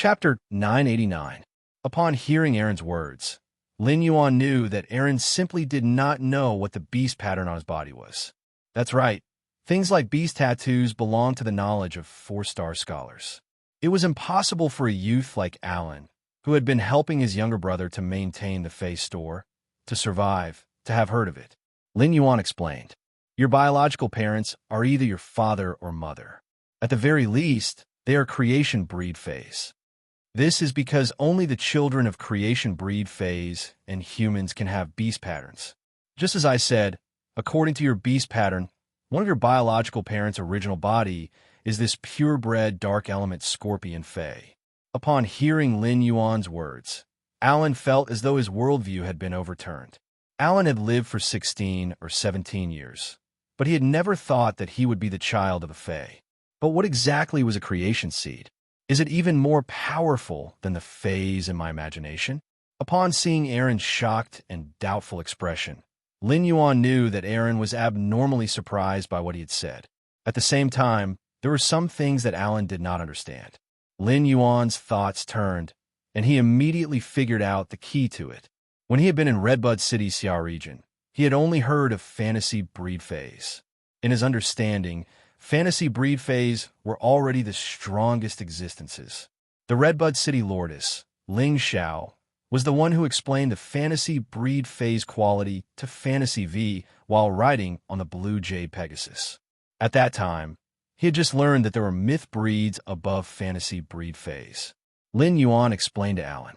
Chapter 989. Upon hearing Aaron's words, Lin Yuan knew that Aaron simply did not know what the beast pattern on his body was. That's right, things like beast tattoos belong to the knowledge of four-star scholars. It was impossible for a youth like Alan, who had been helping his younger brother to maintain the Fae store, to survive, to have heard of it. Lin Yuan explained, "Your biological parents are either your father or mother. At the very least, they are creation breed phase. This is because only the children of creation breed phase and humans can have beast patterns. Just as I said, according to your beast pattern, one of your biological parents' original body is this purebred dark element scorpion Fae." Upon hearing Lin Yuan's words, Alan felt as though his worldview had been overturned. Alan had lived for 16 or 17 years, but he had never thought that he would be the child of a Fae. But what exactly was a creation seed? Is it even more powerful than the Faes in my imagination? Upon seeing Aaron's shocked and doubtful expression, Lin Yuan knew that Aaron was abnormally surprised by what he had said. At the same time, there were some things that Alan did not understand. Lin Yuan's thoughts turned, and he immediately figured out the key to it. When he had been in Redbud City, Xia region, he had only heard of fantasy breed Faes. In his understanding, fantasy breed Faes were already the strongest existences. The Redbud City Lordess, Ling Xiao, was the one who explained the fantasy breed Faes quality to Fantasy V while riding on the Blue Jade Pegasus. At that time, he had just learned that there were myth breeds above fantasy breed Faes. Lin Yuan explained to Alan,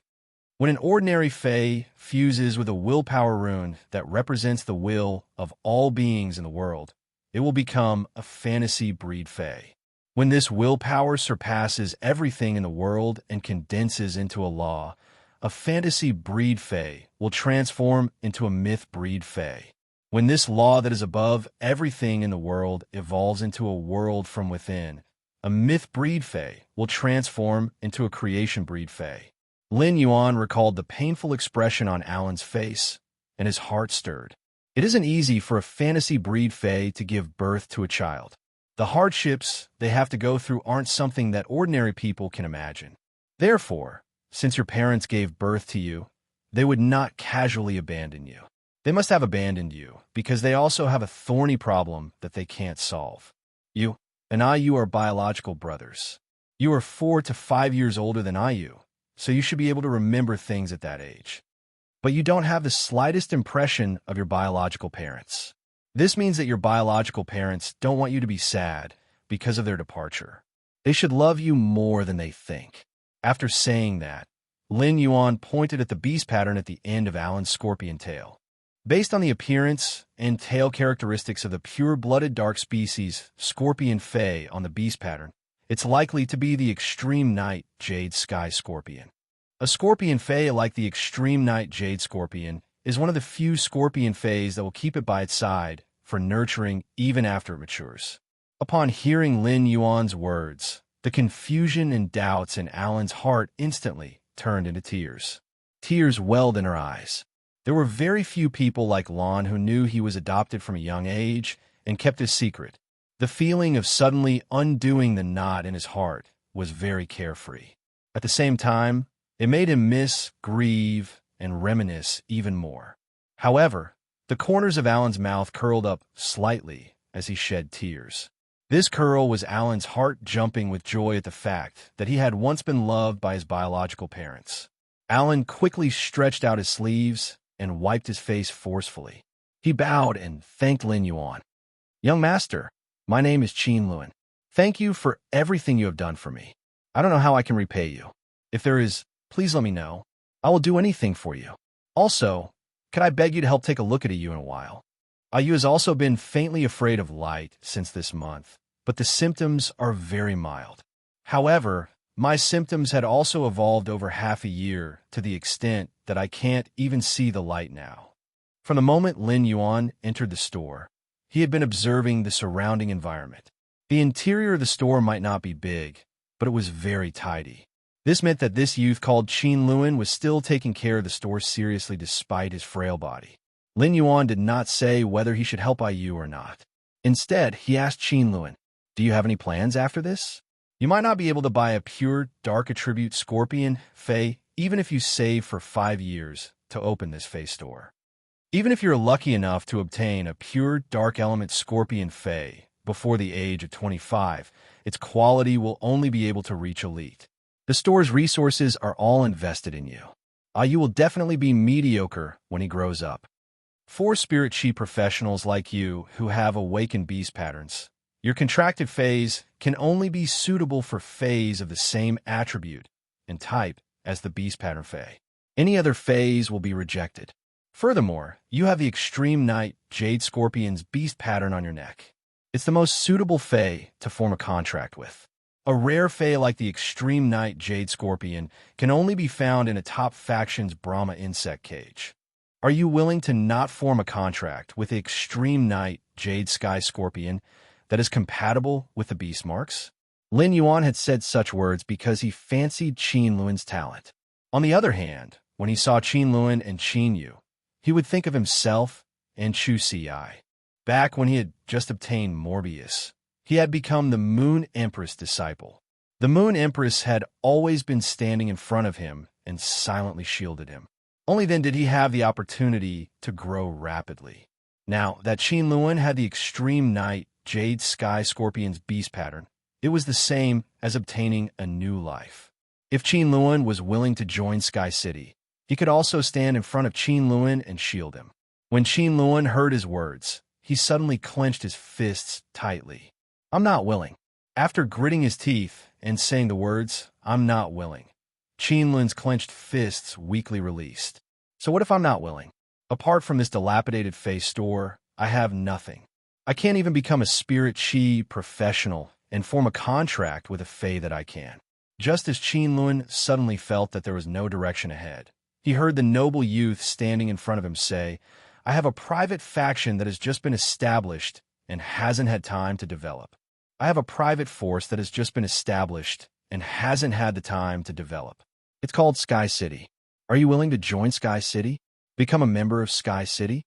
"When an ordinary Fae fuses with a willpower rune that represents the will of all beings in the world, it will become a fantasy breed Fae. When this willpower surpasses everything in the world and condenses into a law, a fantasy breed Fae will transform into a myth breed Fae. When this law that is above everything in the world evolves into a world from within, a myth breed Fae will transform into a creation breed Fae." Lin Yuan recalled the painful expression on Alan's face, and his heart stirred. It isn't easy for a fantasy breed Fae to give birth to a child. The hardships they have to go through aren't something that ordinary people can imagine. Therefore, since your parents gave birth to you, they would not casually abandon you. They must have abandoned you because they also have a thorny problem that they can't solve. You and you are biological brothers. You are 4 to 5 years older than you, so you should be able to remember things at that age. But you don't have the slightest impression of your biological parents. This means that your biological parents don't want you to be sad because of their departure. They should love you more than they think." After saying that, Lin Yuan pointed at the beast pattern at the end of Alan's scorpion tail. Based on the appearance and tail characteristics of the pure-blooded dark species Scorpion Fae on the beast pattern, it's likely to be the Extreme Night Jade Sky Scorpion. A Scorpion Fae like the Extreme Night Jade Scorpion is one of the few Scorpion Faes that will keep it by its side for nurturing even after it matures. Upon hearing Lin Yuan's words, the confusion and doubts in Alan's heart instantly turned into tears. Tears welled in her eyes. There were very few people like Lon who knew he was adopted from a young age and kept his secret. The feeling of suddenly undoing the knot in his heart was very carefree. At the same time, it made him miss, grieve, and reminisce even more. However, the corners of Alan's mouth curled up slightly as he shed tears. This curl was Alan's heart jumping with joy at the fact that he had once been loved by his biological parents. Alan quickly stretched out his sleeves and wiped his face forcefully. He bowed and thanked Lin Yuan. "Young master, my name is Qin Luan. Thank you for everything you have done for me. I don't know how I can repay you. If there is, please let me know. I will do anything for you. Also, could I beg you to help take a look at you in a while? Ayu has also been faintly afraid of light since this month, but the symptoms are very mild. However, my symptoms had also evolved over half a year to the extent that I can't even see the light now." From the moment Lin Yuan entered the store, he had been observing the surrounding environment. The interior of the store might not be big, but it was very tidy. This meant that this youth called Qin Luan was still taking care of the store seriously despite his frail body. Lin Yuan did not say whether he should help Ayu or not. Instead, he asked Qin Luan, "Do you have any plans after this?" You might not be able to buy a pure dark attribute scorpion Fae, even if you save for 5 years to open this Fae store. Even if you're lucky enough to obtain a pure dark element scorpion Fae before the age of 25, its quality will only be able to reach elite. The store's resources are all invested in you. You will definitely be mediocre when he grows up. For spirit chi professionals like you who have awakened beast patterns, your contracted phase can only be suitable for phase of the same attribute and type as the beast pattern Fae. Any other phase will be rejected. Furthermore, you have the Extreme Night Jade Scorpion's beast pattern on your neck. It's the most suitable Fae to form a contract with. A rare Fae like the Extreme Night Jade Scorpion can only be found in a top faction's Brahma insect cage. Are you willing to not form a contract with the Extreme Night Jade Sky Scorpion that is compatible with the beast marks? Lin Yuan had said such words because he fancied Qin Luan's talent. On the other hand, when he saw Qin Luan and Qin Yu, he would think of himself and Chu Ci. Back when he had just obtained Morbius, he had become the Moon Empress disciple. The Moon Empress had always been standing in front of him and silently shielded him. Only then did he have the opportunity to grow rapidly. Now that Qin Luan had the Extreme Night Jade Sky Scorpion's beast pattern, it was the same as obtaining a new life. If Qin Luan was willing to join Sky City, he could also stand in front of Qin Luan and shield him. When Qin Luan heard his words, he suddenly clenched his fists tightly. "I'm not willing." After gritting his teeth and saying the words, "I'm not willing," Qin Luan's clenched fists weakly released. "So what if I'm not willing? Apart from this dilapidated face store, I have nothing. I can't even become a spirit chi professional and form a contract with a Fae that I can." Just as Qin Luan suddenly felt that there was no direction ahead, he heard the noble youth standing in front of him say, "I have a private faction that has just been established and hasn't had time to develop. I have a private force that has just been established and hasn't had the time to develop. It's called Sky City. Are you willing to join Sky City? Become a member of Sky City?"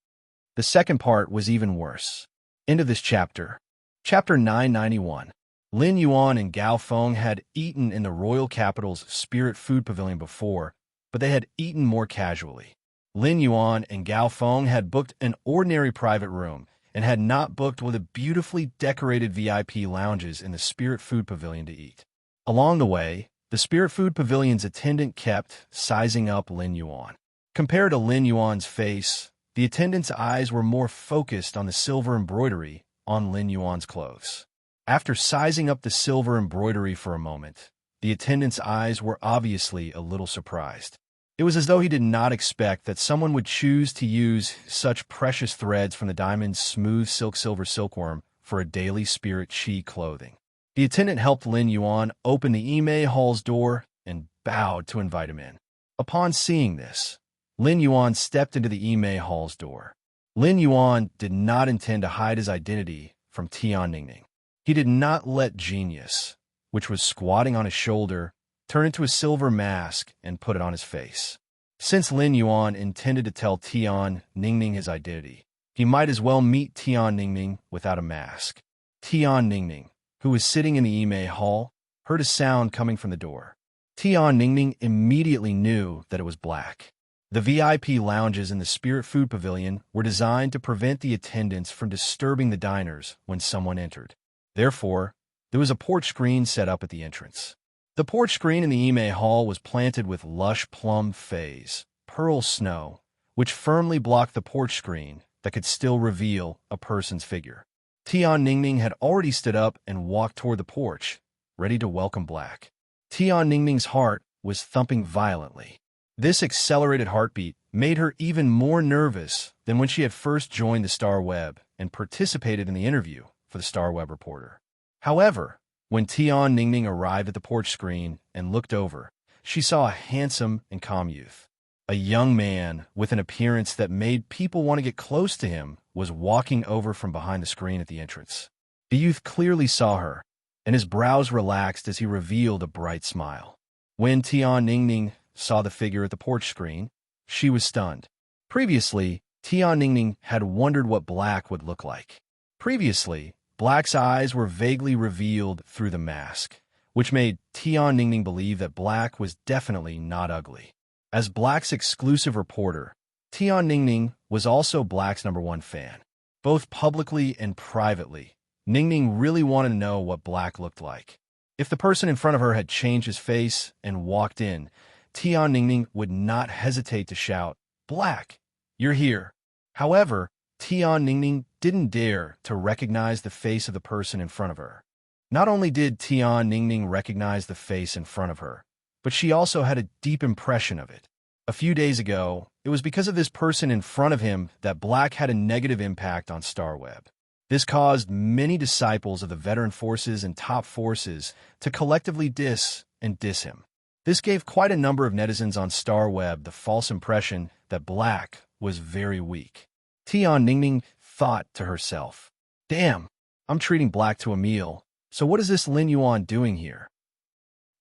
The second part was even worse. End of this chapter. Chapter 991. Lin Yuan and Gao Feng had eaten in the royal capital's Spirit Food Pavilion before, but they had eaten more casually. Lin Yuan and Gao Feng had booked an ordinary private room and had not booked one of the beautifully decorated VIP lounges in the Spirit Food Pavilion to eat. Along the way, the Spirit Food Pavilion's attendant kept sizing up Lin Yuan. Compared to Lin Yuan's face, the attendant's eyes were more focused on the silver embroidery on Lin Yuan's clothes. After sizing up the silver embroidery for a moment, the attendant's eyes were obviously a little surprised. It was as though he did not expect that someone would choose to use such precious threads from the diamond's smooth silver silkworm for a daily spirit chi clothing. The attendant helped Lin Yuan open the Ime Hall's door and bowed to invite him in. Upon seeing this, Lin Yuan stepped into the Ime Hall's door. Lin Yuan did not intend to hide his identity from Tian Ningning. He did not let genius, which was squatting on his shoulder, turn into a silver mask and put it on his face. Since Lin Yuan intended to tell Tian Ningning his identity, he might as well meet Tian Ningning without a mask. Tian Ningning, who was sitting in the Ime Hall, heard a sound coming from the door. Tian Ningning immediately knew that it was Black. The VIP lounges in the Spirit Food Pavilion were designed to prevent the attendants from disturbing the diners when someone entered. Therefore, there was a porch screen set up at the entrance. The porch screen in the Ime Hall was planted with lush plum phase, pearl snow, which firmly blocked the porch screen that could still reveal a person's figure. Tian Ningning had already stood up and walked toward the porch, ready to welcome Black. Tian Ningning's heart was thumping violently. This accelerated heartbeat made her even more nervous than when she had first joined the Star Web and participated in the interview for the Star Web reporter. However, when Tian Ningning arrived at the porch screen and looked over, she saw a handsome and calm youth. A young man with an appearance that made people want to get close to him was walking over from behind the screen at the entrance. The youth clearly saw her, and his brows relaxed as he revealed a bright smile. When Tian Ningning saw the figure at the porch screen, she was stunned. Previously, Tian Ningning had wondered what Black would look like. Previously, Black's eyes were vaguely revealed through the mask, which made Tian Ningning believe that Black was definitely not ugly. As Black's exclusive reporter, Tian Ningning was also Black's #1 fan. Both publicly and privately, Ningning really wanted to know what Black looked like. If the person in front of her had changed his face and walked in, Tian Ningning would not hesitate to shout, "Black, you're here." However, Tian Ningning didn't dare to recognize the face of the person in front of her. Not only did Tian Ningning recognize the face in front of her, but she also had a deep impression of it. A few days ago, it was because of this person in front of him that Black had a negative impact on Starweb. This caused many disciples of the veteran forces and top forces to collectively diss him. This gave quite a number of netizens on Starweb the false impression that Black was very weak. Tian Ningning thought to herself, "Damn, I'm treating Black to a meal, so what is this Lin Yuan doing here?"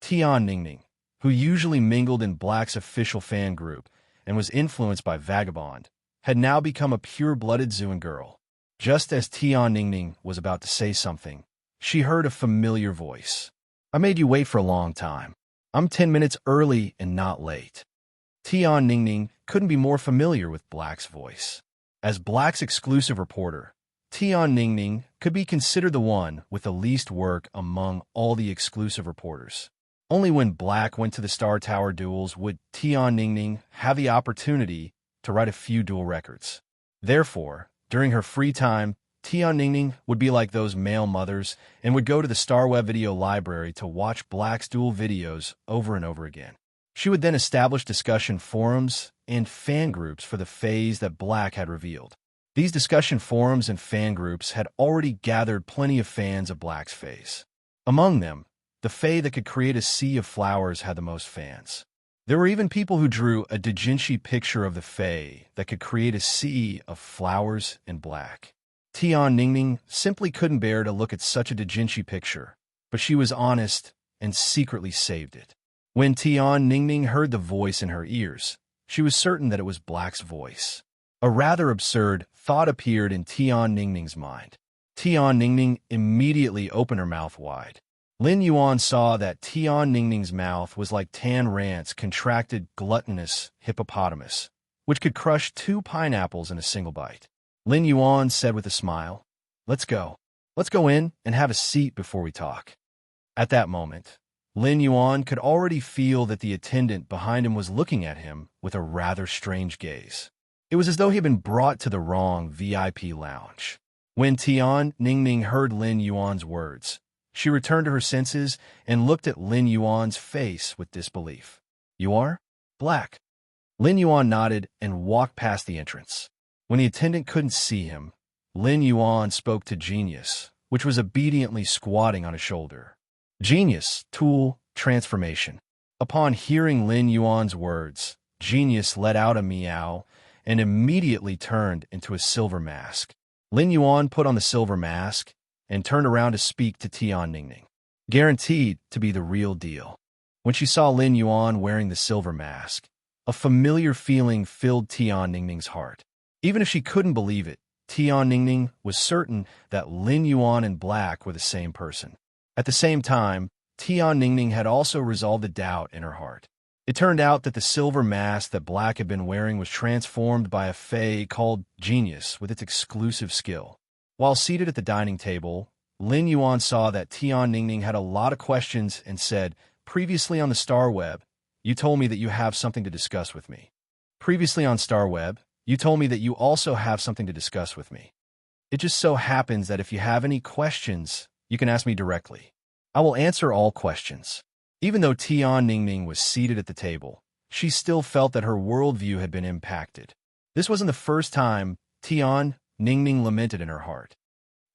Tian Ningning, who usually mingled in Black's official fan group and was influenced by Vagabond, had now become a pure-blooded Zuan girl. Just as Tian Ningning was about to say something, she heard a familiar voice. "I made you wait for a long time. I'm 10 minutes early and not late." Tian Ningning couldn't be more familiar with Black's voice. As Black's exclusive reporter, Tian Ningning could be considered the one with the least work among all the exclusive reporters. Only when Black went to the Star Tower duels would Tian Ningning have the opportunity to write a few duel records. Therefore, during her free time, Tian Ningning would be like those male mothers and would go to the Starweb video library to watch Black's duel videos over and over again. She would then establish discussion forums and fan groups for the phase that Black had revealed. These discussion forums and fan groups had already gathered plenty of fans of Black's phase. Among them, the fae that could create a sea of flowers had the most fans. There were even people who drew a doujinshi picture of the fae that could create a sea of flowers and Black. Tian Ningning simply couldn't bear to look at such a doujinshi picture, but she was honest and secretly saved it. When Tian Ningning heard the voice in her ears, she was certain that it was Black's voice. A rather absurd thought appeared in Tian Ningning's mind. Tian Ningning immediately opened her mouth wide. Lin Yuan saw that Tian Ningning's mouth was like Tan Rant's contracted gluttonous hippopotamus, which could crush 2 pineapples in a single bite. Lin Yuan said with a smile, "Let's go. Let's go in and have a seat before we talk." At that moment, Lin Yuan could already feel that the attendant behind him was looking at him with a rather strange gaze. It was as though he had been brought to the wrong VIP lounge. When Tian Ningning heard Lin Yuan's words, she returned to her senses and looked at Lin Yuan's face with disbelief. "You are? Black?" Lin Yuan nodded and walked past the entrance. When the attendant couldn't see him, Lin Yuan spoke to Genius, which was obediently squatting on his shoulder. Genius, tool, transformation. Upon hearing Lin Yuan's words, Genius let out a meow and immediately turned into a silver mask. Lin Yuan put on the silver mask and turned around to speak to Tian Ningning. Guaranteed to be the real deal. When she saw Lin Yuan wearing the silver mask, a familiar feeling filled Tian Ningning's heart. Even if she couldn't believe it, Tian Ningning was certain that Lin Yuan and Black were the same person. At the same time, Tian Ningning had also resolved a doubt in her heart. It turned out that the silver mask that Black had been wearing was transformed by a fae called Genius with its exclusive skill. While seated at the dining table, Lin Yuan saw that Tian Ningning had a lot of questions and said, "Previously on the Starweb, you told me that you have something to discuss with me. Previously on Starweb, you told me that you also have something to discuss with me. It just so happens that if you have any questions, you can ask me directly. I will answer all questions." Even though Tian Ningning was seated at the table, she still felt that her worldview had been impacted. This wasn't the first time Tian Ningning lamented in her heart.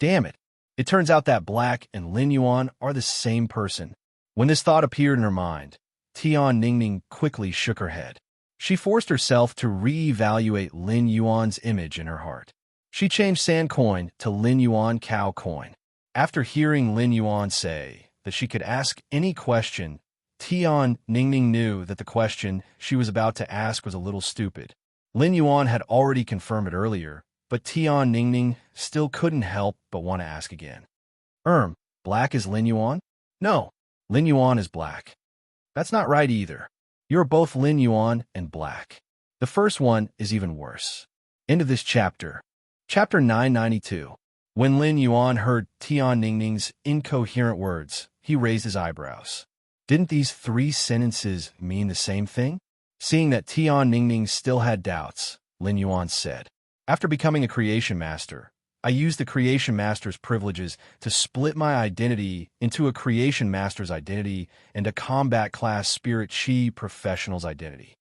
Damn it! It turns out that Black and Lin Yuan are the same person. When this thought appeared in her mind, Tian Ningning quickly shook her head. She forced herself to re-evaluate Lin Yuan's image in her heart. She changed Sand Coin to Lin Yuan Cow Coin. After hearing Lin Yuan say that she could ask any question, Tian Ningning knew that the question she was about to ask was a little stupid. Lin Yuan had already confirmed it earlier, but Tian Ningning still couldn't help but want to ask again. Black is Lin Yuan? No, Lin Yuan is black. That's not right either. You're both Lin Yuan and black. The first one is even worse. End of this chapter. Chapter 992. When Lin Yuan heard Tian Ningning's incoherent words, he raised his eyebrows. Didn't these 3 sentences mean the same thing? Seeing that Tian Ningning still had doubts, Lin Yuan said, "After becoming a creation master, I used the creation master's privileges to split my identity into a creation master's identity and a combat class spirit chi professional's identity.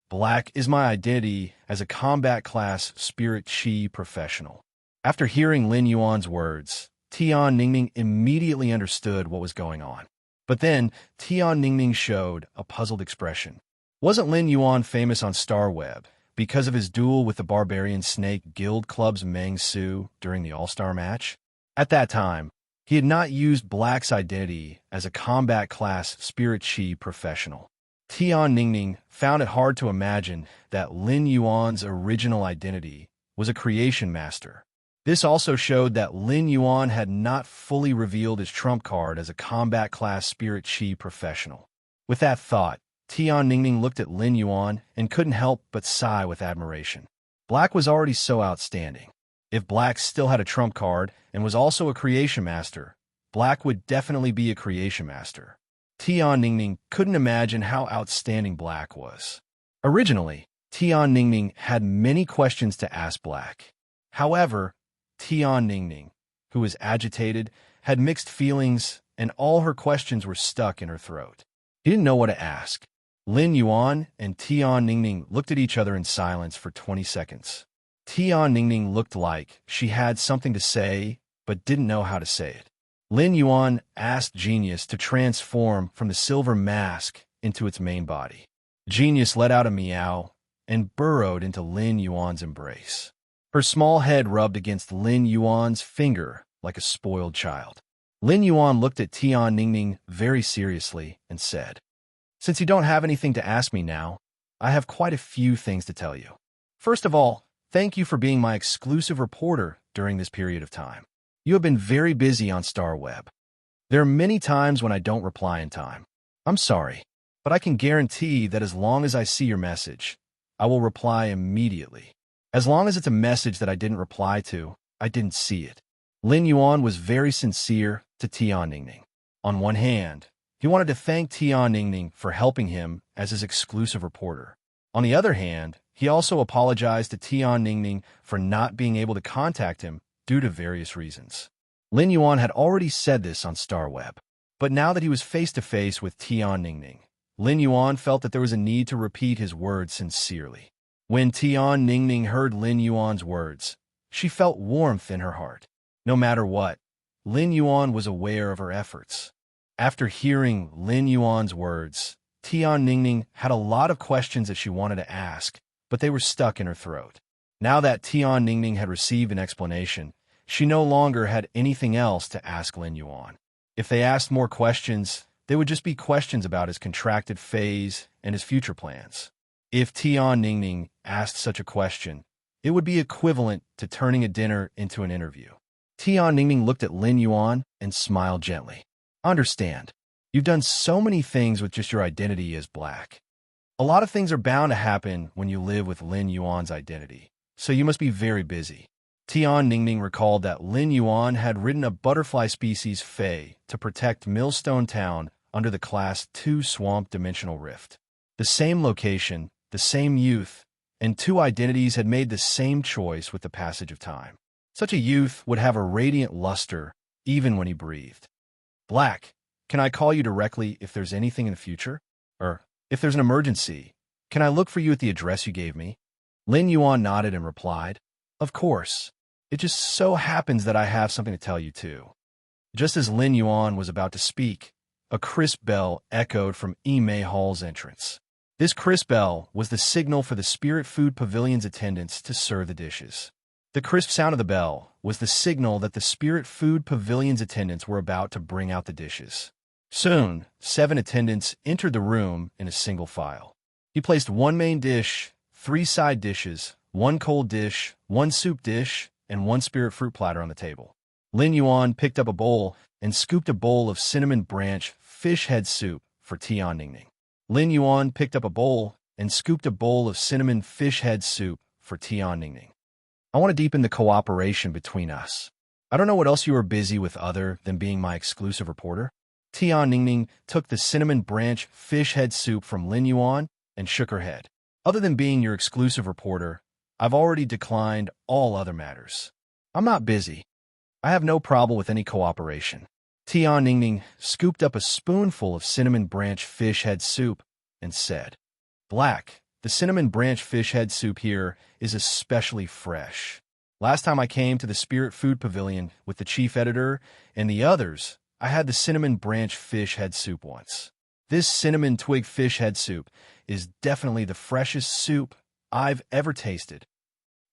Black is my identity as a combat class spirit chi professional." After hearing Lin Yuan's words, Tian Ningning immediately understood what was going on. But then, Tian Ningning showed a puzzled expression. Wasn't Lin Yuan famous on StarWeb because of his duel with the Barbarian Snake Guild Club's Meng Su during the All-Star match? At that time, he had not used Black's identity as a combat class spirit chi professional. Tian Ningning found it hard to imagine that Lin Yuan's original identity was a creation master. This also showed that Lin Yuan had not fully revealed his trump card as a combat class spirit chi professional. With that thought, Tian Ningning looked at Lin Yuan and couldn't help but sigh with admiration. Black was already so outstanding. If Black still had a trump card and was also a creation master, Black would definitely be a creation master. Tian Ningning couldn't imagine how outstanding Black was. Originally, Tian Ningning had many questions to ask Black. However, Tian Ningning, who was agitated, had mixed feelings, and all her questions were stuck in her throat. He didn't know what to ask. Lin Yuan and Tian Ningning looked at each other in silence for 20 seconds. Tian Ningning looked like she had something to say, but didn't know how to say it. Lin Yuan asked Genius to transform from the silver mask into its main body. Genius let out a meow and burrowed into Lin Yuan's embrace. Her small head rubbed against Lin Yuan's finger like a spoiled child. Lin Yuan looked at Tian Ningning very seriously and said, "Since you don't have anything to ask me now, I have quite a few things to tell you. First of all, thank you for being my exclusive reporter during this period of time. You have been very busy on StarWeb. There are many times when I don't reply in time. I'm sorry, but I can guarantee that as long as I see your message, I will reply immediately. As long as it's a message that I didn't reply to, I didn't see it." Lin Yuan was very sincere to Tian Ningning. On one hand, he wanted to thank Tian Ningning for helping him as his exclusive reporter. On the other hand, he also apologized to Tian Ningning for not being able to contact him due to various reasons. Lin Yuan had already said this on StarWeb, but now that he was face-to-face with Tian Ningning, Lin Yuan felt that there was a need to repeat his words sincerely. When Tian Ningning heard Lin Yuan's words, she felt warmth in her heart. No matter what, Lin Yuan was aware of her efforts. After hearing Lin Yuan's words, Tian Ningning had a lot of questions that she wanted to ask, but they were stuck in her throat. Now that Tian Ningning had received an explanation, she no longer had anything else to ask Lin Yuan. If they asked more questions, they would just be questions about his contracted phase and his future plans. If Tian Ningning asked such a question, it would be equivalent to turning a dinner into an interview. Tian Ningning looked at Lin Yuan and smiled gently. "Understand, you've done so many things with just your identity as Black. A lot of things are bound to happen when you live with Lin Yuan's identity, so you must be very busy." Tian Ningning recalled that Lin Yuan had ridden a butterfly species Fae to protect Millstone Town under the Class 2 Swamp Dimensional Rift. The same location, the same youth, and 2 identities had made the same choice with the passage of time. Such a youth would have a radiant luster even when he breathed. "Black, can I call you directly if there's anything in the future? Or, if there's an emergency, can I look for you at the address you gave me?" Lin Yuan nodded and replied, "Of course. It just so happens that I have something to tell you too." Just as Lin Yuan was about to speak, a crisp bell echoed from Yimei Hall's entrance. This crisp bell was the signal for the Spirit Food Pavilion's attendants to serve the dishes. The crisp sound of the bell was the signal that the Spirit Food Pavilion's attendants were about to bring out the dishes. Soon, 7 attendants entered the room in a single file. He placed 1 main dish, 3 side dishes, 1 cold dish, 1 soup dish, and 1 spirit fruit platter on the table. Lin Yuan picked up a bowl and scooped a bowl of cinnamon branch fish head soup for Tian Ningning. Lin Yuan picked up a bowl and scooped a bowl of cinnamon fish head soup for Tian Ningning. I want to deepen the cooperation between us. I don't know what else you are busy with other than being my exclusive reporter. Tian Ningning took the cinnamon branch fish head soup from Lin Yuan and shook her head. Other than being your exclusive reporter, I've already declined all other matters. I'm not busy. I have no problem with any cooperation. Tian Ningning scooped up a spoonful of cinnamon branch fish head soup and said, "Black, the cinnamon branch fish head soup here is especially fresh. Last time I came to the Spirit Food Pavilion with the chief editor and the others, I had the cinnamon branch fish head soup once. This cinnamon twig fish head soup is definitely the freshest soup I've ever tasted."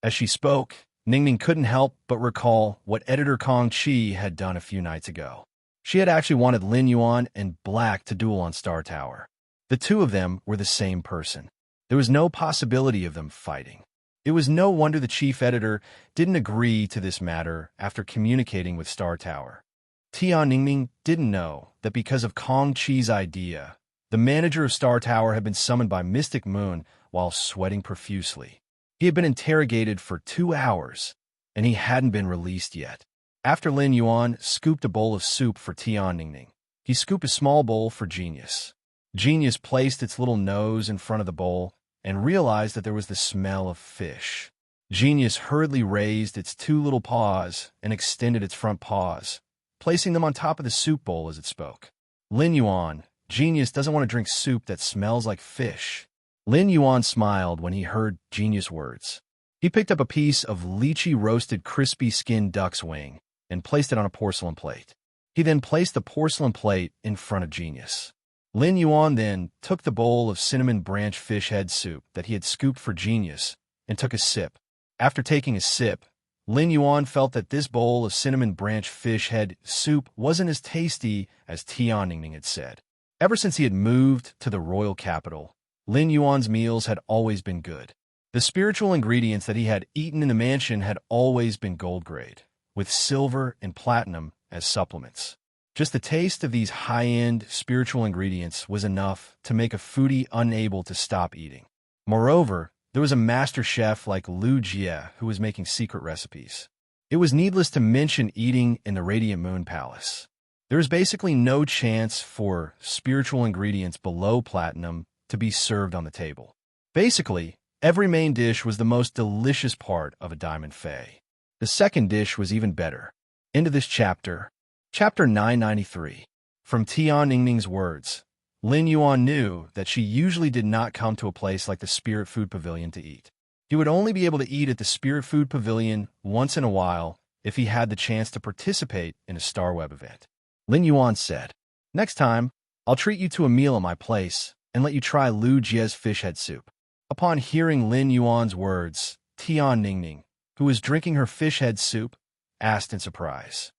As she spoke, Ningning couldn't help but recall what editor Kong Chi had done a few nights ago. She had actually wanted Lin Yuan and Black to duel on Star Tower. The two of them were the same person. There was no possibility of them fighting. It was no wonder the chief editor didn't agree to this matter after communicating with Star Tower. Tian Ningning didn't know that because of Kong Chi's idea, the manager of Star Tower had been summoned by Mystic Moon while sweating profusely. He had been interrogated for 2 hours, and he hadn't been released yet. After Lin Yuan scooped a bowl of soup for Tian Ningning, he scooped a small bowl for Genius. Genius placed its little nose in front of the bowl and realized that there was the smell of fish. Genius hurriedly raised its 2 little paws and extended its front paws, placing them on top of the soup bowl as it spoke. Lin Yuan, Genius doesn't want to drink soup that smells like fish. Lin Yuan smiled when he heard Genius' words. He picked up a piece of lychee roasted crispy skinned duck's wing and placed it on a porcelain plate. He then placed the porcelain plate in front of Genius. Lin Yuan then took the bowl of cinnamon branch fish head soup that he had scooped for Genius and took a sip. After taking a sip, Lin Yuan felt that this bowl of cinnamon branch fish head soup wasn't as tasty as Tian Ningning had said. Ever since he had moved to the royal capital, Lin Yuan's meals had always been good. The spiritual ingredients that he had eaten in the mansion had always been gold grade, with silver and platinum as supplements. Just the taste of these high-end spiritual ingredients was enough to make a foodie unable to stop eating. Moreover, there was a master chef like Lu Jie who was making secret recipes. It was needless to mention eating in the Radiant Moon Palace. There is basically no chance for spiritual ingredients below platinum to be served on the table. Basically, every main dish was the most delicious part of a Diamond Fay. The second dish was even better. Into this chapter. Chapter 993. From Tian Ningning's words, Lin Yuan knew that she usually did not come to a place like the Spirit Food Pavilion to eat. He would only be able to eat at the Spirit Food Pavilion once in a while if he had the chance to participate in a Star Web event. Lin Yuan said, "Next time, I'll treat you to a meal at my place and let you try Lu Jie's fish head soup." Upon hearing Lin Yuan's words, Tian Ningning, who was drinking her fish head soup, asked in surprise,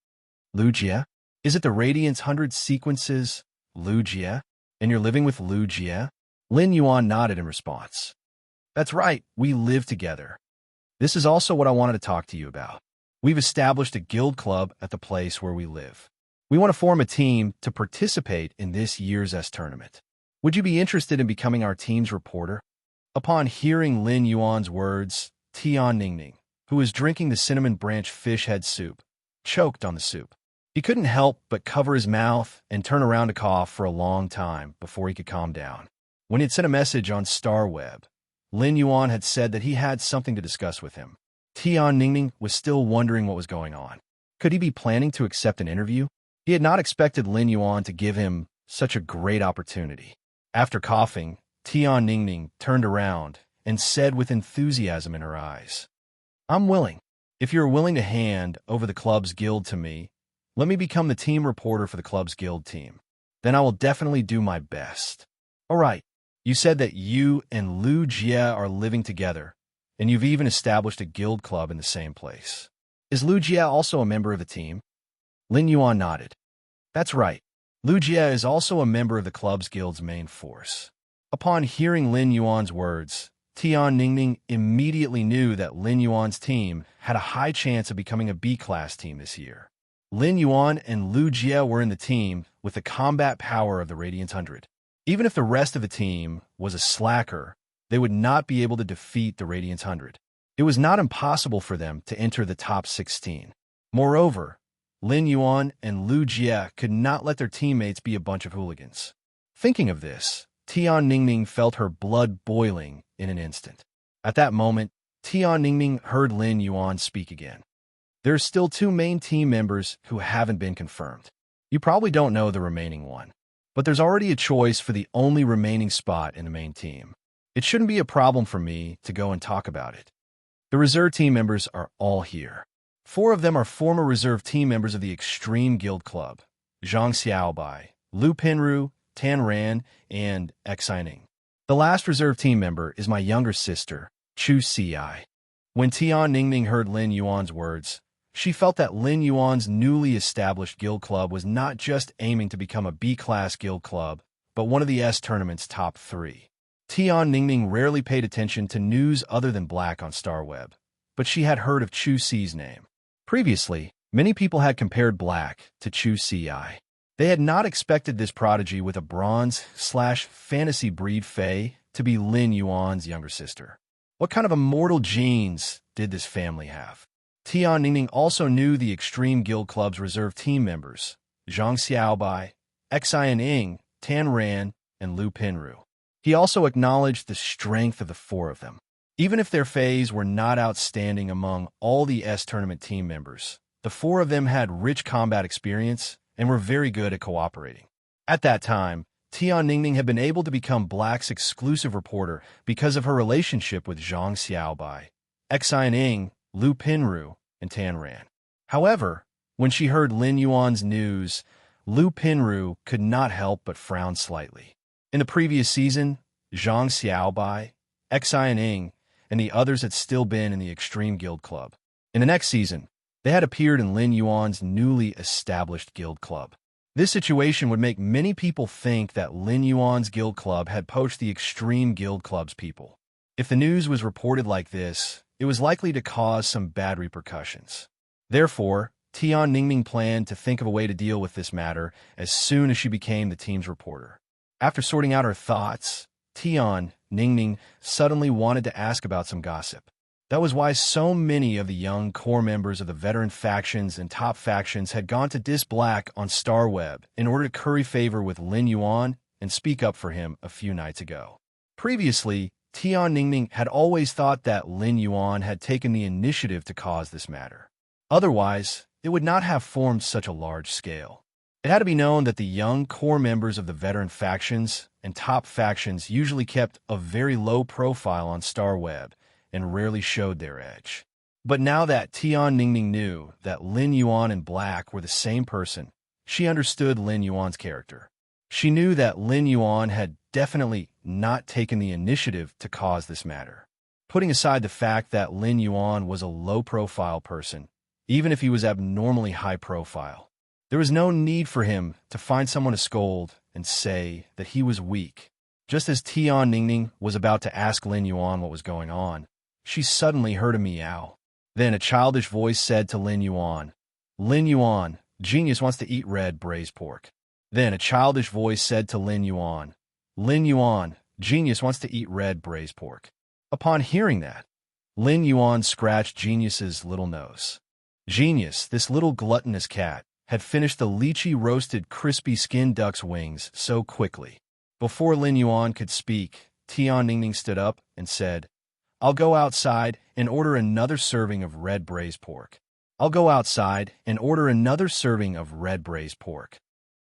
"Lu Jie? Is it the Radiance 100 sequences, Lu Jie? And you're living with Lu Jie?" Lin Yuan nodded in response. "That's right, we live together. This is also what I wanted to talk to you about. We've established a guild club at the place where we live. We want to form a team to participate in this year's S tournament. Would you be interested in becoming our team's reporter?" Upon hearing Lin Yuan's words, Tian Ningning, who was drinking the cinnamon branch fish head soup, choked on the soup. He couldn't help but cover his mouth and turn around to cough for a long time before he could calm down. When he had sent a message on StarWeb, Lin Yuan had said that he had something to discuss with him. Tian Ningning was still wondering what was going on. Could he be planning to accept an interview? He had not expected Lin Yuan to give him such a great opportunity. After coughing, Tian Ningning turned around and said with enthusiasm in her eyes, "I'm willing. If you're willing to hand over the club's guild to me, let me become the team reporter for the club's guild team. Then I will definitely do my best." "All right, you said that you and Lu Jie are living together, and you've even established a guild club in the same place. Is Lu Jie also a member of the team?" Lin Yuan nodded. "That's right. Lu Jie is also a member of the club's guild's main force." Upon hearing Lin Yuan's words, Tian Ningning immediately knew that Lin Yuan's team had a high chance of becoming a B-class team this year. Lin Yuan and Lu Jie were in the team with the combat power of the Radiant 100. Even if the rest of the team was a slacker, they would not be able to defeat the Radiant 100. It was not impossible for them to enter the top 16. Moreover, Lin Yuan and Lu Jie could not let their teammates be a bunch of hooligans. Thinking of this, Tian Ningning felt her blood boiling in an instant. At that moment, Tian Ningning heard Lin Yuan speak again. There are still 2 main team members who haven't been confirmed. You probably don't know the remaining one, but there's already a choice for the only remaining spot in the main team. It shouldn't be a problem for me to go and talk about it. The reserve team members are all here. 4 of them are former reserve team members of the Extreme Guild Club: Zhang Xiaobai, Lu Pinru, Tan Ran, and Xining. The last reserve team member is my younger sister, Chu Ci. When Tian Ningning heard Lin Yuan's words, she felt that Lin Yuan's newly established guild club was not just aiming to become a B-class guild club, but one of the S tournament's top 3. Tian Ningning rarely paid attention to news other than Black on StarWeb, but she had heard of Chu Ci's name. Previously, many people had compared Black to Chu Ci. They had not expected this prodigy with a bronze/fantasy breed Fae to be Lin Yuan's younger sister. What kind of immortal genes did this family have? Tian Ningning also knew the Extreme Guild Club's reserve team members: Zhang Xiaobai, Xining, Tan Ran, and Lu Pinru. He also acknowledged the strength of the 4 of them. Even if their Faes were not outstanding among all the S tournament team members, the 4 of them had rich combat experience and were very good at cooperating. At that time, Tian Ningning had been able to become Black's exclusive reporter because of her relationship with Zhang Xiaobai, Xining, Lu Pinru, and Tan Ran. However, when she heard Lin Yuan's news, Lu Pinru could not help but frown slightly. In the previous season, Zhang Xiaobai, Xining, and the others had still been in the Extreme Guild Club. In the next season, they had appeared in Lin Yuan's newly established guild club. This situation would make many people think that Lin Yuan's guild club had poached the Extreme Guild Club's people. If the news was reported like this, it was likely to cause some bad repercussions. Therefore, Tian Ningning planned to think of a way to deal with this matter as soon as she became the team's reporter. After sorting out her thoughts, Tian Ningning suddenly wanted to ask about some gossip. That was why so many of the young core members of the veteran factions and top factions had gone to Dis Black on StarWeb in order to curry favor with Lin Yuan and speak up for him a few nights ago. Previously, Tian Ningning had always thought that Lin Yuan had taken the initiative to cause this matter. Otherwise, it would not have formed such a large scale. It had to be known that the young core members of the veteran factions and top factions usually kept a very low profile on StarWeb and rarely showed their edge. But now that Tian Ningning knew that Lin Yuan and Black were the same person, she understood Lin Yuan's character. She knew that Lin Yuan had definitely not taken the initiative to cause this matter. Putting aside the fact that Lin Yuan was a low-profile person, even if he was abnormally high-profile, there was no need for him to find someone to scold and say that he was weak. Just as Tian Ningning was about to ask Lin Yuan what was going on, she suddenly heard a meow. Then a childish voice said to Lin Yuan, "Genius wants to eat red braised pork." Then a childish voice said to Lin Yuan, "Genius wants to eat red braised pork." Upon hearing that, Lin Yuan scratched Genius's little nose. Genius, this little gluttonous cat, had finished the lychee roasted crispy skinned duck's wings so quickly. Before Lin Yuan could speak, Tian Ningning stood up and said, "I'll go outside and order another serving of red braised pork. I'll go outside and order another serving of red braised pork."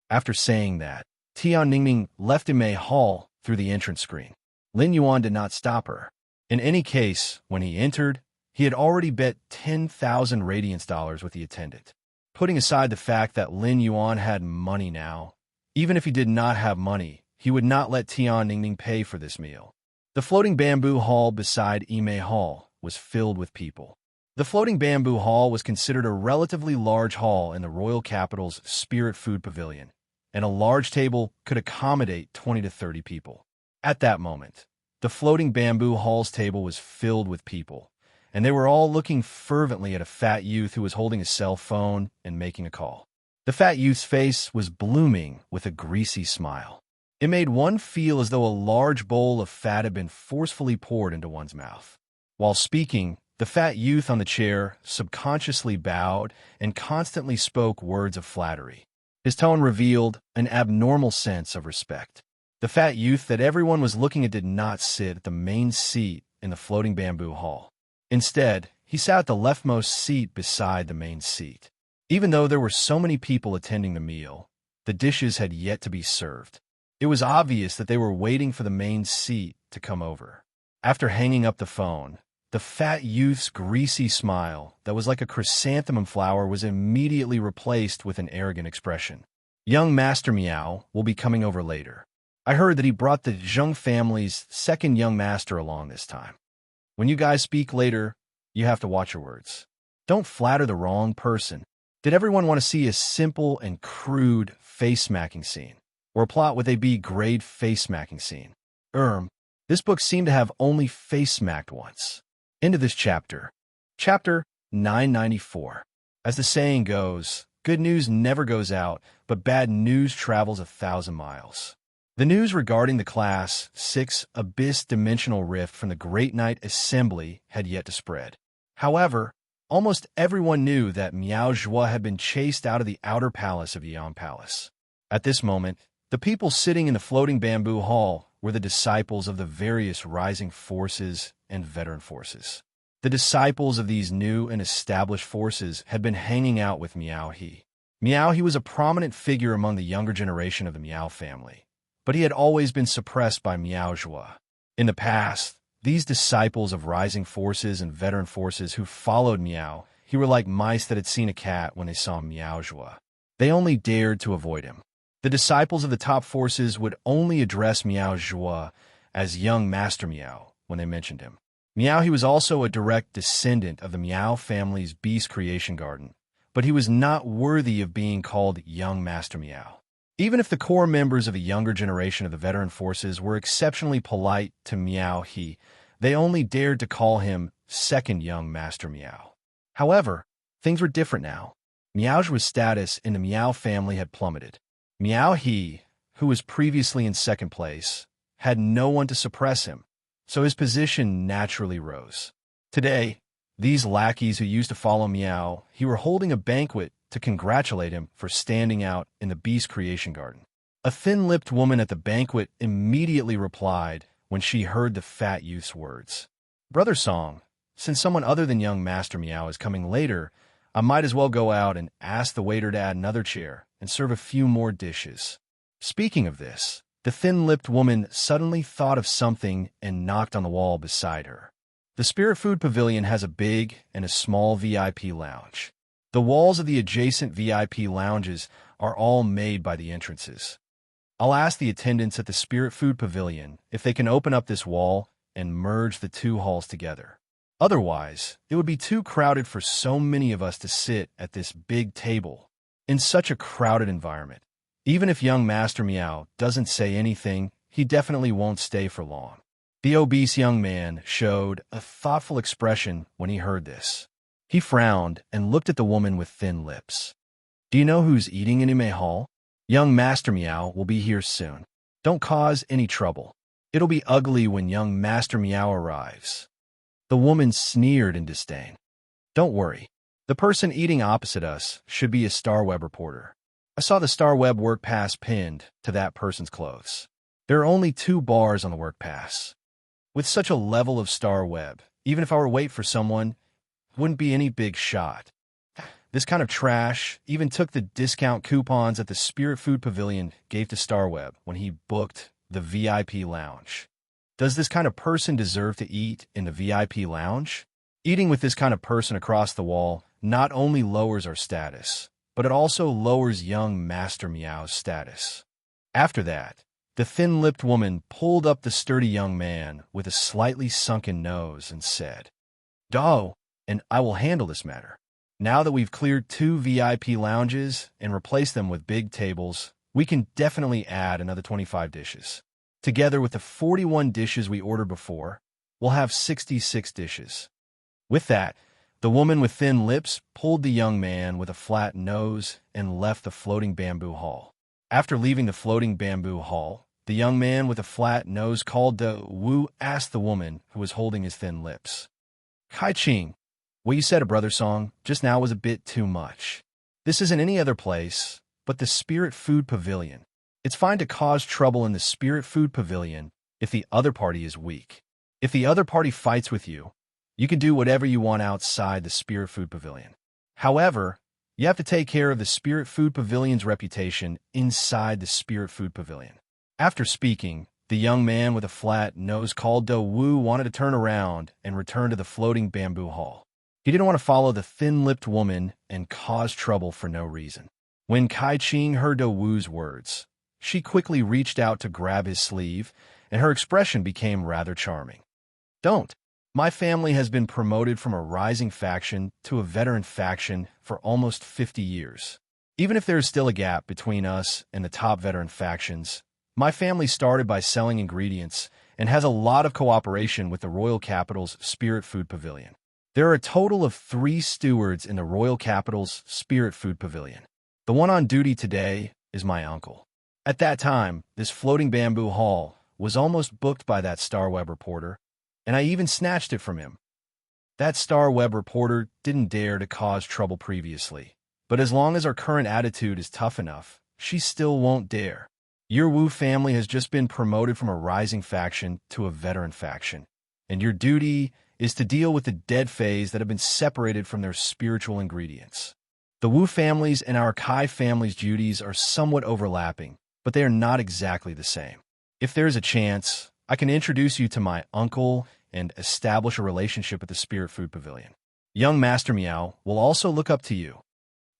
After saying that, Tian Ningning left in Mei Hall through the entrance screen. Lin Yuan did not stop her. In any case, when he entered, he had already bet 10,000 Radiance dollars with the attendant. Putting aside the fact that Lin Yuan had money now, even if he did not have money, he would not let Tian Ningning pay for this meal. The floating bamboo hall beside Imei Hall was filled with people. The floating bamboo hall was considered a relatively large hall in the royal capital's Spirit Food Pavilion, and a large table could accommodate 20 to 30 people. At that moment, the floating bamboo hall's table was filled with people, and they were all looking fervently at a fat youth who was holding a cell phone and making a call. The fat youth's face was blooming with a greasy smile. It made one feel as though a large bowl of fat had been forcefully poured into one's mouth. While speaking, the fat youth on the chair subconsciously bowed and constantly spoke words of flattery. His tone revealed an abnormal sense of respect. The fat youth that everyone was looking at did not sit at the main seat in the floating bamboo hall. Instead, he sat at the leftmost seat beside the main seat. Even though there were so many people attending the meal, the dishes had yet to be served. It was obvious that they were waiting for the main seat to come over. After hanging up the phone, the fat youth's greasy smile that was like a chrysanthemum flower was immediately replaced with an arrogant expression. Young Master Meow will be coming over later. I heard that he brought the Zheng family's second young master along this time. When you guys speak later, you have to watch your words. Don't flatter the wrong person. Did everyone want to see a simple and crude face-smacking scene? Or a plot with a B-grade face-smacking scene? This book seemed to have only face-smacked once. Into this chapter. Chapter 994. As the saying goes, good news never goes out, but bad news travels 1,000 miles. The news regarding the Class 6 Abyss Dimensional Rift from the Great Night Assembly had yet to spread. However, almost everyone knew that Miao Zhua had been chased out of the outer palace of Yan Palace. At this moment, the people sitting in the floating bamboo hall were the disciples of the various rising forces and veteran forces. The disciples of these new and established forces had been hanging out with Miao He. Miao He was a prominent figure among the younger generation of the Miao family, but he had always been suppressed by Miao Zhua. In the past, these disciples of rising forces and veteran forces who followed Miao He were like mice that had seen a cat when they saw Miao Zhua. They only dared to avoid him. The disciples of the top forces would only address Miao Zhua as young Master Miao when they mentioned him. Miao He was also a direct descendant of the Miao family's beast creation garden, but he was not worthy of being called young Master Miao. Even if the core members of the younger generation of the veteran forces were exceptionally polite to Miao He, they only dared to call him second young Master Miao. However, things were different now. Miao Zhua's status in the Miao family had plummeted. Miao He, who was previously in second place, had no one to suppress him, so his position naturally rose. Today, these lackeys who used to follow Miao He were holding a banquet to congratulate him for standing out in the beast creation garden. A thin-lipped woman at the banquet immediately replied when she heard the fat youth's words. Brother Song, since someone other than young Master Miao is coming later, I might as well go out and ask the waiter to add another chair and serve a few more dishes. Speaking of this, the thin-lipped woman suddenly thought of something and knocked on the wall beside her. The Spirit Food Pavilion has a big and a small VIP lounge. The walls of the adjacent VIP lounges are all made by the entrances. I'll ask the attendants at the Spirit Food Pavilion if they can open up this wall and merge the two halls together. Otherwise, it would be too crowded for so many of us to sit at this big table in such a crowded environment. Even if young Master Miao doesn't say anything, he definitely won't stay for long. The obese young man showed a thoughtful expression when he heard this. He frowned and looked at the woman with thin lips. Do you know who's eating in Ime Hall? Young Master Miao will be here soon. Don't cause any trouble. It'll be ugly when young Master Miao arrives. The woman sneered in disdain. Don't worry. The person eating opposite us should be a StarWeb reporter. I saw the StarWeb work pass pinned to that person's clothes. There are only 2 bars on the work pass. With such a level of StarWeb, even if I were to wait for someone, it wouldn't be any big shot. This kind of trash even took the discount coupons that the Spirit Food Pavilion gave to StarWeb when he booked the VIP lounge. Does this kind of person deserve to eat in the VIP lounge? Eating with this kind of person across the wall not only lowers our status, but it also lowers young Master Meow's status. After that, the thin-lipped woman pulled up the sturdy young man with a slightly sunken nose and said, "Dao, and I will handle this matter. Now that we've cleared 2 VIP lounges and replaced them with big tables, we can definitely add another 25 dishes. Together with the 41 dishes we ordered before, we'll have 66 dishes. With that, The woman with thin lips pulled the young man with a flat nose and left the floating bamboo hall. After leaving the floating bamboo hall, the young man with a flat nose called to Wu asked the woman who was holding his thin lips, "Kai Ching, what you said a brother song just now was a bit too much. This isn't any other place but the Spirit Food Pavilion. It's fine to cause trouble in the Spirit Food Pavilion if the other party is weak. If the other party fights with you, you can do whatever you want outside the Spirit Food Pavilion. However, you have to take care of the Spirit Food Pavilion's reputation inside the Spirit Food Pavilion." After speaking, the young man with a flat nose called Do Wu wanted to turn around and return to the floating bamboo hall. He didn't want to follow the thin-lipped woman and cause trouble for no reason. When Kai Ching heard Do Wu's words, she quickly reached out to grab his sleeve, and her expression became rather charming. "Don't. My family has been promoted from a rising faction to a veteran faction for almost 50 years. Even if there is still a gap between us and the top veteran factions, my family started by selling ingredients and has a lot of cooperation with the Royal Capital's Spirit Food Pavilion. There are a total of 3 stewards in the Royal Capital's Spirit Food Pavilion. The one on duty today is my uncle." At that time, this floating bamboo hall was almost booked by that Starweb reporter, and I even snatched it from him. That Starweb reporter didn't dare to cause trouble previously, but as long as our current attitude is tough enough, she still won't dare. Your Wu family has just been promoted from a rising faction to a veteran faction, and your duty is to deal with the dead phase that have been separated from their spiritual ingredients. The Wu family's and our Kai family's duties are somewhat overlapping, but they are not exactly the same. If there is a chance, I can introduce you to my uncle and establish a relationship at the Spirit Food Pavilion. Young Master Miao will also look up to you."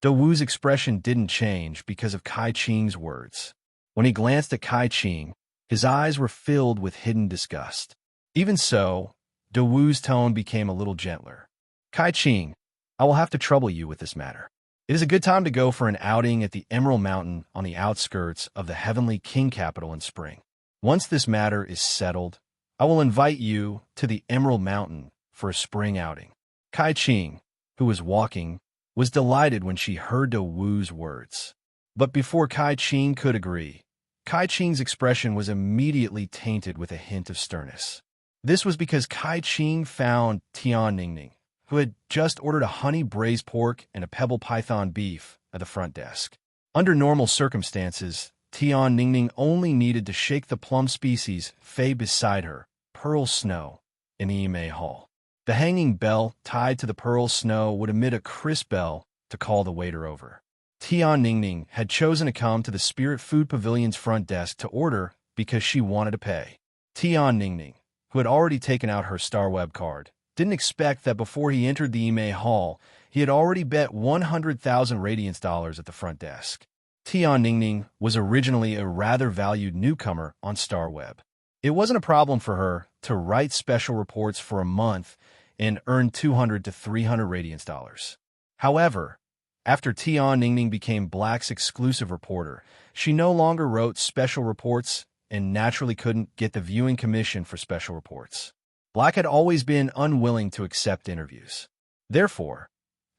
Do Wu's expression didn't change because of Kai Ching's words. When he glanced at Kai Ching, his eyes were filled with hidden disgust. Even so, Do Wu's tone became a little gentler. "Kai Ching, I will have to trouble you with this matter. It is a good time to go for an outing at the Emerald Mountain on the outskirts of the Heavenly King Capital in spring. Once this matter is settled, I will invite you to the Emerald Mountain for a spring outing." Kai Ching, who was walking, was delighted when she heard Do Wu's words. But before Kai Ching could agree, Kai Ching's expression was immediately tainted with a hint of sternness. This was because Kai Ching found Tian Ningning, who had just ordered a honey braised pork and a pebble python beef at the front desk. Under normal circumstances, Tian Ningning only needed to shake the plum species Fei beside her, Pearl Snow, in the Ime Hall. The hanging bell tied to the Pearl Snow would emit a crisp bell to call the waiter over. Tian Ningning had chosen to come to the Spirit Food Pavilion's front desk to order because she wanted to pay. Tian Ningning, who had already taken out her Starweb card, didn't expect that before he entered the Ime Hall, he had already bet 100,000 Radiance dollars at the front desk. Tian Ningning was originally a rather valued newcomer on Starweb. It wasn't a problem for her to write special reports for a month and earn 200 to 300 Radiance dollars. However, after Tian Ningning became Black's exclusive reporter, she no longer wrote special reports and naturally couldn't get the viewing commission for special reports. Black had always been unwilling to accept interviews. Therefore,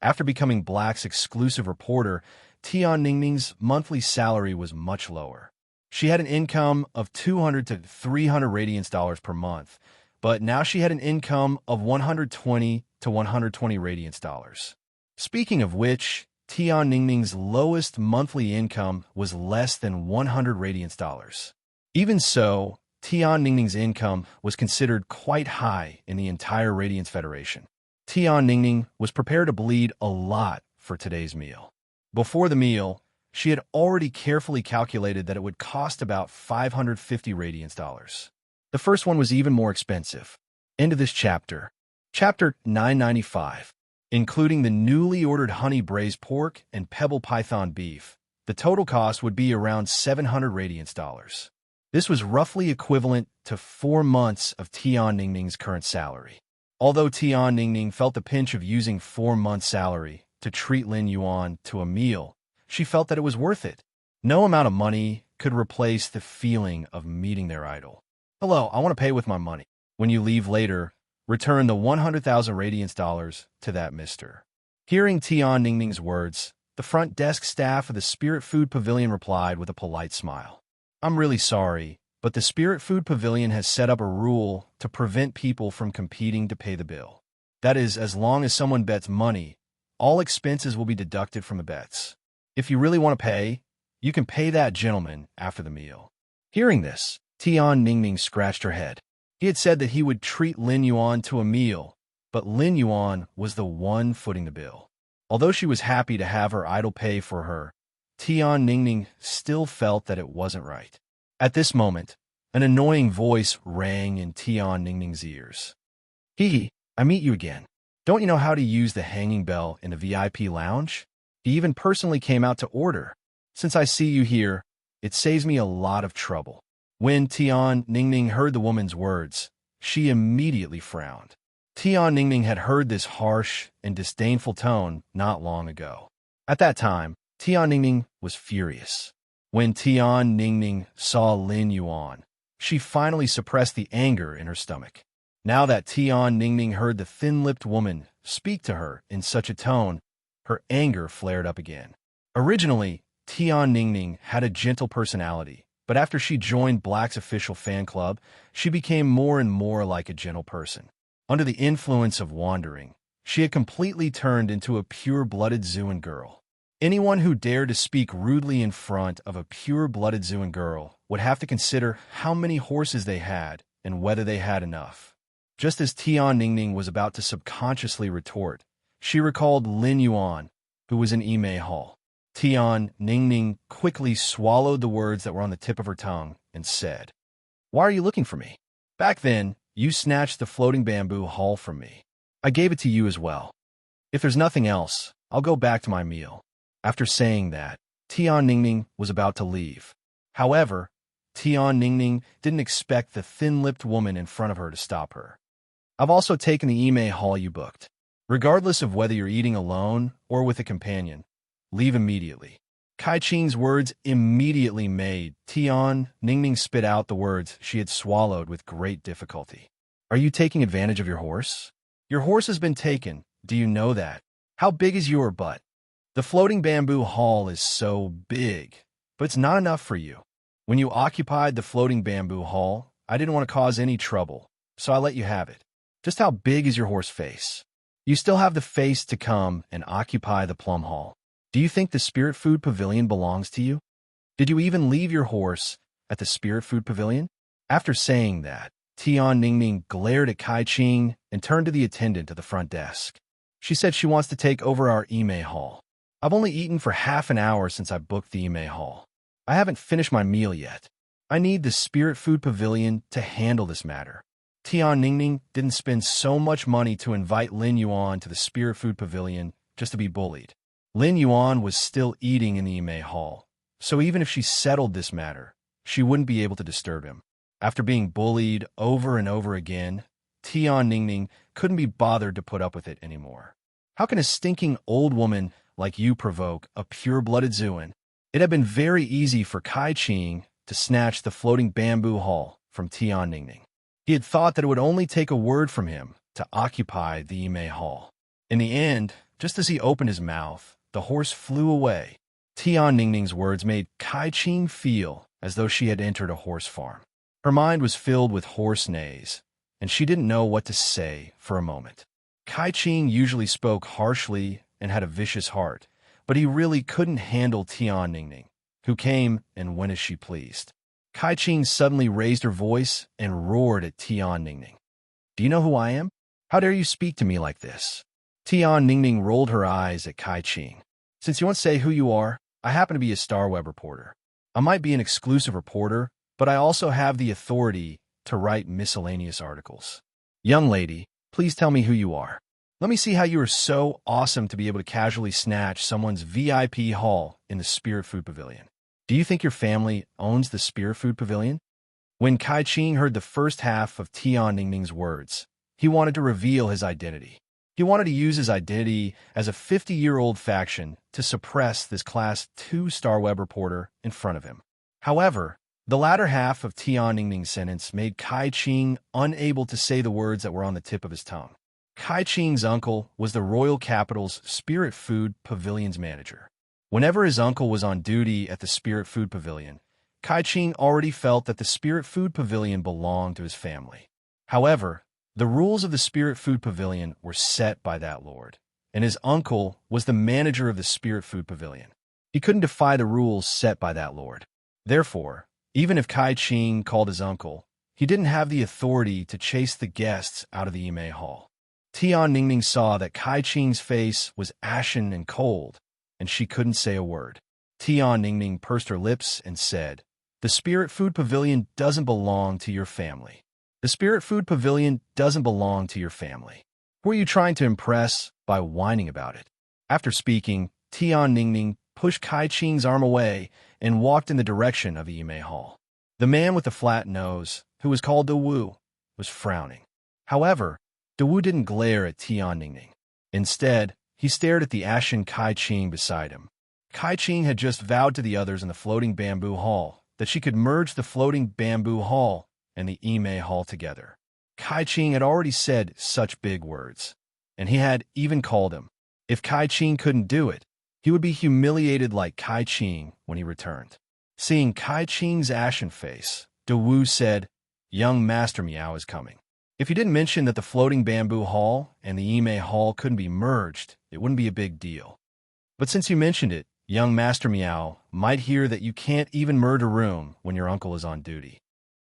after becoming Black's exclusive reporter, Tian Ningning's monthly salary was much lower. She had an income of 200 to 300 Radiance dollars per month, but now she had an income of 120 to 120 Radiance dollars. Speaking of which, Tian Ningning's lowest monthly income was less than 100 Radiance dollars. Even so, Tian Ningning's income was considered quite high in the entire Radiance Federation. Tian Ningning was prepared to bleed a lot for today's meal. Before the meal, she had already carefully calculated that it would cost about 550 Radiance dollars. The first one was even more expensive. End of this chapter. Chapter 995. Including the newly ordered honey braised pork and pebble python beef, the total cost would be around 700 Radiance dollars. This was roughly equivalent to 4 months of Tian Ningning's current salary. Although Tian Ningning felt the pinch of using 4 months' salary to treat Lin Yuan to a meal, she felt that it was worth it. No amount of money could replace the feeling of meeting their idol. "Hello, I want to pay with my money. When you leave later, Return the 100,000 radiance dollars to that mister. Hearing Tian Ningning's words, the front desk staff of the Spirit Food Pavilion replied with a polite smile. I'm really sorry, but the Spirit Food Pavilion has set up a rule to prevent people from competing to pay the bill. That is, as long as someone bets money, all expenses will be deducted from the bets. If you really want to pay, you can pay that gentleman after the meal. Hearing this, Tian Ningning scratched her head. He had said that he would treat Lin Yuan to a meal, but Lin Yuan was the one footing the bill. Although she was happy to have her idol pay for her, Tian Ningning still felt that it wasn't right. At this moment, an annoying voice rang in Tian Ningning's ears. Hee, I meet you again. Don't you know how to use the hanging bell in the VIP lounge? He even personally came out to order. Since I see you here, it saves me a lot of trouble. When Tian Ningning heard the woman's words, she immediately frowned. Tian Ningning had heard this harsh and disdainful tone not long ago. At that time, Tian Ningning was furious. When Tian Ningning saw Lin Yuan, she finally suppressed the anger in her stomach. Now that Tian Ningning heard the thin-lipped woman speak to her in such a tone, her anger flared up again. Originally, Tian Ningning had a gentle personality, but after she joined Black's official fan club, she became more and more like a gentle person. Under the influence of wandering, she had completely turned into a pure-blooded Zuan girl. Anyone who dared to speak rudely in front of a pure-blooded Zuan girl would have to consider how many horses they had and whether they had enough. Just as Tian Ningning was about to subconsciously retort, she recalled Lin Yuan, who was in Yimei Hall. Tian Ningning quickly swallowed the words that were on the tip of her tongue and said, Why are you looking for me? Back then, you snatched the floating bamboo hall from me. I gave it to you as well. If there's nothing else, I'll go back to my meal. After saying that, Tian Ningning was about to leave. However, Tian Ningning didn't expect the thin-lipped woman in front of her to stop her. I've also taken the Yimei Hall you booked. Regardless of whether you're eating alone or with a companion, leave immediately. Kai Qing's words immediately made Tian Ningning spit out the words she had swallowed with great difficulty. Are you taking advantage of your horse? Your horse has been taken. Do you know that? How big is your butt? The floating bamboo hall is so big, but it's not enough for you. When you occupied the floating bamboo hall, I didn't want to cause any trouble, so I let you have it. Just how big is your horse face? You still have the face to come and occupy the plum hall. Do you think the Spirit Food Pavilion belongs to you? Did you even leave your horse at the Spirit Food Pavilion? After saying that, Tian Ningning glared at Kai Qing and turned to the attendant at the front desk. She said she wants to take over our Yimei Hall. I've only eaten for half an hour since I booked the Yimei Hall. I haven't finished my meal yet. I need the Spirit Food Pavilion to handle this matter. Tian Ningning didn't spend so much money to invite Lin Yuan to the Spirit Food Pavilion just to be bullied. Lin Yuan was still eating in the Yimei Hall, so even if she settled this matter, she wouldn't be able to disturb him. After being bullied over and over again, Tian Ningning couldn't be bothered to put up with it anymore. How can a stinking old woman like you provoke a pure-blooded Zuan? It had been very easy for Kai Qing to snatch the floating bamboo hall from Tian Ningning. He had thought that it would only take a word from him to occupy the Yimei Hall. In the end, just as he opened his mouth, the horse flew away. Tian Ningning's words made Kai Qing feel as though she had entered a horse farm. Her mind was filled with horse neighs, and she didn't know what to say for a moment. Kai Qing usually spoke harshly and had a vicious heart, but he really couldn't handle Tian Ningning, who came and went as she pleased. Kai Qing suddenly raised her voice and roared at Tian Ningning. Do you know who I am? How dare you speak to me like this? Tian Ningning rolled her eyes at Kai Qing. Since you won't say who you are, I happen to be a Star Web reporter. I might be an exclusive reporter, but I also have the authority to write miscellaneous articles. Young lady, please tell me who you are. Let me see how you are so awesome to be able to casually snatch someone's VIP hall in the Spirit Food Pavilion. Do you think your family owns the Spirit Food Pavilion? When Kai Qing heard the first half of Tian Ningning's words, he wanted to reveal his identity. He wanted to use his identity as a 50-year-old faction to suppress this Class 2 Star Web reporter in front of him. However, The latter half of Tian Ningning's sentence made Kai Qing unable to say the words that were on the tip of his tongue. Kai Qing's uncle was the royal capital's Spirit Food Pavilion's manager. Whenever his uncle was on duty at the Spirit Food Pavilion, Kai Qing already felt that the Spirit Food Pavilion belonged to his family. However, the rules of the Spirit Food Pavilion were set by that lord, and his uncle was the manager of the Spirit Food Pavilion. He couldn't defy the rules set by that lord. Therefore, even if Kai Qing called his uncle, he didn't have the authority to chase the guests out of the Yimei Hall. Tian Ningning saw that Kai Qing's face was ashen and cold, and she couldn't say a word. Tian Ningning pursed her lips and said, "The Spirit Food Pavilion doesn't belong to your family. The Spirit Food Pavilion doesn't belong to your family. Who are you trying to impress by whining about it?" After speaking, Tian Ningning pushed Kai Qing's arm away and walked in the direction of the Yimei Hall. The man with the flat nose, who was called De Wu, was frowning. However, De Wu didn't glare at Tian Ningning. Instead, he stared at the ashen Kai Qing beside him. Kai Qing had just vowed to the others in the floating bamboo hall that she could merge the floating bamboo hall and the Yimei Hall together. Kai Qing had already said such big words, and he had even called him. If Kai Qing couldn't do it, he would be humiliated like Kai Qing when he returned. Seeing Kai Qing's ashen face, De Wu said, "Young Master Miao is coming." If you didn't mention that the floating bamboo hall and the Yimei Hall couldn't be merged, it wouldn't be a big deal. But since you mentioned it, young Master Miao might hear that you can't even merge a room when your uncle is on duty.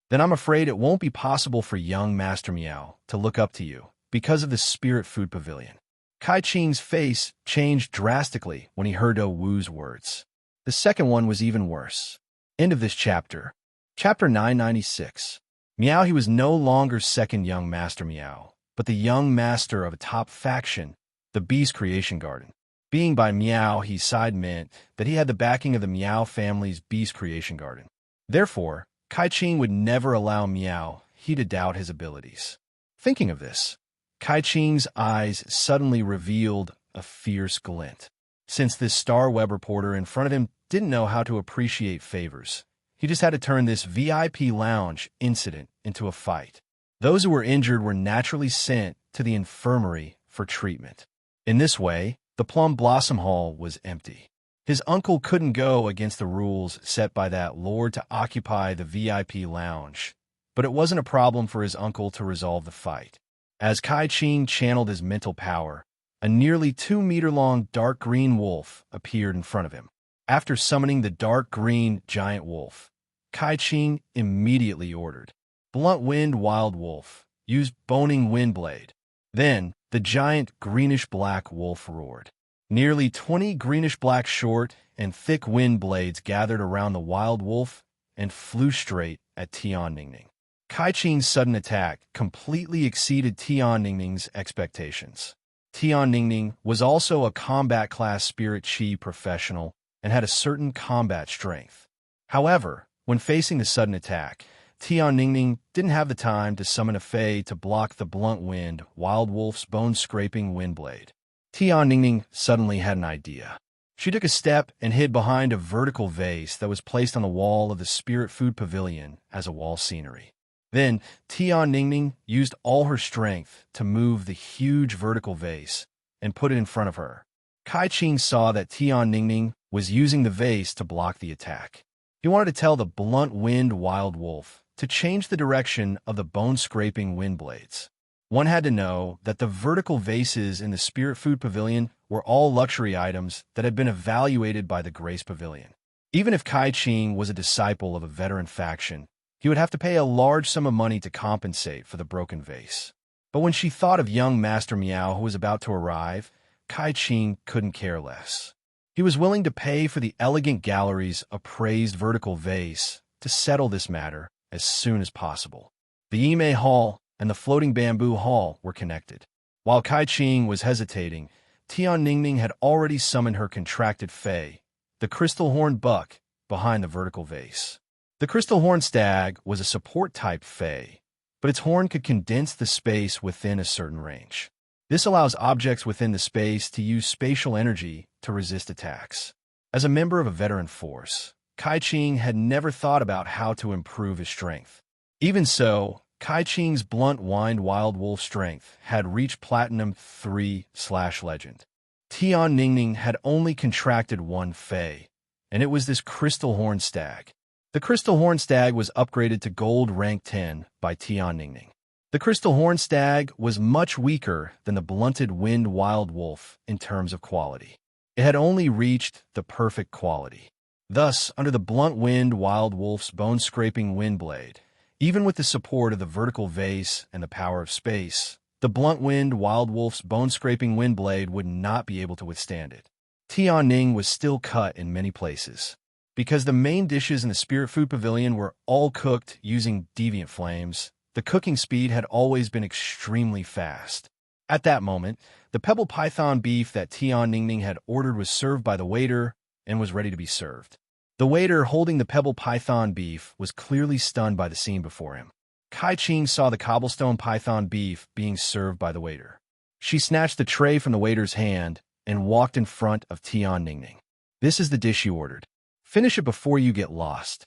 Then I'm afraid it won't be possible for young Master Miao to look up to you because of the Spirit Food Pavilion. Kai Qing's face changed drastically when he heard De Wu's words. The second one was even worse. End of this chapter. Chapter 996. Miao, he was no longer second young Master Miao, but the young master of a top faction, the Beast Creation Garden. Being by Miao he side meant that he had the backing of the Miao family's Beast Creation Garden. Therefore, Kai Qing would never allow Miao he to doubt his abilities. Thinking of this, Kai Qing's eyes suddenly revealed a fierce glint. Since this Star Web reporter in front of him didn't know how to appreciate favors, he just had to turn this VIP lounge incident into a fight. Those who were injured were naturally sent to the infirmary for treatment. In this way, the Plum Blossom Hall was empty. His uncle couldn't go against the rules set by that lord to occupy the VIP lounge, but it wasn't a problem for his uncle to resolve the fight. As Kai Qing channeled his mental power, a nearly 2-meter-long dark green wolf appeared in front of him. After summoning the dark green giant wolf, Kai Qing immediately ordered, "Blunt Wind Wild Wolf, use Boning Wind Blade." Then, the giant greenish-black wolf roared. Nearly 20 greenish-black short and thick wind blades gathered around the wild wolf and flew straight at Tian Ningning. Kai Qing's sudden attack completely exceeded Tian Ningning's expectations. Tian Ningning was also a combat-class Spirit Chi professional and had a certain combat strength. However, when facing the sudden attack, Tian Ningning didn't have the time to summon a Fey to block the blunt wind wild wolf's bone-scraping wind blade. Tian Ningning suddenly had an idea. She took a step and hid behind a vertical vase that was placed on the wall of the Spirit Food Pavilion as a wall scenery. Then, Tian Ningning used all her strength to move the huge vertical vase and put it in front of her. Kai Qing saw that Tian Ningning was using the vase to block the attack. He wanted to tell the blunt wind wild wolf to change the direction of the bone-scraping wind blades. One had to know that the vertical vases in the Spirit Food Pavilion were all luxury items that had been evaluated by the Grace Pavilion. Even if Kai Qing was a disciple of a veteran faction, he would have to pay a large sum of money to compensate for the broken vase. But when she thought of young Master Miao who was about to arrive, Kai Qing couldn't care less. He was willing to pay for the elegant gallery's appraised vertical vase to settle this matter as soon as possible. The Yimei Hall and the floating bamboo hall were connected. While Kai Qing was hesitating, Tian Ningning had already summoned her contracted Fey, the crystal horn buck, behind the vertical vase. The crystal horn stag was a support-type Fey, but its horn could condense the space within a certain range. This allows objects within the space to use spatial energy to resist attacks. As a member of a veteran force, Kai Ching had never thought about how to improve his strength. Even so, Kai Ching's blunt-wind wild wolf strength had reached Platinum 3/Legend. Tian Ningning had only contracted one fei, and it was this crystal horn stag. The crystal horn stag was upgraded to gold rank 10 by Tian Ningning. The crystal horn stag was much weaker than the blunted wind wild wolf in terms of quality. It had only reached the perfect quality. Thus, under the blunt wind wild wolf's bone-scraping wind blade, even with the support of the vertical vase and the power of space, the blunt wind wild wolf's bone-scraping wind blade would not be able to withstand it. Tianning was still cut in many places. Because the main dishes in the Spirit Food Pavilion were all cooked using deviant flames, the cooking speed had always been extremely fast. At that moment, the pebble python beef that Tian Ningning had ordered was served by the waiter and was ready to be served. The waiter holding the pebble python beef was clearly stunned by the scene before him. Kai Ching saw the cobblestone python beef being served by the waiter. She snatched the tray from the waiter's hand and walked in front of Tian Ningning. "This is the dish you ordered. Finish it before you get lost."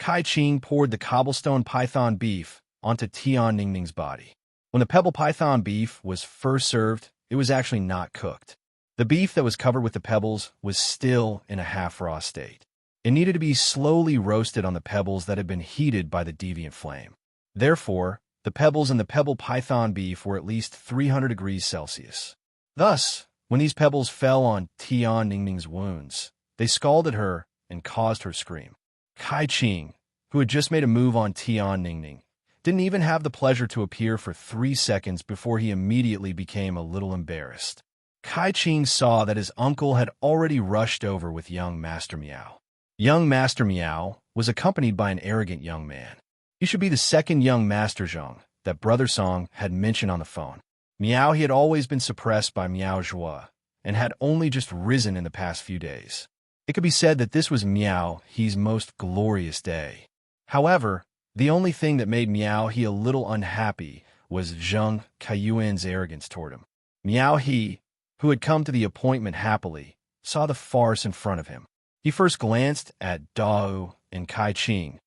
Kai Ching poured the cobblestone python beef onto Tian Ningning's body. When the pebble python beef was first served, it was actually not cooked. The beef that was covered with the pebbles was still in a half-raw state. It needed to be slowly roasted on the pebbles that had been heated by the deviant flame. Therefore, the pebbles in the pebble python beef were at least 300 degrees Celsius. Thus, when these pebbles fell on Tian Ningning's wounds, they scalded her and caused her scream. Kai Ching, who had just made a move on Tian Ningning, didn't even have the pleasure to appear for 3 seconds before he immediately became a little embarrassed. Kai Ching saw that his uncle had already rushed over with young Master Meow. Young Master Meow was accompanied by an arrogant young man. He should be the second young Master Zheng that Brother Song had mentioned on the phone. Meow he had always been suppressed by Meow Zhua and had only just risen in the past few days. It could be said that this was Meow He's most glorious day. However, the only thing that made Meow He a little unhappy was Zheng Kaiyuan's arrogance toward him. Meow He, who had come to the appointment happily, saw the farce in front of him. He first glanced at Dao and Kai Ching,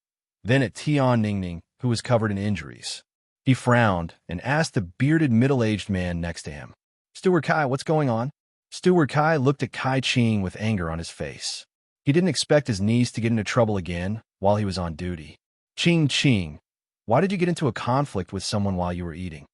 then at Tian Ningning, who was covered in injuries. He frowned and asked the bearded middle-aged man next to him, "Steward Kai, what's going on?" Steward Kai looked at Kai Ching with anger on his face. He didn't expect his niece to get into trouble again while he was on duty. Ching, why did you get into a conflict with someone while you were eating?"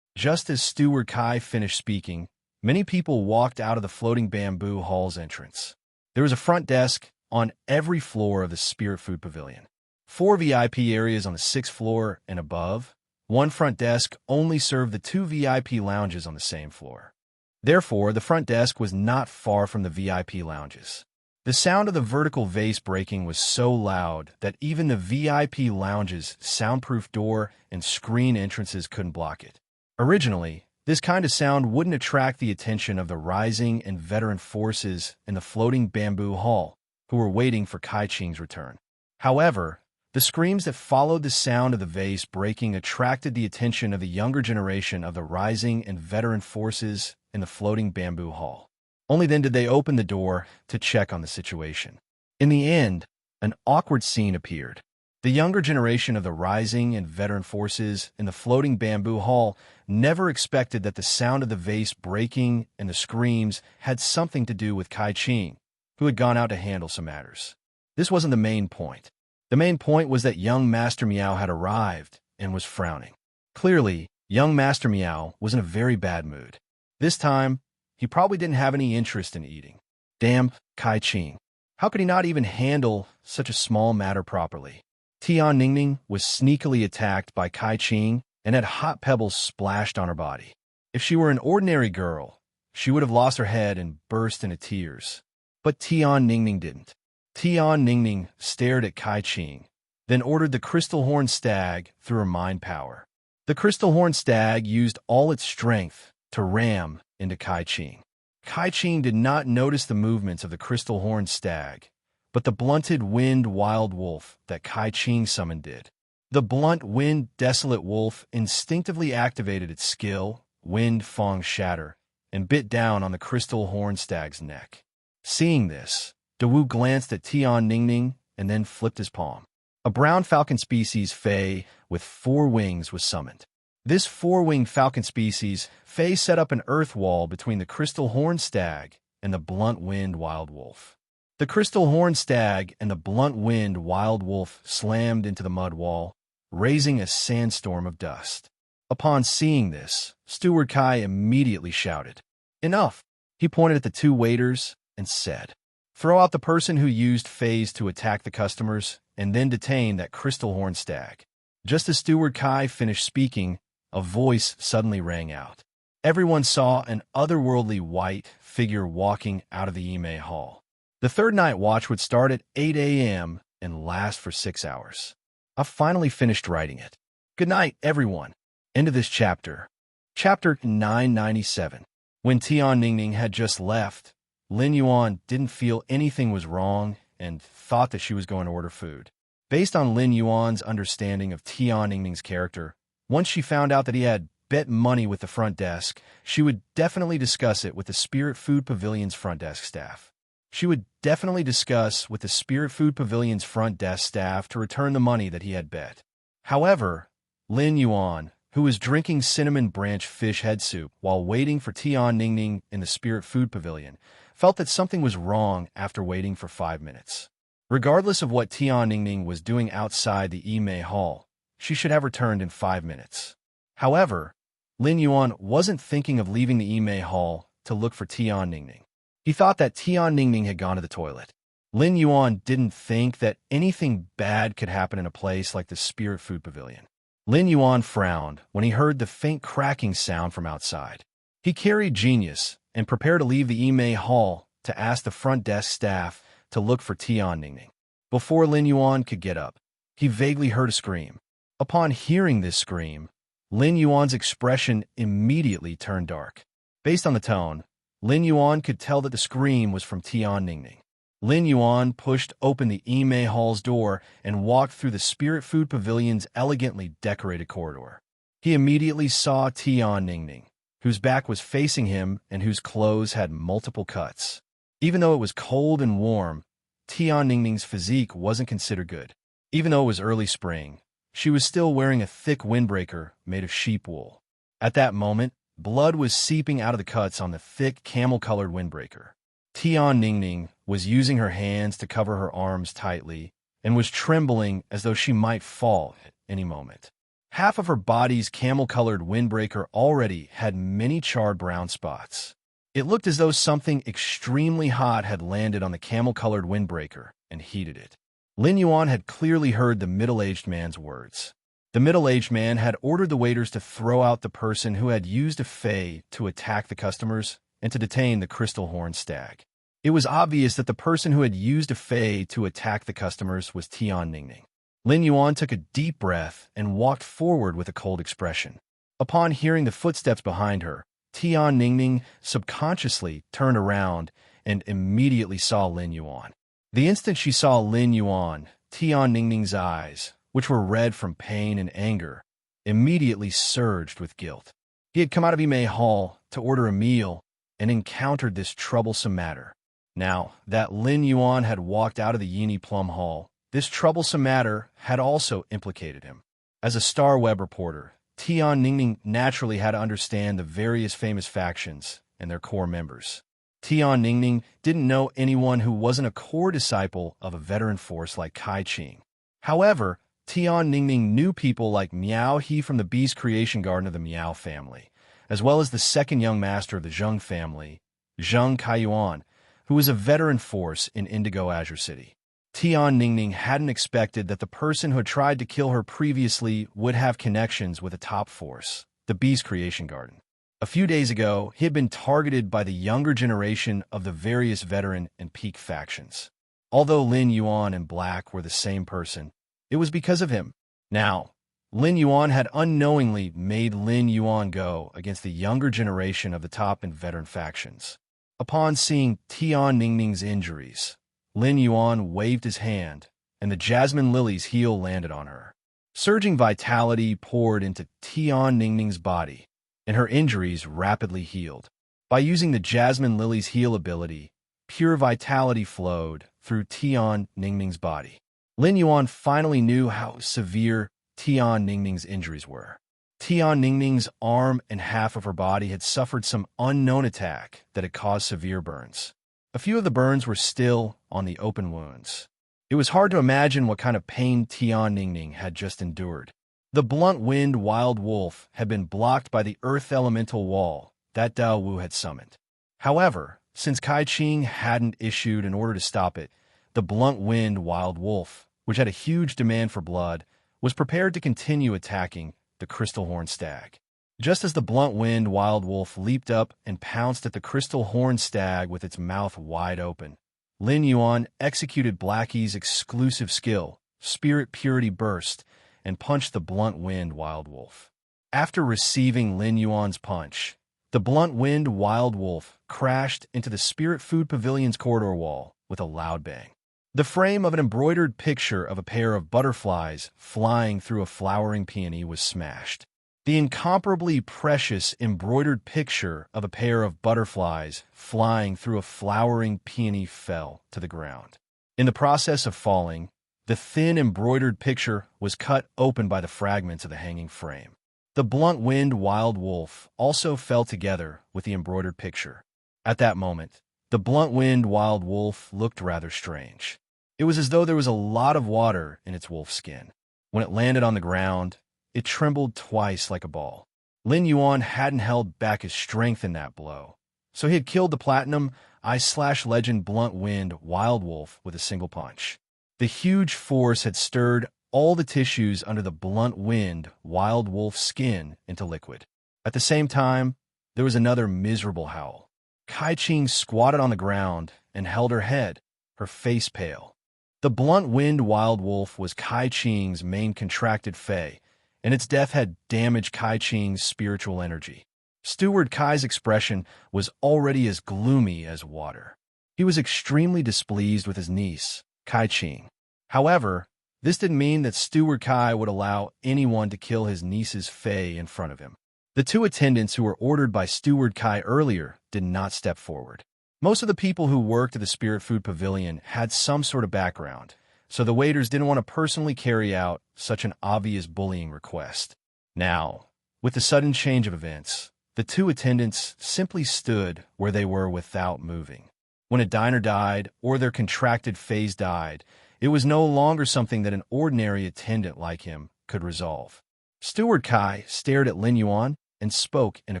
Just as Steward Kai finished speaking, many people walked out of the floating bamboo hall's entrance. There was a front desk on every floor of the Spirit Food Pavilion. 4 VIP areas on the 6th floor and above. One front desk only served the 2 VIP lounges on the same floor. Therefore, the front desk was not far from the VIP lounges. The sound of the vertical vase breaking was so loud that even the VIP lounge's soundproof door and screen entrances couldn't block it. Originally, this kind of sound wouldn't attract the attention of the rising and veteran forces in the floating bamboo hall, who were waiting for Kai Ching's return. However, the screams that followed the sound of the vase breaking attracted the attention of the younger generation of the rising and veteran forces in the floating bamboo hall. Only then did they open the door to check on the situation. In the end, an awkward scene appeared. The younger generation of the rising and veteran forces in the floating bamboo hall never expected that the sound of the vase breaking and the screams had something to do with Kai Ching, who had gone out to handle some matters. This wasn't the main point. The main point was that young Master Meow had arrived and was frowning. Clearly, young Master Meow was in a very bad mood. This time, he probably didn't have any interest in eating. Damn Kai Ching. How could he not even handle such a small matter properly? Tian Ningning was sneakily attacked by Kai Ching and had hot pebbles splashed on her body. If she were an ordinary girl, she would have lost her head and burst into tears. But Tian Ningning didn't. Tian Ningning stared at Kai Ching, then ordered the crystal horn stag through her mind power. The crystal horn stag used all its strength to ram into Kai Ching. Kai Ching did not notice the movements of the crystal horn stag, but the blunted wind wild wolf that Kai Ching summoned did. The blunt wind desolate wolf instinctively activated its skill, wind fang shatter, and bit down on the crystal horn stag's neck. Seeing this, Dawu glanced at Tian Ningning and then flipped his palm. A brown falcon species, Fae, with 4 wings was summoned. This 4-winged falcon species, Fae, set up an earth wall between the crystal horned stag and the blunt-winged wild wolf. The crystal horned stag and the blunt-winged wild wolf slammed into the mud wall, raising a sandstorm of dust. Upon seeing this, Steward Kai immediately shouted, "Enough!" He pointed at the 2 waiters and said, "Throw out the person who used Faes to attack the customers, and then detain that crystal horned stag." Just as Steward Kai finished speaking, a voice suddenly rang out. Everyone saw an otherworldly white figure walking out of the Ime Hall. The 3rd night watch would start at 8 a.m. and last for 6 hours. I've finally finished writing it. Good night, everyone. End of this chapter. Chapter 997. When Tian Ningning had just left, Lin Yuan didn't feel anything was wrong and thought that she was going to order food. Based on Lin Yuan's understanding of Tian Ningning's character, once she found out that he had bet money with the front desk, she would definitely discuss it with the Spirit Food Pavilion's front desk staff. She would definitely discuss with the Spirit Food Pavilion's front desk staff to return the money that he had bet. However, Lin Yuan, who was drinking cinnamon branch fish head soup while waiting for Tian Ningning in the Spirit Food Pavilion, felt that something was wrong after waiting for 5 minutes. Regardless of what Tian Ningning was doing outside the Ime Hall, she should have returned in 5 minutes. However, Lin Yuan wasn't thinking of leaving the Ime Hall to look for Tian Ningning. He thought that Tian Ningning had gone to the toilet. Lin Yuan didn't think that anything bad could happen in a place like the Spirit Food Pavilion. Lin Yuan frowned when he heard the faint cracking sound from outside. He carried Genius and prepared to leave the Ime Hall to ask the front desk staff to look for Tian Ningning. Before Lin Yuan could get up, he vaguely heard a scream. Upon hearing this scream, Lin Yuan's expression immediately turned dark. Based on the tone, Lin Yuan could tell that the scream was from Tian Ningning. Lin Yuan pushed open the Ime Hall's door and walked through the Spirit Food Pavilion's elegantly decorated corridor. He immediately saw Tian Ningning, whose back was facing him and whose clothes had multiple cuts. Even though it was cold and warm, Tian Ningning's physique wasn't considered good. Even though it was early spring, she was still wearing a thick windbreaker made of sheep wool. At that moment, blood was seeping out of the cuts on the thick camel-colored windbreaker. Tian Ningning was using her hands to cover her arms tightly and was trembling as though she might fall at any moment. Half of her body's camel-colored windbreaker already had many charred brown spots. It looked as though something extremely hot had landed on the camel-colored windbreaker and heated it. Lin Yuan had clearly heard the middle-aged man's words. The middle-aged man had ordered the waiters to throw out the person who had used a Fae to attack the customers and to detain the crystal horned stag. It was obvious that the person who had used a Fae to attack the customers was Tian Ningning. Lin Yuan took a deep breath and walked forward with a cold expression. Upon hearing the footsteps behind her, Tian Ningning subconsciously turned around and immediately saw Lin Yuan. The instant she saw Lin Yuan, Tian Ningning's eyes, which were red from pain and anger, immediately surged with guilt. He had come out of Ime Hall to order a meal and encountered this troublesome matter. Now that Lin Yuan had walked out of the Yini Plum Hall, this troublesome matter had also implicated him. As a Star Web reporter, Tian Ningning naturally had to understand the various famous factions and their core members. Tian Ningning didn't know anyone who wasn't a core disciple of a veteran force like Kai Qing. However, Tian Ningning knew people like Miao He from the Beast Creation Garden of the Miao family, as well as the second young master of the Zheng family, Zheng Kaiyuan, who was a veteran force in Indigo Azure City. Tian Ningning hadn't expected that the person who had tried to kill her previously would have connections with a top force, the Beast Creation Garden. A few days ago, he had been targeted by the younger generation of the various veteran and peak factions. Although Lin Yuan and Black were the same person, it was because of him. Now, Lin Yuan had unknowingly made Lin Yuan go against the younger generation of the top and veteran factions. Upon seeing Tian Ningning's injuries, Lin Yuan waved his hand, and the Jasmine Lily's heel landed on her. Surging vitality poured into Tian Ningning's body, and her injuries rapidly healed. By using the Jasmine Lily's heal ability, pure vitality flowed through Tian Ningning's body. Lin Yuan finally knew how severe Tian Ningning's injuries were. Tian Ningning's arm and half of her body had suffered some unknown attack that had caused severe burns. A few of the burns were still on the open wounds. It was hard to imagine what kind of pain Tian Ningning had just endured. The blunt-winged wild wolf had been blocked by the earth elemental wall that Dao Wu had summoned. However, since Kai Qing hadn't issued an order to stop it, the blunt-winged wild wolf, which had a huge demand for blood, was prepared to continue attacking the crystal horn stag. Just as the blunt-winged wild wolf leaped up and pounced at the crystal horn stag with its mouth wide open, Lin Yuan executed Blackie's exclusive skill, Spirit Purity Burst, and punched the blunt-winged wild wolf. After receiving Lin Yuan's punch, the blunt-winged wild wolf crashed into the Spirit Food Pavilion's corridor wall with a loud bang. The frame of an embroidered picture of a pair of butterflies flying through a flowering peony was smashed. The incomparably precious embroidered picture of a pair of butterflies flying through a flowering peony fell to the ground. In the process of falling, the thin embroidered picture was cut open by the fragments of the hanging frame. The blunt-winged wild wolf also fell together with the embroidered picture. At that moment, the blunt-winged wild wolf looked rather strange. It was as though there was a lot of water in its wolf skin. When it landed on the ground, it trembled twice like a ball. Lin Yuan hadn't held back his strength in that blow, so he had killed the platinum Ice/Legend blunt-winged wild wolf with a single punch. The huge force had stirred all the tissues under the blunt-winged wild wolf's skin into liquid. At the same time, there was another miserable howl. Kai Qing squatted on the ground and held her head, her face pale. The blunt-winged wild wolf was Kai Qing's main contracted fae, and its death had damaged Kai Qing's spiritual energy. Steward Kai's expression was already as gloomy as water. He was extremely displeased with his niece, Kai Qing. However, this didn't mean that Steward Kai would allow anyone to kill his niece's fae in front of him. The two attendants who were ordered by Steward Kai earlier did not step forward. Most of the people who worked at the Spirit Food Pavilion had some sort of background, so the waiters didn't want to personally carry out such an obvious bullying request. Now, with the sudden change of events, the two attendants simply stood where they were without moving. When a diner died or their contracted phase died, it was no longer something that an ordinary attendant like him could resolve. Steward Kai stared at Lin Yuan and spoke in a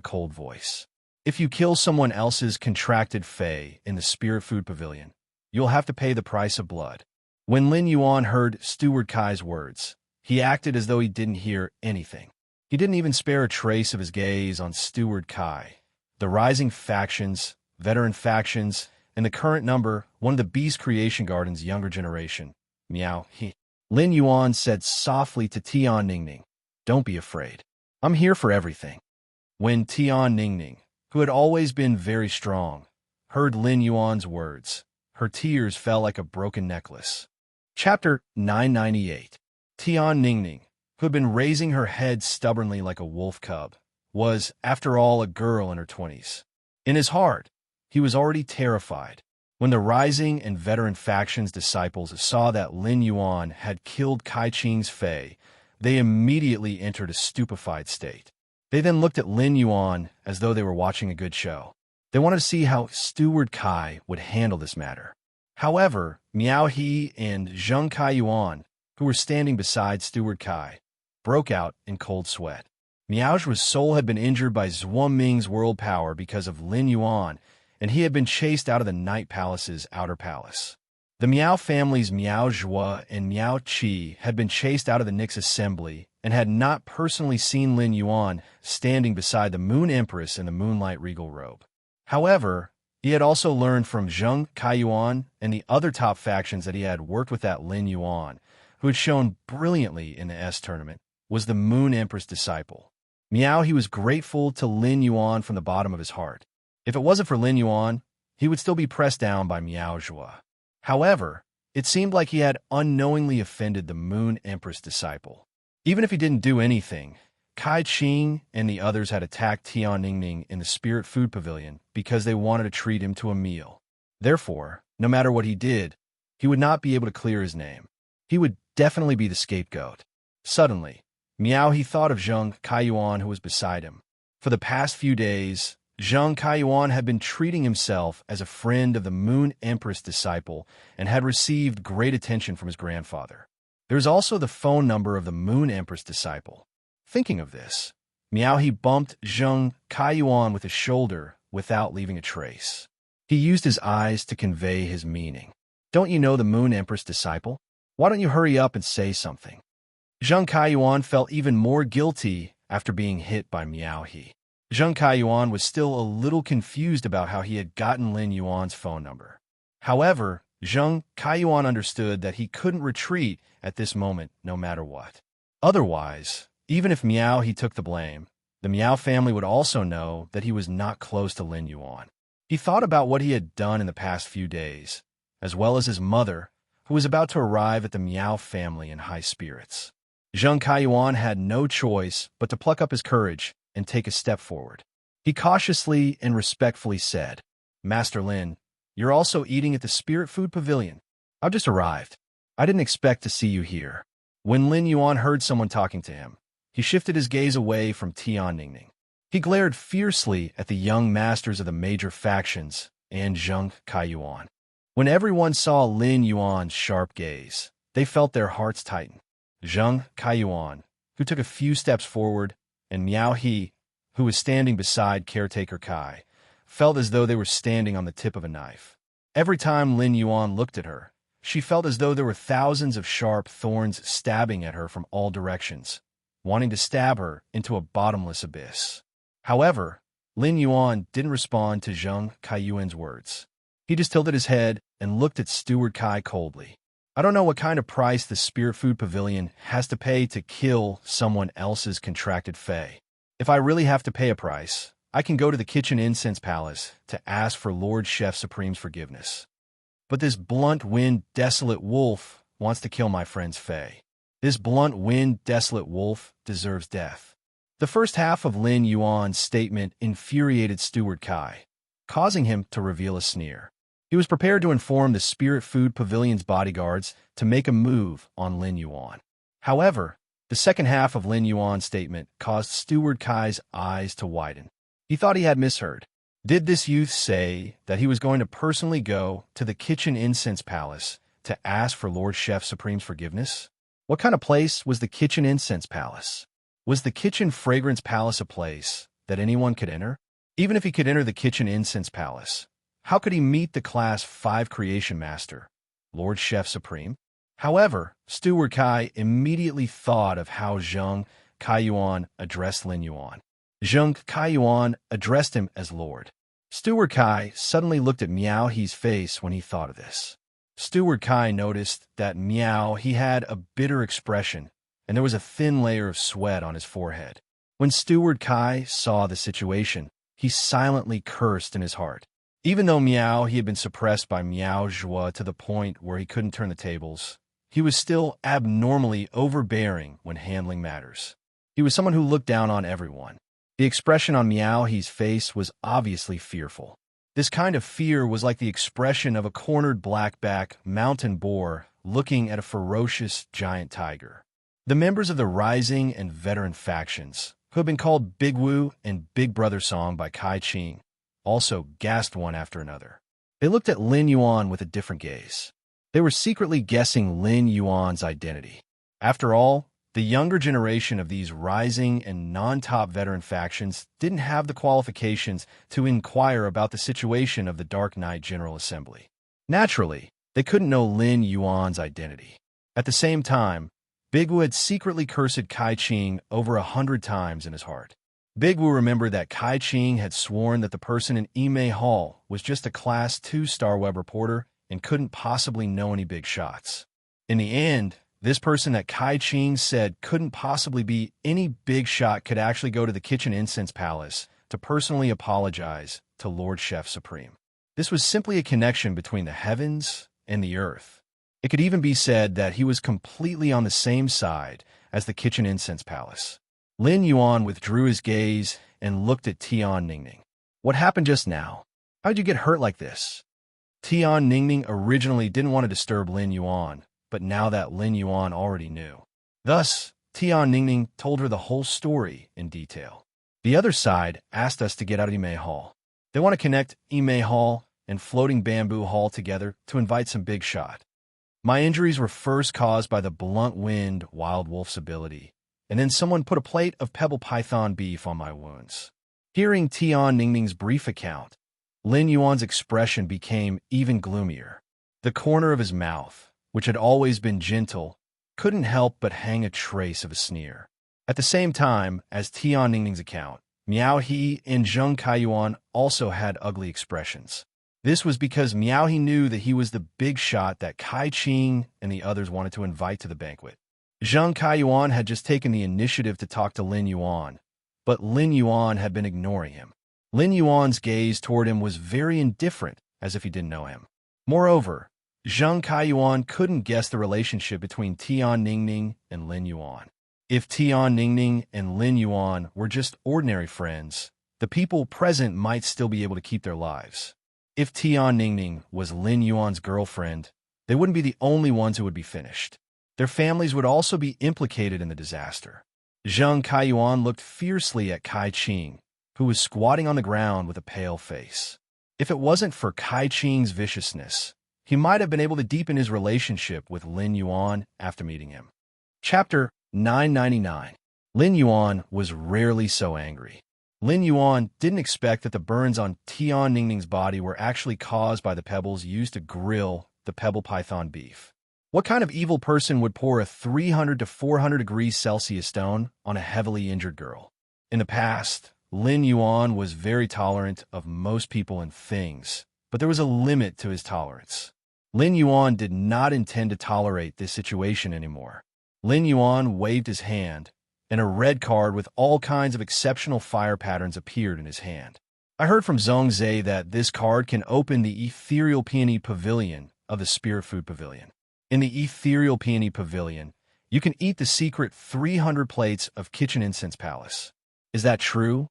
cold voice. If you kill someone else's contracted fae in the Spirit Food Pavilion, you'll have to pay the price of blood. When Lin Yuan heard Steward Kai's words, he acted as though he didn't hear anything. He didn't even spare a trace of his gaze on Steward Kai. The rising factions, veteran factions, and the current number, one of the Beast Creation Garden's younger generation, Miao He. Lin Yuan said softly to Tian Ningning, "Don't be afraid. I'm here for everything." When Tian Ningning, who had always been very strong, heard Lin Yuan's words, her tears fell like a broken necklace. Chapter 998. Tian Ningning, who had been raising her head stubbornly like a wolf cub, was, after all, a girl in her 20s. In his heart, he was already terrified. When the rising and veteran factions disciples saw that Lin Yuan had killed Kai Qing's fae, they immediately entered a stupefied state. They then looked at Lin Yuan as though they were watching a good show. They wanted to see how Steward Kai would handle this matter. However, Miao He and Zheng Kai Yuan, who were standing beside Steward Kai, broke out in cold sweat. Miao's soul had been injured by Zhuang Ming's world power because of Lin Yuan, and he had been chased out of the Night Palace's outer palace. The Miao family's Miao Zhua and Miao Qi had been chased out of the Nix assembly and had not personally seen Lin Yuan standing beside the Moon Empress in the Moonlight Regal robe. However, he had also learned from Zheng Kai Yuan and the other top factions that he had worked with that Lin Yuan, who had shown brilliantly in the S tournament, was the Moon Empress disciple. Miao He was grateful to Lin Yuan from the bottom of his heart. If it wasn't for Lin Yuan, he would still be pressed down by Miao Zhua. However, it seemed like he had unknowingly offended the Moon Empress disciple. Even if he didn't do anything, Kai Qing and the others had attacked Tian Ningning in the Spirit Food Pavilion because they wanted to treat him to a meal. Therefore, no matter what he did, he would not be able to clear his name. He would definitely be the scapegoat. Suddenly, He thought of Zheng Kaiyuan who was beside him. For the past few days, Zheng Kaiyuan had been treating himself as a friend of the Moon Empress disciple and had received great attention from his grandfather. There was also the phone number of the Moon Empress disciple. Thinking of this, He bumped Zheng Kaiyuan with his shoulder without leaving a trace. He used his eyes to convey his meaning. Don't you know the Moon Empress disciple? Why don't you hurry up and say something? Zheng Kaiyuan felt even more guilty after being hit by He. Zheng Kaiyuan was still a little confused about how he had gotten Lin Yuan's phone number. However, Zheng Kaiyuan understood that he couldn't retreat at this moment no matter what. Otherwise, even if He took the blame, the Miao family would also know that he was not close to Lin Yuan. He thought about what he had done in the past few days, as well as his mother, who was about to arrive at the Miao family in high spirits. Zheng Kaiyuan had no choice but to pluck up his courage and take a step forward. He cautiously and respectfully said, "Master Lin, you're also eating at the Spirit Food Pavilion. I've just arrived. I didn't expect to see you here." When Lin Yuan heard someone talking to him, he shifted his gaze away from Tian Ningning. He glared fiercely at the young masters of the major factions and Zheng Kaiyuan. When everyone saw Lin Yuan's sharp gaze, they felt their hearts tighten. Zheng Kaiyuan, who took a few steps forward, and Miao He, who was standing beside caretaker Kai, felt as though they were standing on the tip of a knife. Every time Lin Yuan looked at her, she felt as though there were thousands of sharp thorns stabbing at her from all directions, wanting to stab her into a bottomless abyss. However, Lin Yuan didn't respond to Zheng Kaiyuan's words. He just tilted his head and looked at Steward Kai coldly. "I don't know what kind of price the Spirit Food Pavilion has to pay to kill someone else's contracted fae. If I really have to pay a price, I can go to the Kitchen Incense Palace to ask for Lord Chef Supreme's forgiveness. But this blunt-winged, desolate wolf wants to kill my friend's fae. This blunt-winged, desolate wolf deserves death." The first half of Lin Yuan's statement infuriated Steward Kai, causing him to reveal a sneer. He was prepared to inform the Spirit Food Pavilion's bodyguards to make a move on Lin Yuan. However, the second half of Lin Yuan's statement caused Steward Kai's eyes to widen. He thought he had misheard. Did this youth say that he was going to personally go to the Kitchen Incense Palace to ask for Lord Chef Supreme's forgiveness? What kind of place was the Kitchen Incense Palace? Was the Kitchen Fragrance Palace a place that anyone could enter? Even if he could enter the Kitchen Incense Palace, how could he meet the Class 5 Creation Master, Lord Chef Supreme? However, Steward Kai immediately thought of how Zheng Kaiyuan addressed Lin Yuan. Zheng Kaiyuan addressed him as Lord. Steward Kai suddenly looked at Miao He's face when he thought of this. Steward Kai noticed that Miao He had a bitter expression, and there was a thin layer of sweat on his forehead. When Steward Kai saw the situation, he silently cursed in his heart. Even though Miao He had been suppressed by Miao Zhua to the point where he couldn't turn the tables, he was still abnormally overbearing when handling matters. He was someone who looked down on everyone. The expression on Miao He's face was obviously fearful. This kind of fear was like the expression of a cornered blackback mountain boar looking at a ferocious giant tiger. The members of the Rising and Veteran factions, who had been called Big Wu and Big Brother Song by Kai Qing, also gasped one after another. They looked at Lin Yuan with a different gaze. They were secretly guessing Lin Yuan's identity. After all, the younger generation of these rising and non-top veteran factions didn't have the qualifications to inquire about the situation of the Dark Knight General Assembly. Naturally, they couldn't know Lin Yuan's identity. At the same time, Big Wu had secretly cursed Kai Qing over 100 times in his heart. Big Wu remembered that Kai Qing had sworn that the person in Imei Hall was just a Class 2 Star Web reporter and couldn't possibly know any big shots. In the end, this person that Kai Qing said couldn't possibly be any big shot could actually go to the Kitchen Incense Palace to personally apologize to Lord Chef Supreme. This was simply a connection between the heavens and the earth. It could even be said that he was completely on the same side as the Kitchen Incense Palace. Lin Yuan withdrew his gaze and looked at Tian Ningning. "What happened just now? How'd you get hurt like this?" Tian Ningning originally didn't want to disturb Lin Yuan, but now that Lin Yuan already knew. Thus, Tian Ningning told her the whole story in detail. The other side asked us to get out of Yimei Hall. They want to connect Yimei Hall and Floating Bamboo Hall together to invite some big shot. My injuries were first caused by the blunt wind Wild Wolf's ability, and then someone put a plate of pebble python beef on my wounds. Hearing Tian Ningning's brief account, Lin Yuan's expression became even gloomier. The corner of his mouth, which had always been gentle, couldn't help but hang a trace of a sneer. At the same time as Tian Ningning's account, Miao He and Zheng Kaiyuan also had ugly expressions. This was because Miao He knew that he was the big shot that Kai Qing and the others wanted to invite to the banquet. Zheng Kaiyuan had just taken the initiative to talk to Lin Yuan, but Lin Yuan had been ignoring him. Lin Yuan's gaze toward him was very indifferent, as if he didn't know him. Moreover, Zheng Kaiyuan couldn't guess the relationship between Tian Ningning and Lin Yuan. If Tian Ningning and Lin Yuan were just ordinary friends, the people present might still be able to keep their lives. If Tian Ningning was Lin Yuan's girlfriend, they wouldn't be the only ones who would be finished. Their families would also be implicated in the disaster. Zheng Kaiyuan looked fiercely at Kai Qing, who was squatting on the ground with a pale face. If it wasn't for Kai Qing's viciousness, he might have been able to deepen his relationship with Lin Yuan after meeting him. Chapter 999. Lin Yuan was rarely so angry. Lin Yuan didn't expect that the burns on Tian Ningning's body were actually caused by the pebbles used to grill the pebble python beef. What kind of evil person would pour a 300 to 400 degrees Celsius stone on a heavily injured girl? In the past, Lin Yuan was very tolerant of most people and things, but there was a limit to his tolerance. Lin Yuan did not intend to tolerate this situation anymore. Lin Yuan waved his hand, and a red card with all kinds of exceptional fire patterns appeared in his hand. I heard from Zhongzhe that this card can open the Ethereal Peony Pavilion of the Spirit Food Pavilion. In the Ethereal Peony Pavilion, you can eat the secret 300 plates of Kitchen Incense Palace. Is that true?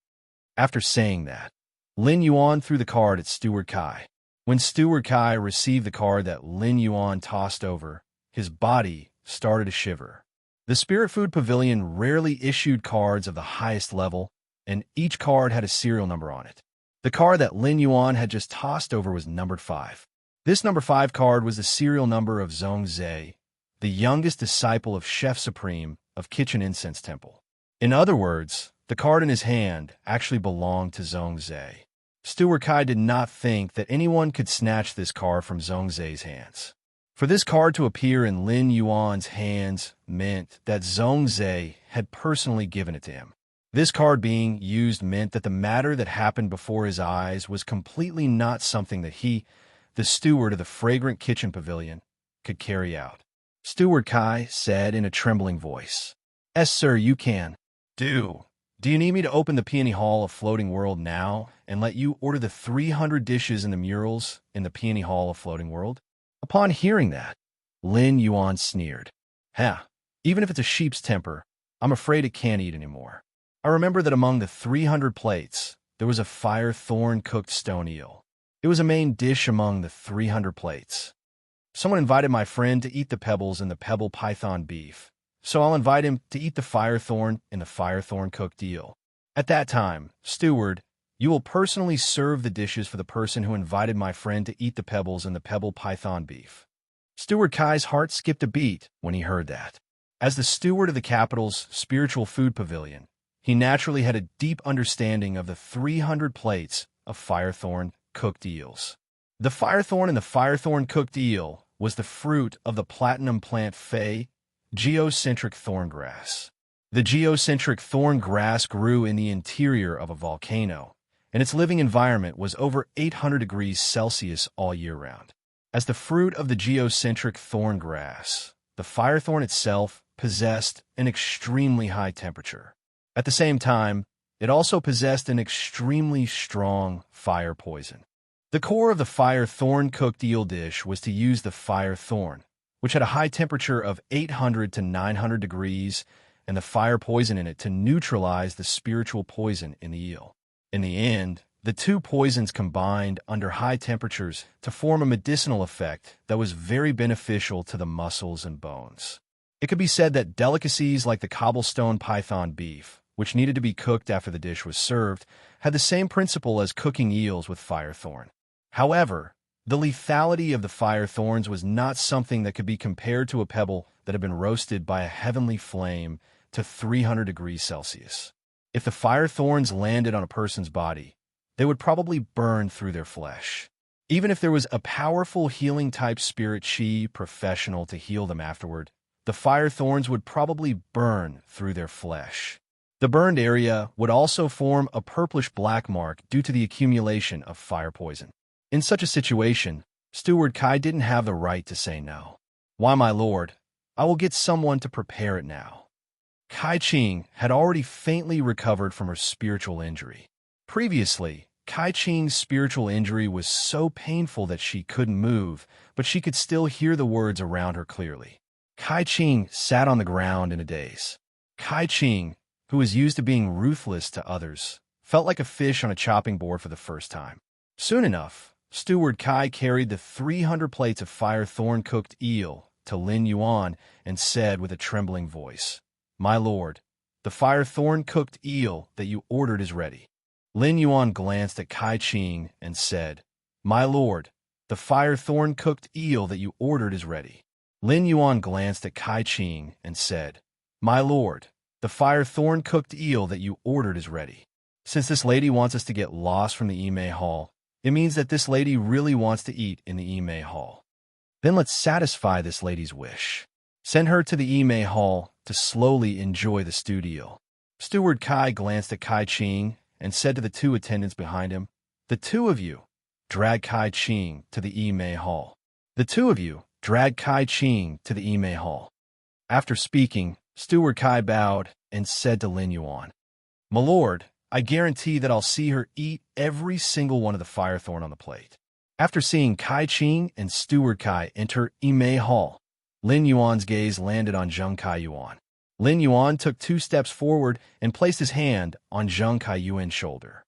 After saying that, Lin Yuan threw the card at Steward Kai. When Steward Kai received the card that Lin Yuan tossed over, his body started to shiver. The Spirit Food Pavilion rarely issued cards of the highest level, and each card had a serial number on it. The card that Lin Yuan had just tossed over was numbered 5. This number 5 card was the serial number of Zhongzhe, the youngest disciple of Chef Supreme of Kitchen Incense Temple. In other words, the card in his hand actually belonged to Zhongzhe. Steward Kai did not think that anyone could snatch this card from Zhongzhe's hands. For this card to appear in Lin Yuan's hands meant that Zhongzhe had personally given it to him. This card being used meant that the matter that happened before his eyes was completely not something that he, the steward of the fragrant kitchen pavilion, could carry out. Steward Kai said in a trembling voice, "Yes, sir, you can. Do you need me to open the Peony Hall of Floating World now and let you order the 300 dishes in the murals in the Peony Hall of Floating World?" Upon hearing that, Lin Yuan sneered. Even if it's a sheep's temper, I'm afraid it can't eat anymore. I remember that among the 300 plates, there was a fire thorn cooked stone eel. It was a main dish among the 300 plates. Someone invited my friend to eat the pebbles in the pebble python beef, so I'll invite him to eat the fire thorn in the fire thorn cooked eel. At that time, steward, you will personally serve the dishes for the person who invited my friend to eat the pebbles in the pebble python beef. Steward Kai's heart skipped a beat when he heard that. As the steward of the capital's spiritual food pavilion, he naturally had a deep understanding of the 300 plates of firethorn cooked eels. The firethorn and the firethorn cooked eel was the fruit of the platinum plant Fei, geocentric thorn grass. The geocentric thorn grass grew in the interior of a volcano, and its living environment was over 800 degrees Celsius all year round. As the fruit of the geocentric thorn grass, the firethorn itself possessed an extremely high temperature. At the same time, it also possessed an extremely strong fire poison. The core of the fire thorn cooked eel dish was to use the fire thorn, which had a high temperature of 800 to 900 degrees, and the fire poison in it to neutralize the spiritual poison in the eel. In the end, The two poisons combined under high temperatures to form a medicinal effect that was very beneficial to the muscles and bones. It could be said that delicacies like the cobblestone python beef, which needed to be cooked after the dish was served, had the same principle as cooking eels with firethorn. However, the lethality of the firethorns was not something that could be compared to a pebble that had been roasted by a heavenly flame to 300 degrees Celsius. If the firethorns landed on a person's body, they would probably burn through their flesh. Even if there was a powerful healing-type spirit chi professional to heal them afterward, the firethorns would probably burn through their flesh. The burned area would also form a purplish-black mark due to the accumulation of fire poison. In such a situation, Steward Kai didn't have the right to say no. "Why, my lord, I will get someone to prepare it now." Kai Ching had already faintly recovered from her spiritual injury. Previously, Kai Ching's spiritual injury was so painful that she couldn't move, but she could still hear the words around her clearly. Kai Ching sat on the ground in a daze. Kai Ching, who was used to being ruthless to others, felt like a fish on a chopping board for the first time. Soon enough, Steward Kai carried the 300 plates of fire-thorn-cooked eel to Lin Yuan and said with a trembling voice, "My lord, the fire-thorn-cooked eel that you ordered is ready." Lin Yuan glanced at Kai Ching and said, "My lord, the fire-thorn-cooked eel that you ordered is ready." Lin Yuan glanced at Kai Ching and said, "My lord, the fire-thorn-cooked eel that you ordered is ready." Since this lady wants us to get lost from the Ime Hall, it means that this lady really wants to eat in the Ime Hall. Then let's satisfy this lady's wish. Send her to the Ime Hall to slowly enjoy the stew deal. Steward Kai glanced at Kai Ching and said to the two attendants behind him, "The two of you, drag Kai Ching to the Ime Hall." The two of you, drag Kai Ching to the Ime Hall. After speaking, Steward Kai bowed and said to Lin Yuan, "My lord, I guarantee that I'll see her eat every single one of the firethorn on the plate." After seeing Kai Ching and Steward Kai enter Ime Hall, Lin Yuan's gaze landed on Zheng Kai Yuan. Lin Yuan took 2 steps forward and placed his hand on Zheng Kai Yuan's shoulder.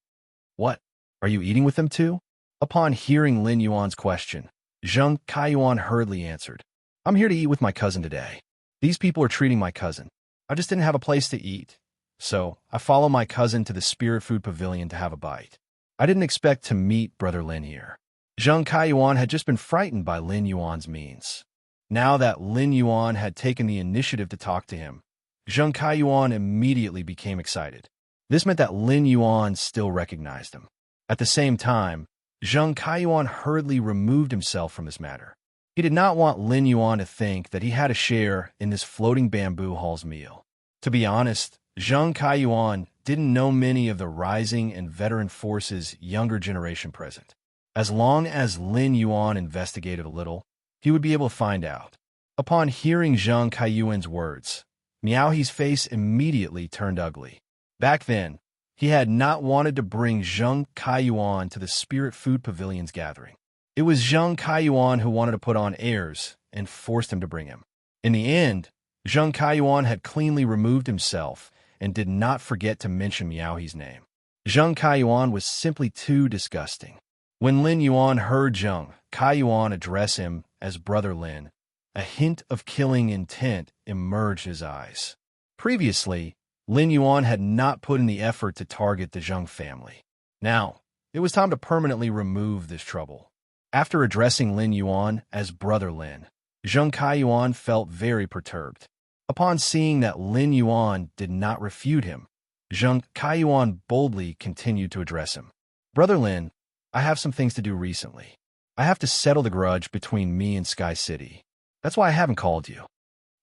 "What? Are you eating with them too?" Upon hearing Lin Yuan's question, Zheng Kai Yuan hurriedly answered, "I'm here to eat with my cousin today. These people are treating my cousin. I just didn't have a place to eat, so I follow my cousin to the Spirit Food Pavilion to have a bite. I didn't expect to meet Brother Lin here." Zheng Kai Yuan had just been frightened by Lin Yuan's means. Now that Lin Yuan had taken the initiative to talk to him, Zheng Kai Yuan immediately became excited. This meant that Lin Yuan still recognized him. At the same time, Zheng Kai Yuan hurriedly removed himself from this matter. He did not want Lin Yuan to think that he had a share in this floating bamboo hall's meal. To be honest, Zheng Kai Yuan didn't know many of the rising and veteran forces' younger generation present. As long as Lin Yuan investigated a little, he would be able to find out. Upon hearing Zheng Kai Yuan's words, Miaohe's face immediately turned ugly. Back then, he had not wanted to bring Zheng Kai Yuan to the Spirit Food Pavilion's gathering. It was Zheng Kai Yuan who wanted to put on airs and forced him to bring him. In the end, Zheng Kai Yuan had cleanly removed himself and did not forget to mention Miaohe's name. Zheng Kai Yuan was simply too disgusting. When Lin Yuan heard Zheng Kai Yuan address him as Brother Lin, a hint of killing intent emerged in his eyes. Previously, Lin Yuan had not put in the effort to target the Zheng family. Now, it was time to permanently remove this trouble. After addressing Lin Yuan as Brother Lin, Zheng Kai Yuan felt very perturbed. Upon seeing that Lin Yuan did not refute him, Zheng Kai Yuan boldly continued to address him. "Brother Lin, I have some things to do recently. I have to settle the grudge between me and Sky City. That's why I haven't called you.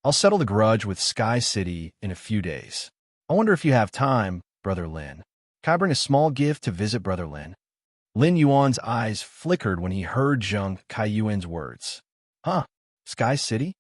I'll settle the grudge with Sky City in a few days. I wonder if you have time, Brother Lin. Can I bring a small gift to visit Brother Lin?" Lin Yuan's eyes flickered when he heard Zheng Kai Yuan's words. "Huh? Sky City?"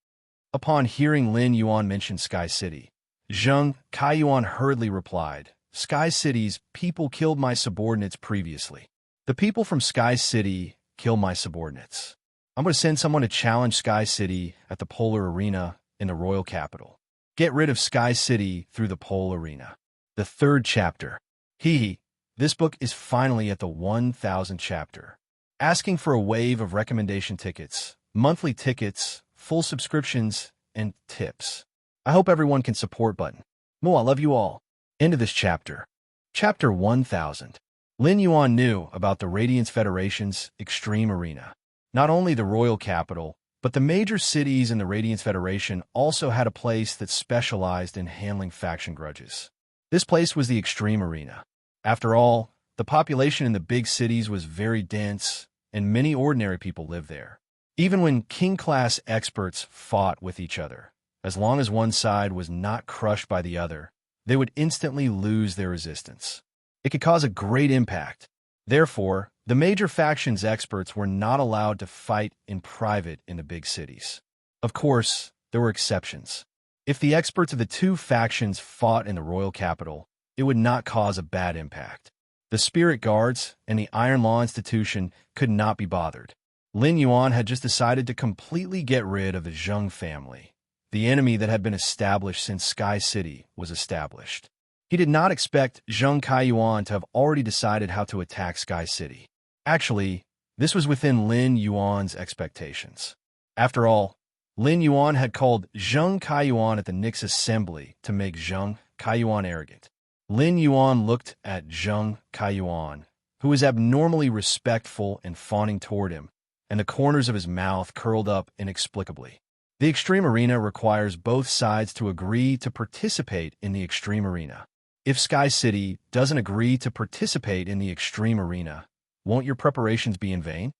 Upon hearing Lin Yuan mention Sky City, Zheng Kai Yuan hurriedly replied, "Sky City's people killed my subordinates previously. The people from Sky City killed my subordinates. I'm going to send someone to challenge Sky City at the Polar Arena in the royal capital. Get rid of Sky City through the Pole Arena." The 3rd chapter. Hee hee. This book is finally at the 1000th chapter, asking for a wave of recommendation tickets, monthly tickets, full subscriptions, and tips. I hope everyone can support button. Mo, I love you all. End of this chapter. Chapter 1000. Lin Yuan knew about the Radiance Federation's Extreme Arena. Not only the royal capital, but the major cities in the Radiance Federation also had a place that specialized in handling faction grudges. This place was the Extreme Arena. After all, the population in the big cities was very dense, and many ordinary people lived there. Even when king-class experts fought with each other, as long as one side was not crushed by the other, they would instantly lose their resistance. It could cause a great impact. Therefore, the major factions' experts were not allowed to fight in private in the big cities. Of course, there were exceptions. If the experts of the two factions fought in the royal capital, it would not cause a bad impact. The Spirit Guards and the Iron Law Institution could not be bothered. Lin Yuan had just decided to completely get rid of the Zheng family, the enemy that had been established since Sky City was established. He did not expect Zheng Kaiyuan to have already decided how to attack Sky City. Actually, this was within Lin Yuan's expectations. After all, Lin Yuan had called Zheng Kaiyuan at the Nyx Assembly to make Zheng Kaiyuan arrogant. Lin Yuan looked at Zheng Kaiyuan, who was abnormally respectful and fawning toward him, and the corners of his mouth curled up inexplicably. The Extreme Arena requires both sides to agree to participate in the Extreme Arena. If Sky City doesn't agree to participate in the Extreme Arena, won't your preparations be in vain?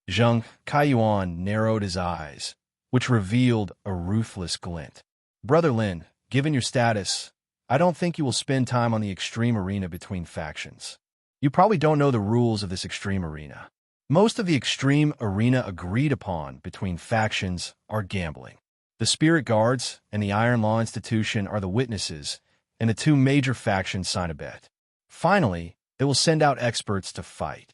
Zheng Kaiyuan narrowed his eyes, which revealed a ruthless glint. Brother Lin, given your status, I don't think you will spend time on the Extreme Arena between factions. You probably don't know the rules of this Extreme Arena. Most of the Extreme Arena agreed upon between factions are gambling. The Spirit Guards and the Iron Law Institution are the witnesses, and the two major factions sign a bet. Finally, they will send out experts to fight.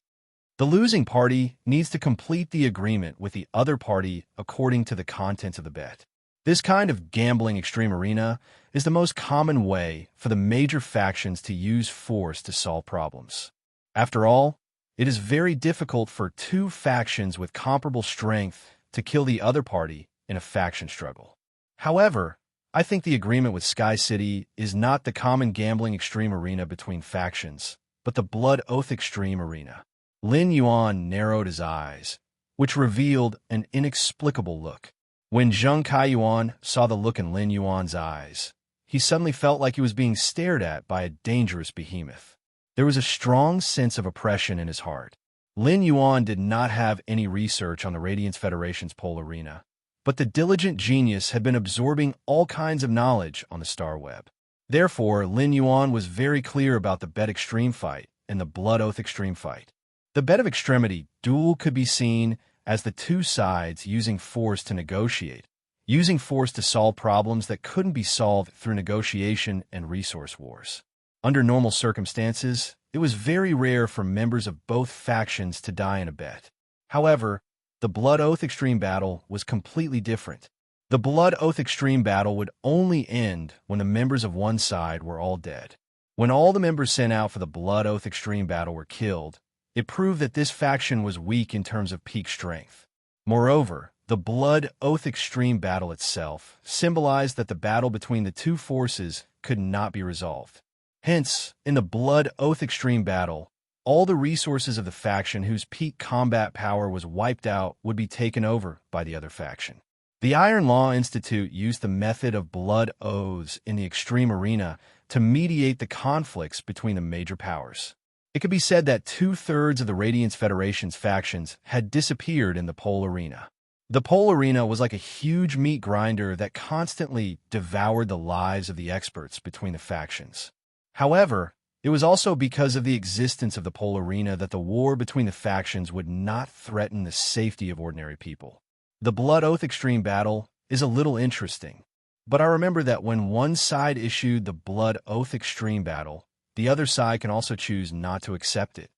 The losing party needs to complete the agreement with the other party according to the contents of the bet. This kind of gambling Extreme Arena is the most common way for the major factions to use force to solve problems. After all, it is very difficult for two factions with comparable strength to kill the other party in a faction struggle. However, I think the agreement with Sky City is not the common gambling Extreme Arena between factions, but the Blood Oath Extreme Arena. Lin Yuan narrowed his eyes, which revealed an inexplicable look. When Zheng Kaiyuan saw the look in Lin Yuan's eyes, he suddenly felt like he was being stared at by a dangerous behemoth. There was a strong sense of oppression in his heart. Lin Yuan did not have any research on the Radiance Federation's pole arena, but the diligent genius had been absorbing all kinds of knowledge on the Star Web. Therefore, Lin Yuan was very clear about the Bet Extreme fight and the Blood Oath Extreme fight. The Bet of Extremity duel could be seen as the two sides using force to negotiate, using force to solve problems that couldn't be solved through negotiation and resource wars. Under normal circumstances, it was very rare for members of both factions to die in a bet. However, the Blood Oath Extreme battle was completely different. The Blood Oath Extreme battle would only end when the members of one side were all dead. When all the members sent out for the Blood Oath Extreme battle were killed, it proved that this faction was weak in terms of peak strength. Moreover, the Blood Oath Extreme battle itself symbolized that the battle between the two forces could not be resolved. Hence, in the Blood Oath Extreme battle, all the resources of the faction whose peak combat power was wiped out would be taken over by the other faction. The Iron Law Institute used the method of blood oaths in the Extreme Arena to mediate the conflicts between the major powers. It could be said that 2/3 of the Radiance Federation's factions had disappeared in the Pole Arena. The Pole Arena was like a huge meat grinder that constantly devoured the lives of the experts between the factions. However, it was also because of the existence of the Pole Arena that the war between the factions would not threaten the safety of ordinary people. The Blood Oath Extreme battle is a little interesting, but I remember that when one side issued the Blood Oath Extreme battle, the other side can also choose not to accept it.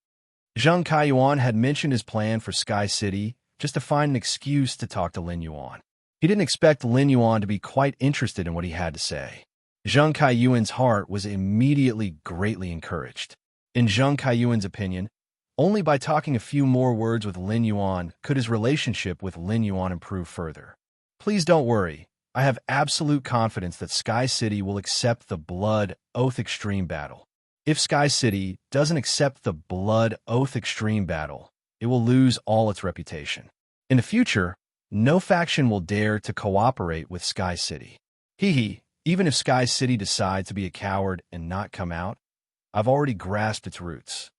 Zheng Kaiyuan had mentioned his plan for Sky City just to find an excuse to talk to Lin Yuan. He didn't expect Lin Yuan to be quite interested in what he had to say. Zheng Kaiyuan's heart was immediately greatly encouraged. In Zheng Kaiyuan's opinion, only by talking a few more words with Lin Yuan could his relationship with Lin Yuan improve further. Please don't worry. I have absolute confidence that Sky City will accept the Blood Oath Extreme Battle. If Sky City doesn't accept the Blood Oath Extreme Battle, it will lose all its reputation. In the future, no faction will dare to cooperate with Sky City. Even if Sky City decides to be a coward and not come out, I've already grasped its roots.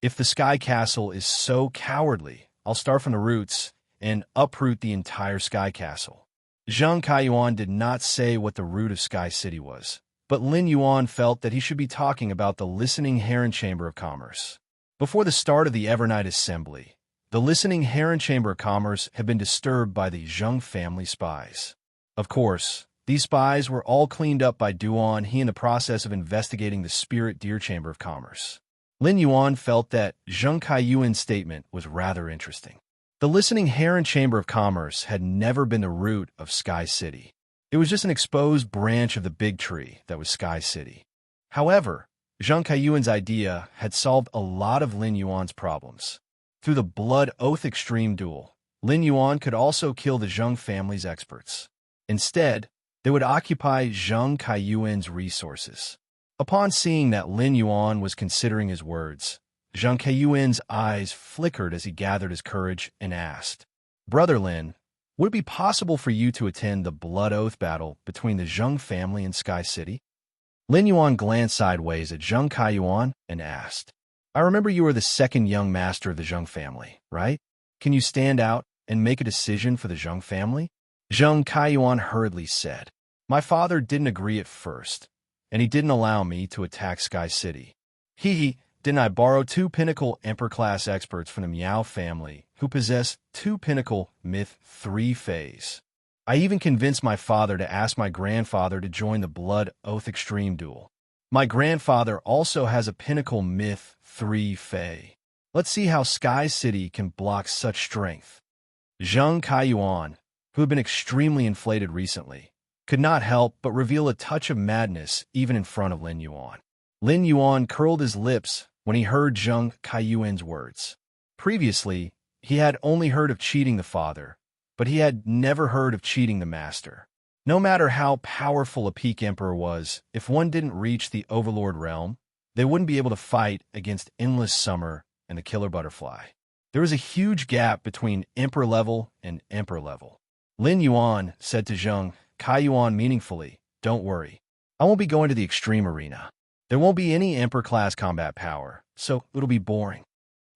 If the Sky Castle is so cowardly, I'll start from the roots and uproot the entire Sky Castle. Zheng Kaiyuan did not say what the root of Sky City was, but Lin Yuan felt that he should be talking about the Listening Heron Chamber of Commerce. Before the start of the Evernight Assembly, the Listening Heron Chamber of Commerce had been disturbed by the Zheng family spies. Of course, these spies were all cleaned up by Duan He in the process of investigating the Spirit Deer Chamber of Commerce. Lin Yuan felt that Zheng Kaiyuan's statement was rather interesting. The Listening Heron Chamber of Commerce had never been the root of Sky City. It was just an exposed branch of the big tree that was Sky City. However, Zheng Kaiyuan's idea had solved a lot of Lin Yuan's problems. Through the Blood Oath Extreme Duel, Lin Yuan could also kill the Zheng family's experts. Instead, they would occupy Zheng Kaiyuan's resources. Upon seeing that Lin Yuan was considering his words, Zheng Kaiyuan's eyes flickered as he gathered his courage and asked, "Brother Lin, would it be possible for you to attend the Blood Oath battle between the Zheng family and Sky City?" Lin Yuan glanced sideways at Zheng Kaiyuan and asked, "I remember you are the second young master of the Zheng family, right? Can you stand out and make a decision for the Zheng family?" Zheng Kaiyuan hurriedly said, "My father didn't agree at first, and he didn't allow me to attack Sky City. Didn't I borrow 2 Pinnacle Emperor-class experts from the Miao family who possess 2 Pinnacle Myth 3 Phase? I even convinced my father to ask my grandfather to join the Blood Oath Extreme Duel. My grandfather also has a Pinnacle Myth 3 Fei. Let's see how Sky City can block such strength." Zheng Kaiyuan, who had been extremely inflated recently, could not help but reveal a touch of madness even in front of Lin Yuan. Lin Yuan curled his lips when he heard Zheng Kaiyuan's words. Previously, he had only heard of cheating the father, but he had never heard of cheating the master. No matter how powerful a peak emperor was, if one didn't reach the Overlord realm, they wouldn't be able to fight against Endless Summer and the Killer Butterfly. There was a huge gap between emperor level and emperor level. Lin Yuan said to Zheng Kaiyuan meaningfully, "Don't worry. I won't be going to the extreme arena. There won't be any emperor-class combat power, so it'll be boring.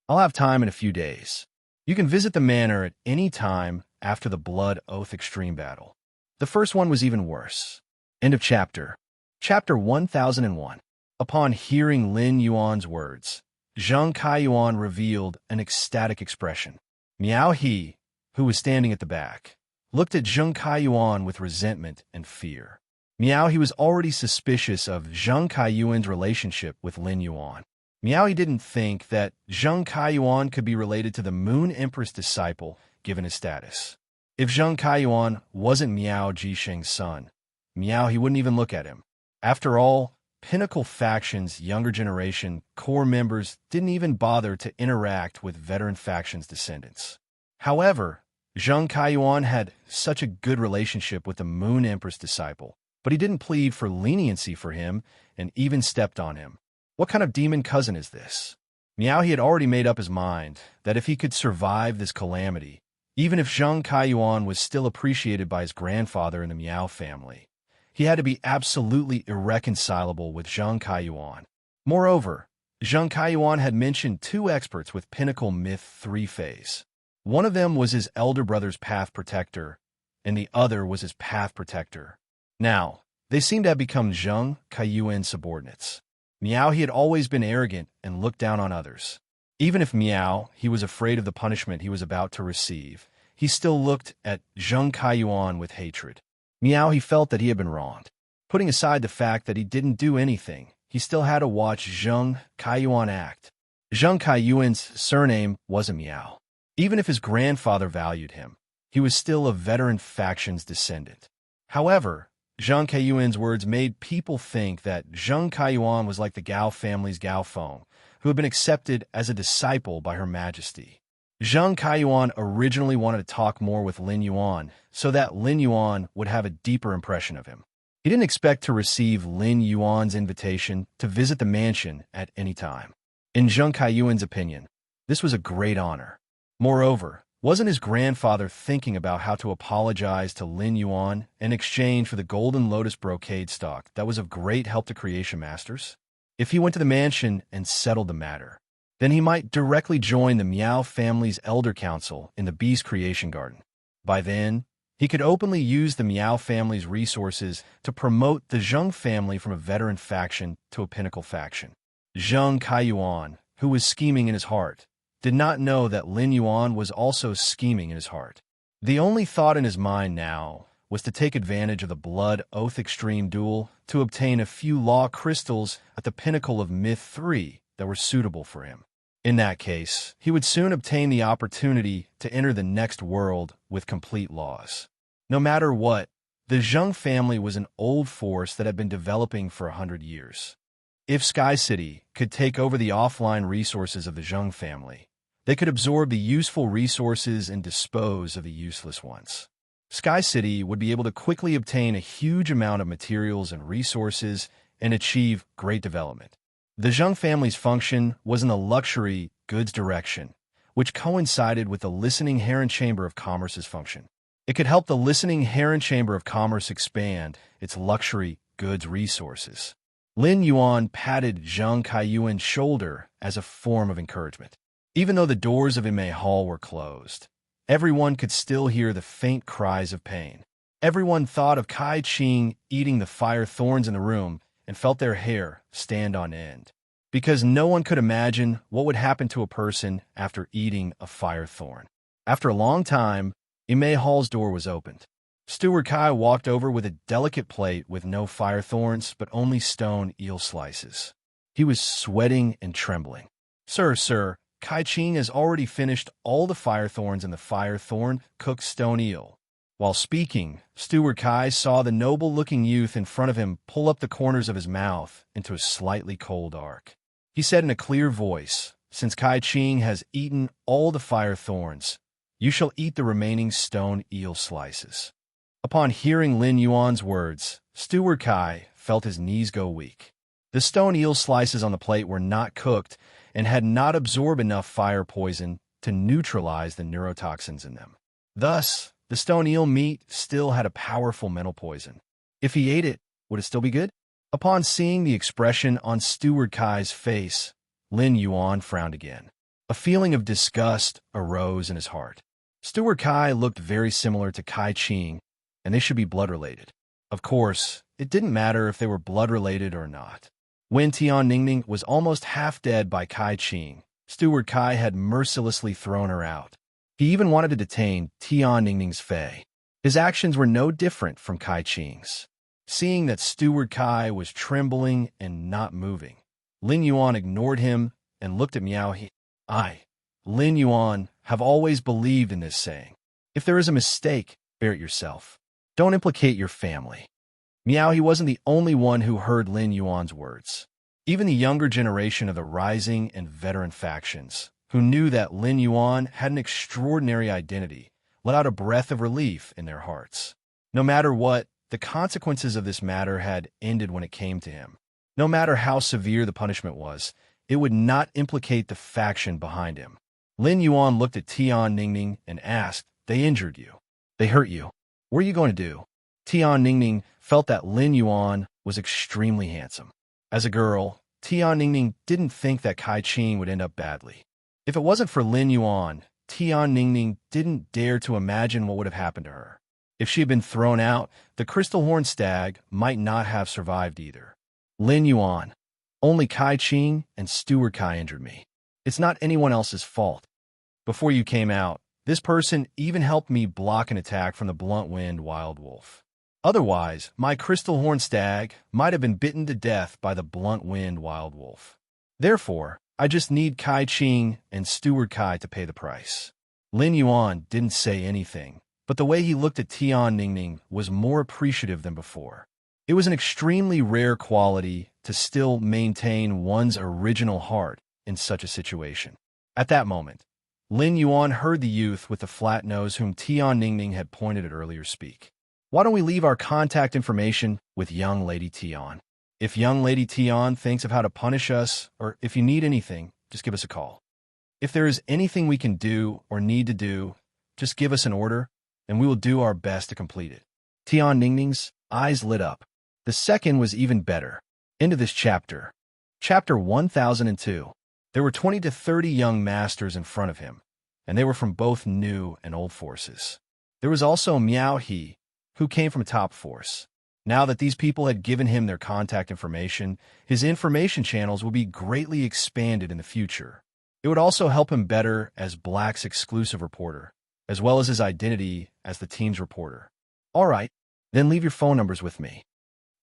I'll have time in a few days. You can visit the manor at any time after the Blood Oath Extreme Battle." The first one was even worse. End of chapter. Chapter 1001. Upon hearing Lin Yuan's words, Zheng Kaiyuan revealed an ecstatic expression. Miao He, who was standing at the back, looked at Zheng Kaiyuan with resentment and fear. Miao He was already suspicious of Zheng Kaiyuan's relationship with Lin Yuan. Miao He didn't think that Zheng Kaiyuan could be related to the Moon Empress disciple given his status. If Zheng Kaiyuan wasn't Miao Jisheng's son, Miao He wouldn't even look at him. After all, Pinnacle Faction's younger generation core members didn't even bother to interact with veteran faction's descendants. However, Zheng Kaiyuan had such a good relationship with the Moon Empress disciple, but he didn't plead for leniency for him and even stepped on him. What kind of demon cousin is this? Miao He had already made up his mind that if he could survive this calamity, even if Zheng Kaiyuan was still appreciated by his grandfather in the Miao family, he had to be absolutely irreconcilable with Zheng Kaiyuan. Moreover, Zheng Kaiyuan had mentioned 2 experts with Pinnacle Myth 3 Phase. One of them was his elder brother's Path Protector, and the other was his Path Protector. Now, they seemed to have become Zheng Kaiyuan's subordinates. Miao He had always been arrogant and looked down on others. Even if Miao He was afraid of the punishment he was about to receive, he still looked at Zheng Kaiyuan with hatred. Miao He felt that he had been wronged. Putting aside the fact that he didn't do anything, he still had to watch Zheng Kaiyuan act. Zheng Kaiyuan's surname wasn't Miao. Even if his grandfather valued him, he was still a veteran faction's descendant. However, Zheng Kaiyuan's words made people think that Zheng Kaiyuan was like the Gao family's Gao Feng, who had been accepted as a disciple by Her Majesty. Zheng Kaiyuan originally wanted to talk more with Lin Yuan so that Lin Yuan would have a deeper impression of him. He didn't expect to receive Lin Yuan's invitation to visit the mansion at any time. In Zheng Kaiyuan's opinion, this was a great honor. Moreover, wasn't his grandfather thinking about how to apologize to Lin Yuan in exchange for the golden lotus brocade stock that was of great help to creation masters? If he went to the mansion and settled the matter, then he might directly join the Miao family's elder council in the Beast Creation Garden. By then, he could openly use the Miao family's resources to promote the Zheng family from a veteran faction to a pinnacle faction. Zheng Kaiyuan, who was scheming in his heart, did not know that Lin Yuan was also scheming in his heart. The only thought in his mind now was to take advantage of the Blood Oath Extreme duel to obtain a few law crystals at the pinnacle of Myth 3 that were suitable for him. In that case, he would soon obtain the opportunity to enter the next world with complete laws. No matter what, the Zheng family was an old force that had been developing for 100 years. If Sky City could take over the offline resources of the Zheng family, they could absorb the useful resources and dispose of the useless ones. Sky City would be able to quickly obtain a huge amount of materials and resources and achieve great development. The Zheng family's function was in the luxury goods direction, which coincided with the Listening Heron Chamber of Commerce's function. It could help the Listening Heron Chamber of Commerce expand its luxury goods resources. Lin Yuan patted Zheng Kaiyuan's shoulder as a form of encouragement. Even though the doors of Imei Hall were closed, everyone could still hear the faint cries of pain. Everyone thought of Kai Qing eating the fire thorns in the room and felt their hair stand on end, because no one could imagine what would happen to a person after eating a fire thorn. After a long time, Imei Hall's door was opened. Steward Kai walked over with a delicate plate with no fire thorns, but only stone eel slices. He was sweating and trembling. Sir, Kai Qing has already finished all the fire thorns and the fire thorn cooked stone eel." While speaking, Steward Kai saw the noble-looking youth in front of him pull up the corners of his mouth into a slightly cold arc. He said in a clear voice, "Since Kai Qing has eaten all the fire thorns, you shall eat the remaining stone eel slices." Upon hearing Lin Yuan's words, Steward Kai felt his knees go weak. The stone eel slices on the plate were not cooked and had not absorbed enough fire poison to neutralize the neurotoxins in them. Thus, the stone eel meat still had a powerful mental poison. If he ate it, would it still be good? Upon seeing the expression on Steward Kai's face, Lin Yuan frowned again. A feeling of disgust arose in his heart. Steward Kai looked very similar to Kai Qing, and they should be blood-related. Of course, it didn't matter if they were blood-related or not. When Tian Ningning was almost half dead by Kai Qing, Steward Kai had mercilessly thrown her out. He even wanted to detain Tian Ningning's Fei. His actions were no different from Kai Qing's. Seeing that Steward Kai was trembling and not moving, Lin Yuan ignored him and looked at Miao He. "I, Lin Yuan, have always believed in this saying. If there is a mistake, bear it yourself. Don't implicate your family." Miao He wasn't the only one who heard Lin Yuan's words. Even the younger generation of the rising and veteran factions, who knew that Lin Yuan had an extraordinary identity, let out a breath of relief in their hearts. No matter what, the consequences of this matter had ended when it came to him. No matter how severe the punishment was, it would not implicate the faction behind him. Lin Yuan looked at Tian Ningning and asked, "They injured you. They hurt you. What are you going to do?" Tian Ningning felt that Lin Yuan was extremely handsome. As a girl, Tian Ningning didn't think that Kai Qing would end up badly. If it wasn't for Lin Yuan, Tian Ningning didn't dare to imagine what would have happened to her. If she had been thrown out, the crystal horn stag might not have survived either. "Lin Yuan, only Kai Qing and Steward Kai injured me. It's not anyone else's fault. Before you came out, this person even helped me block an attack from the Blunt Wind Wild Wolf. Otherwise, my crystal horn stag might have been bitten to death by the Blunt Wind Wild Wolf. Therefore, I just need Kai Qing and Steward Kai to pay the price." Lin Yuan didn't say anything, but the way he looked at Tian Ningning was more appreciative than before. It was an extremely rare quality to still maintain one's original heart in such a situation. At that moment, Lin Yuan heard the youth with the flat nose whom Tian Ningning had pointed at earlier speak. Why don't we leave our contact information with young Lady Tian? If young Lady Tian thinks of how to punish us, or if you need anything, just give us a call. If there is anything we can do or need to do, just give us an order, and we will do our best to complete it. Tian Ningning's eyes lit up. The second was even better. Into this chapter. Chapter 1002. There were 20 to 30 young masters in front of him, and they were from both new and old forces. There was also Miao He, who came from top force. Now that these people had given him their contact information, his information channels would be greatly expanded in the future. It would also help him better as Black's exclusive reporter, as well as his identity as the team's reporter. All right, then leave your phone numbers with me.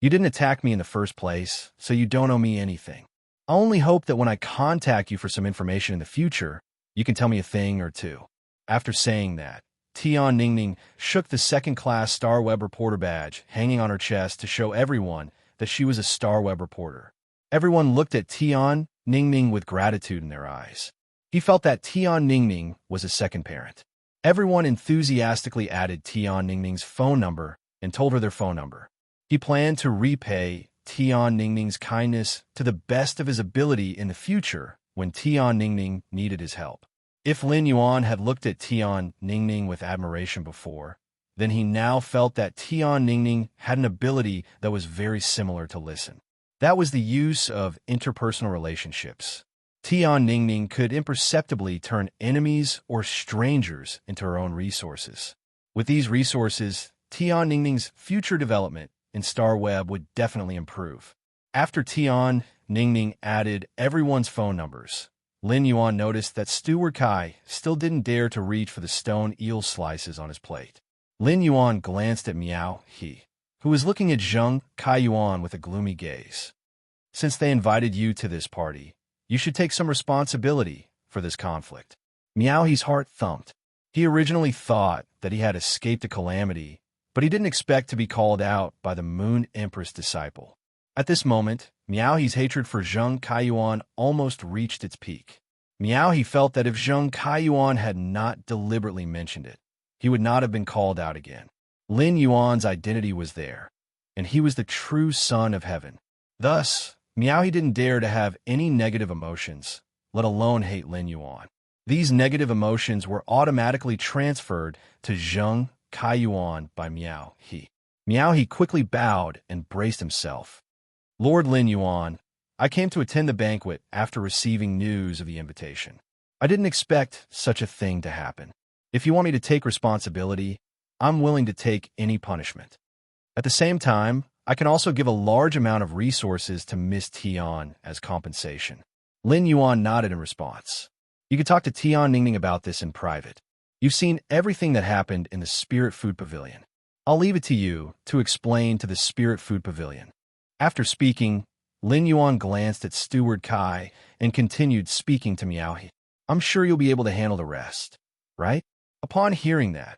You didn't attack me in the first place, so you don't owe me anything. I only hope that when I contact you for some information in the future, you can tell me a thing or two. After saying that, Tian Ningning shook the second-class Star Web reporter badge hanging on her chest to show everyone that she was a Star Web reporter. Everyone looked at Tian Ningning with gratitude in their eyes. He felt that Tian Ningning was a second parent. Everyone enthusiastically added Tian Ningning's phone number and told her their phone number. He planned to repay Tian Ningning's kindness to the best of his ability in the future when Tian Ningning needed his help. If Lin Yuan had looked at Tian Ningning with admiration before, then he now felt that Tian Ningning had an ability that was very similar to listen. That was the use of interpersonal relationships. Tian Ningning could imperceptibly turn enemies or strangers into her own resources. With these resources, Tian Ningning's future development in Star Web would definitely improve. After Tian Ningning added everyone's phone numbers, Lin Yuan noticed that Steward Kai still didn't dare to reach for the stone eel slices on his plate. Lin Yuan glanced at Miao He, who was looking at Zheng Kai Yuan with a gloomy gaze. Since they invited you to this party, you should take some responsibility for this conflict. Miao He's heart thumped. He originally thought that he had escaped a calamity, but he didn't expect to be called out by the Moon Empress disciple. At this moment, Miao He's hatred for Zheng Kaiyuan almost reached its peak. Miao He felt that if Zheng Kaiyuan had not deliberately mentioned it, he would not have been called out again. Lin Yuan's identity was there, and he was the true son of heaven. Thus, Miao He didn't dare to have any negative emotions, let alone hate Lin Yuan. These negative emotions were automatically transferred to Zheng Kaiyuan by Miao He. Miao He quickly bowed and braced himself. Lord Lin Yuan, I came to attend the banquet after receiving news of the invitation. I didn't expect such a thing to happen. If you want me to take responsibility, I'm willing to take any punishment. At the same time, I can also give a large amount of resources to Miss Tian as compensation. Lin Yuan nodded in response. You can talk to Tian Ningning about this in private. You've seen everything that happened in the Spirit Food Pavilion. I'll leave it to you to explain to the Spirit Food Pavilion. After speaking, Lin Yuan glanced at Steward Kai and continued speaking to Miao He. I'm sure you'll be able to handle the rest, right? Upon hearing that,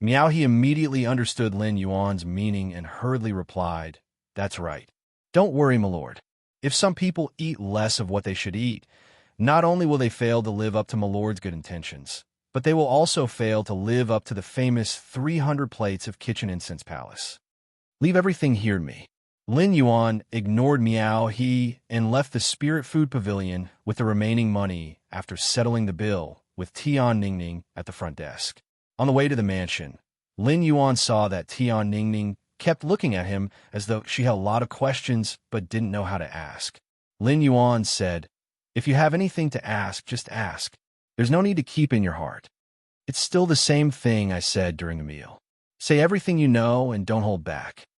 Miao He immediately understood Lin Yuan's meaning and hurriedly replied, That's right. Don't worry, my lord. If some people eat less of what they should eat, not only will they fail to live up to my lord's good intentions, but they will also fail to live up to the famous 300 plates of kitchen incense palace. Leave everything here to me. Lin Yuan ignored Miao He and left the Spirit Food Pavilion with the remaining money after settling the bill with Tian Ningning at the front desk. On the way to the mansion, Lin Yuan saw that Tian Ningning kept looking at him as though she had a lot of questions but didn't know how to ask. Lin Yuan said, If you have anything to ask, just ask. There's no need to keep in your heart. It's still the same thing I said during the meal. Say everything you know and don't hold back.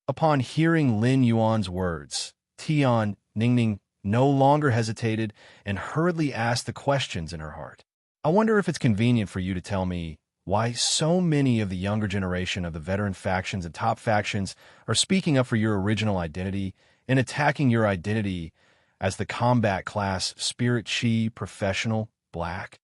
Upon hearing Lin Yuan's words, Tian Ningning no longer hesitated and hurriedly asked the questions in her heart. I wonder if it's convenient for you to tell me why so many of the younger generation of the veteran factions and top factions are speaking up for your original identity and attacking your identity as the combat class Spirit Chi Professional Black?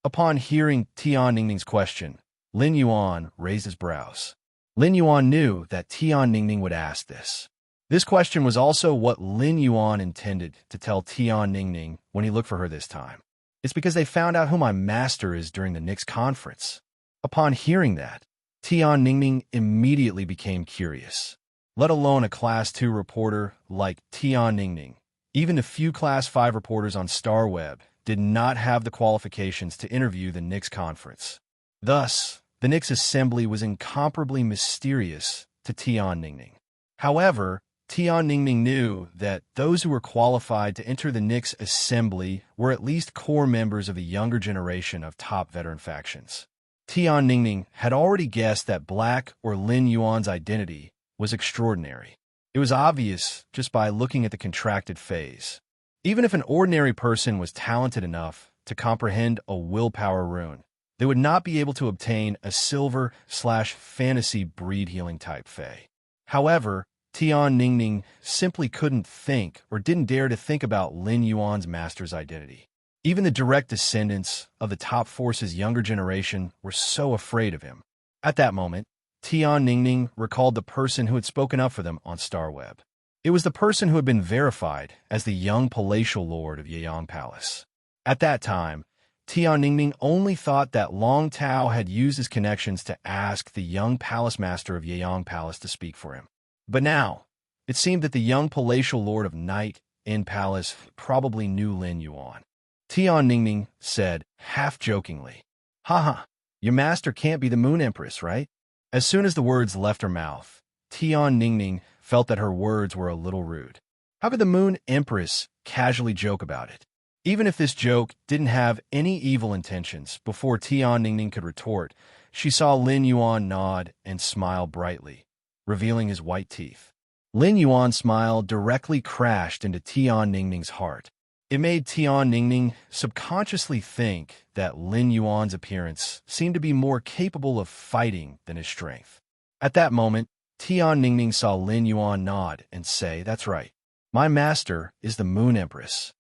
Upon hearing Tian Ningning's question, Lin Yuan raised his brows. Lin Yuan knew that Tian Ningning would ask this. This question was also what Lin Yuan intended to tell Tian Ningning when he looked for her this time. It's because they found out who my master is during the Nyx conference. Upon hearing that, Tian Ningning immediately became curious. Let alone a Class 2 reporter like Tian Ningning. Even the few Class 5 reporters on StarWeb did not have the qualifications to interview the Nyx conference. Thus, the Nyx assembly was incomparably mysterious to Tian Ningning. However, Tian Ningning knew that those who were qualified to enter the Nyx assembly were at least core members of a younger generation of top veteran factions. Tian Ningning had already guessed that Black or Lin Yuan's identity was extraordinary. It was obvious just by looking at the contracted phase. Even if an ordinary person was talented enough to comprehend a willpower rune, they would not be able to obtain a silver/fantasy breed healing type Fae. However, Tian Ningning simply couldn't think or didn't dare to think about Lin Yuan's master's identity. Even the direct descendants of the top force's younger generation were so afraid of him. At that moment, Tian Ningning recalled the person who had spoken up for them on StarWeb. It was the person who had been verified as the young palatial lord of Yeyang Palace. At that time, Tian Ningning only thought that Long Tao had used his connections to ask the young palace master of Yeyang Palace to speak for him. But now, it seemed that the young palatial lord of Night in Palace probably knew Lin Yuan. Tian Ningning said, half-jokingly, "Haha, your master can't be the Moon Empress, right?" As soon as the words left her mouth, Tian Ningning felt that her words were a little rude. How could the Moon Empress casually joke about it? Even if this joke didn't have any evil intentions, before Tian Ningning could retort, she saw Lin Yuan nod and smile brightly, revealing his white teeth. Lin Yuan's smile directly crashed into Tian Ningning's heart. It made Tian Ningning subconsciously think that Lin Yuan's appearance seemed to be more capable of fighting than his strength. At that moment, Tian Ningning saw Lin Yuan nod and say, "That's right. My master is the Moon Empress."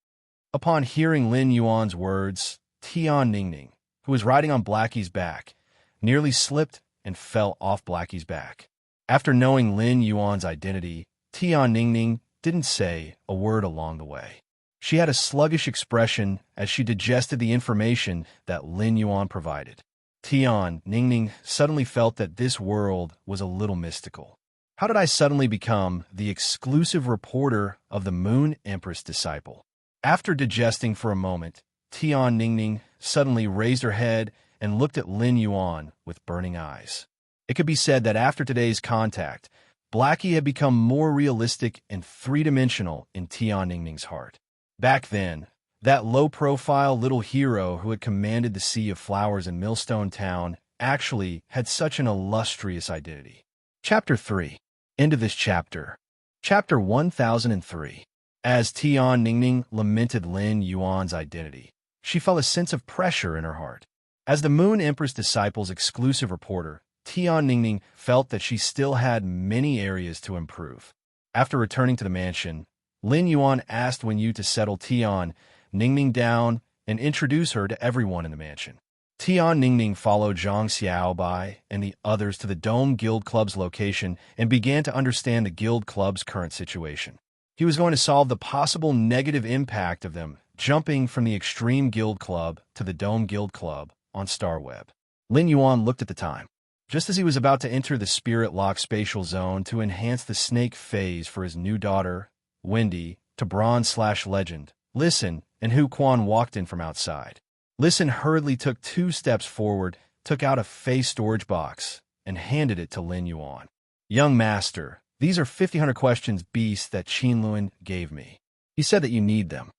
Upon hearing Lin Yuan's words, Tian Ningning, who was riding on Blackie's back, nearly slipped and fell off Blackie's back. After knowing Lin Yuan's identity, Tian Ningning didn't say a word along the way. She had a sluggish expression as she digested the information that Lin Yuan provided. Tian Ningning suddenly felt that this world was a little mystical. How did I suddenly become the exclusive reporter of the Moon Empress disciple? After digesting for a moment, Tian Ningning suddenly raised her head and looked at Lin Yuan with burning eyes. It could be said that after today's contact, Blackie had become more realistic and three-dimensional in Tian Ningning's heart. Back then, that low-profile little hero who had commanded the Sea of Flowers in Millstone Town actually had such an illustrious identity. Chapter 3. End of this chapter. Chapter 1003. As Tian Ningning lamented Lin Yuan's identity, she felt a sense of pressure in her heart. As the Moon Empress disciple's exclusive reporter, Tian Ningning felt that she still had many areas to improve. After returning to the mansion, Lin Yuan asked Wen Yu to settle Tian Ningning down and introduce her to everyone in the mansion. Tian Ningning followed Zhang Xiaobai and the others to the Dome Guild Club's location and began to understand the Guild Club's current situation. He was going to solve the possible negative impact of them jumping from the Extreme Guild Club to the Dome Guild Club on StarWeb. Lin Yuan looked at the time. Just as he was about to enter the Spirit Lock spatial zone to enhance the snake phase for his new daughter, Wendy, to Bronze/Legend, Listen and Hu Quan walked in from outside. Listen hurriedly took 2 steps forward, took out a face storage box, and handed it to Lin Yuan. "Young master, these are 50 questions beasts that Qin Luan gave me. He said that you need them."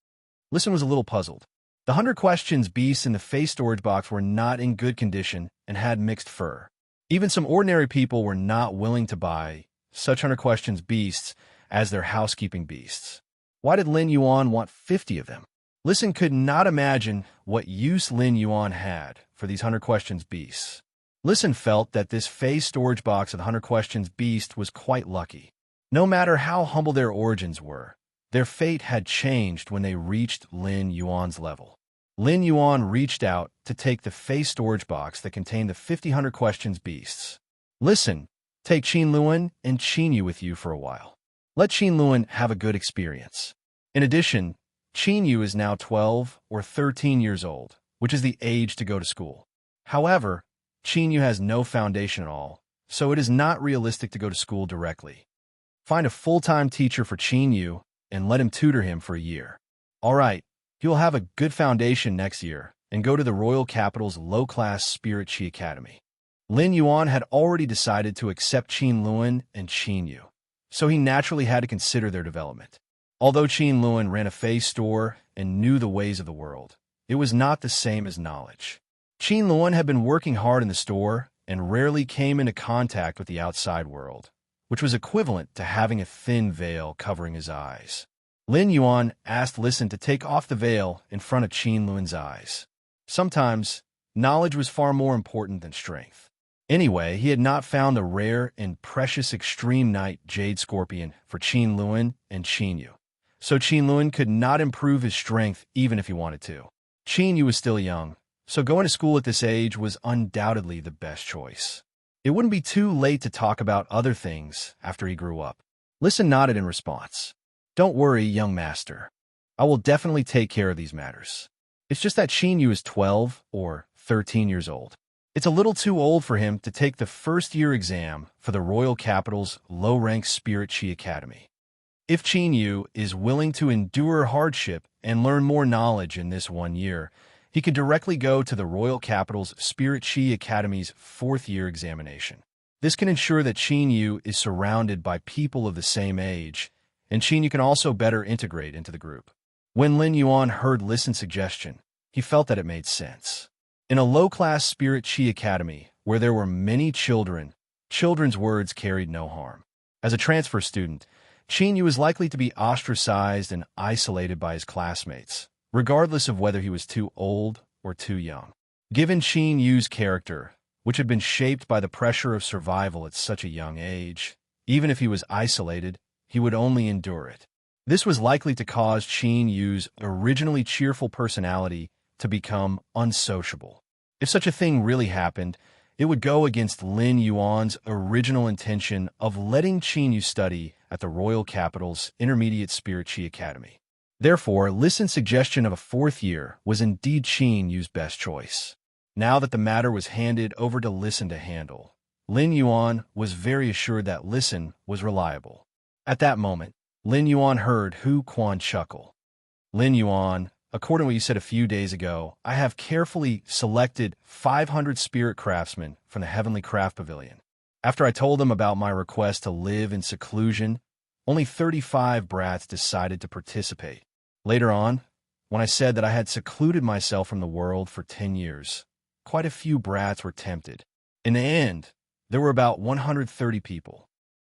Listen was a little puzzled. The 100 questions beasts in the face storage box were not in good condition and had mixed fur. Even some ordinary people were not willing to buy such 100 questions beasts as their housekeeping beasts. Why did Lin Yuan want 50 of them? Listen could not imagine what use Lin Yuan had for these 100 questions beasts. Listen felt that this phase storage box of the 100 questions beast was quite lucky. No matter how humble their origins were, their fate had changed when they reached Lin Yuan's level. Lin Yuan reached out to take the phase storage box that contained the 100 questions beasts. "Listen, take Qin Luan and Qin Yu with you for a while. Let Qin Luan have a good experience. In addition, Qin Yu is now 12 or 13 years old, which is the age to go to school. However, Qin Yu has no foundation at all, so it is not realistic to go to school directly. Find a full-time teacher for Qin Yu and let him tutor him for a year. All right, he will have a good foundation next year and go to the royal capital's low-class Spirit Chi Academy. Lin Yuan had already decided to accept Qin Luan and Qin Yu, so he naturally had to consider their development. Although Qin Luan ran a face store and knew the ways of the world, it was not the same as knowledge. Qin Luan had been working hard in the store and rarely came into contact with the outside world, which was equivalent to having a thin veil covering his eyes. Lin Yuan asked Listen to take off the veil in front of Qin Luan's eyes. Sometimes, knowledge was far more important than strength. Anyway, he had not found the rare and precious Extreme Night Jade Scorpion for Qin Luan and Qin Yu, so Qin Luan could not improve his strength even if he wanted to. Qin Yu was still young, so going to school at this age was undoubtedly the best choice. It wouldn't be too late to talk about other things after he grew up. Listen nodded in response. Don't worry, young master. I will definitely take care of these matters. It's just that Qin Yu is 12 or 13 years old. It's a little too old for him to take the first-year exam for the royal capital's low-rank Spirit Chi Academy. If Qin Yu is willing to endure hardship and learn more knowledge in this 1 year, he can directly go to the royal capital's Spirit Chi Academy's 4th-year examination. This can ensure that Qin Yu is surrounded by people of the same age, and Qin Yu can also better integrate into the group. When Lin Yuan heard Listen's suggestion, he felt that it made sense. In a low-class Spirit Chi Academy, where there were many children, children's words carried no harm. As a transfer student, Qin Yu was likely to be ostracized and isolated by his classmates, regardless of whether he was too old or too young. Given Qin Yu's character, which had been shaped by the pressure of survival at such a young age, even if he was isolated, he would only endure it. This was likely to cause Qin Yu's originally cheerful personality to become unsociable. If such a thing really happened, it would go against Lin Yuan's original intention of letting Qin Yu study at the royal capital's intermediate Spirit Chi Academy. Therefore, Listen's suggestion of a 4th year was indeed Qin Yu's best choice. Now that the matter was handed over to Listen to handle, Lin Yuan was very assured that Listen was reliable. At that moment, Lin Yuan heard Hu Quan chuckle. Lin Yuan, according to what you said a few days ago, I have carefully selected 500 spirit craftsmen from the Heavenly Craft Pavilion. After I told them about my request to live in seclusion, only 35 brats decided to participate. Later on, when I said that I had secluded myself from the world for 10 years, quite a few brats were tempted. In the end, there were about 130 people.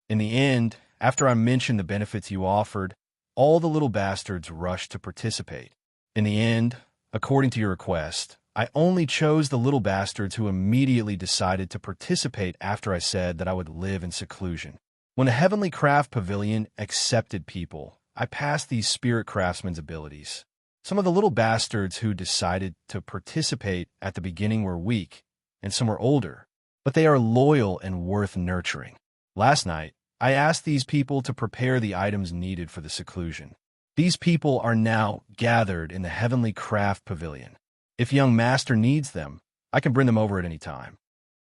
In the end, after I mentioned the benefits you offered, all the little bastards rushed to participate. In the end, according to your request, I only chose the little bastards who immediately decided to participate after I said that I would live in seclusion. When the Heavenly Craft Pavilion accepted people, I passed these spirit craftsmen's abilities. Some of the little bastards who decided to participate at the beginning were weak, and some were older, but they are loyal and worth nurturing. Last night, I asked these people to prepare the items needed for the seclusion. These people are now gathered in the Heavenly Craft Pavilion. If young master needs them, I can bring them over at any time.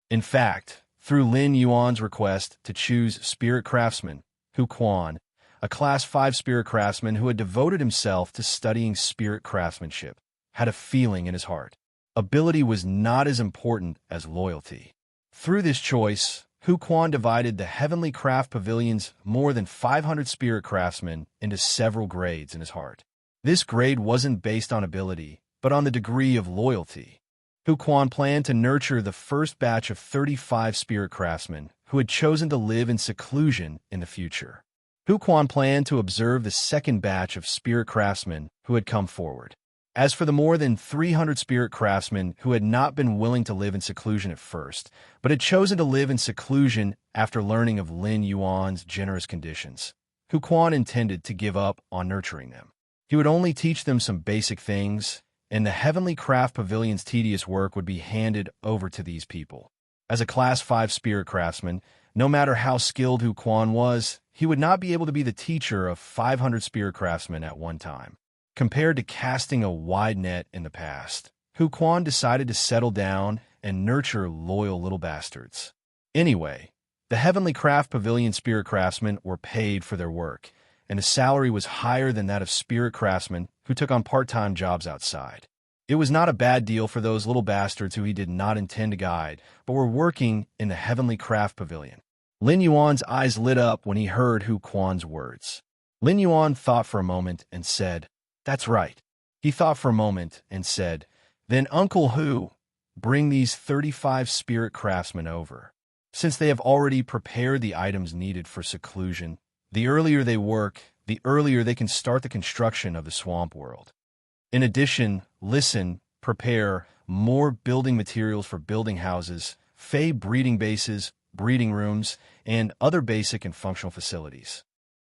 In fact, through Lin Yuan's request to choose Spirit Craftsman, Hu Quan, a Class 5 Spirit Craftsman who had devoted himself to studying spirit craftsmanship, had a feeling in his heart. Ability was not as important as loyalty. Through this choice, Hu Quan divided the Heavenly Craft Pavilion's more than 500 spirit craftsmen into several grades in his heart. This grade wasn't based on ability, but on the degree of loyalty. Hu Quan planned to nurture the first batch of 35 spirit craftsmen who had chosen to live in seclusion in the future. Hu Quan planned to observe the second batch of spirit craftsmen who had come forward. As for the more than 300 spirit craftsmen who had not been willing to live in seclusion at first, but had chosen to live in seclusion after learning of Lin Yuan's generous conditions, Hu Quan intended to give up on nurturing them. He would only teach them some basic things, and the Heavenly Craft Pavilion's tedious work would be handed over to these people. As a Class 5 spirit craftsman, No matter how skilled Hu Quan was, he would not be able to be the teacher of 500 spirit craftsmen at one time. Compared to casting a wide net in the past, Hu Quan decided to settle down and nurture loyal little bastards. Anyway, the Heavenly Craft Pavilion spirit craftsmen were paid for their work, and the salary was higher than that of spirit craftsmen who took on part-time jobs outside. It was not a bad deal for those little bastards who he did not intend to guide, but were working in the Heavenly Craft Pavilion. Lin Yuan's eyes lit up when he heard Hu Quan's words. Lin Yuan thought for a moment and said, "That's right." He thought for a moment and said, "Then Uncle Hu, bring these 35 spirit craftsmen over. Since they have already prepared the items needed for seclusion, the earlier they work, the earlier they can start the construction of the swamp world. In addition, prepare more building materials for building houses, Fey breeding bases, breeding rooms, and other basic and functional facilities."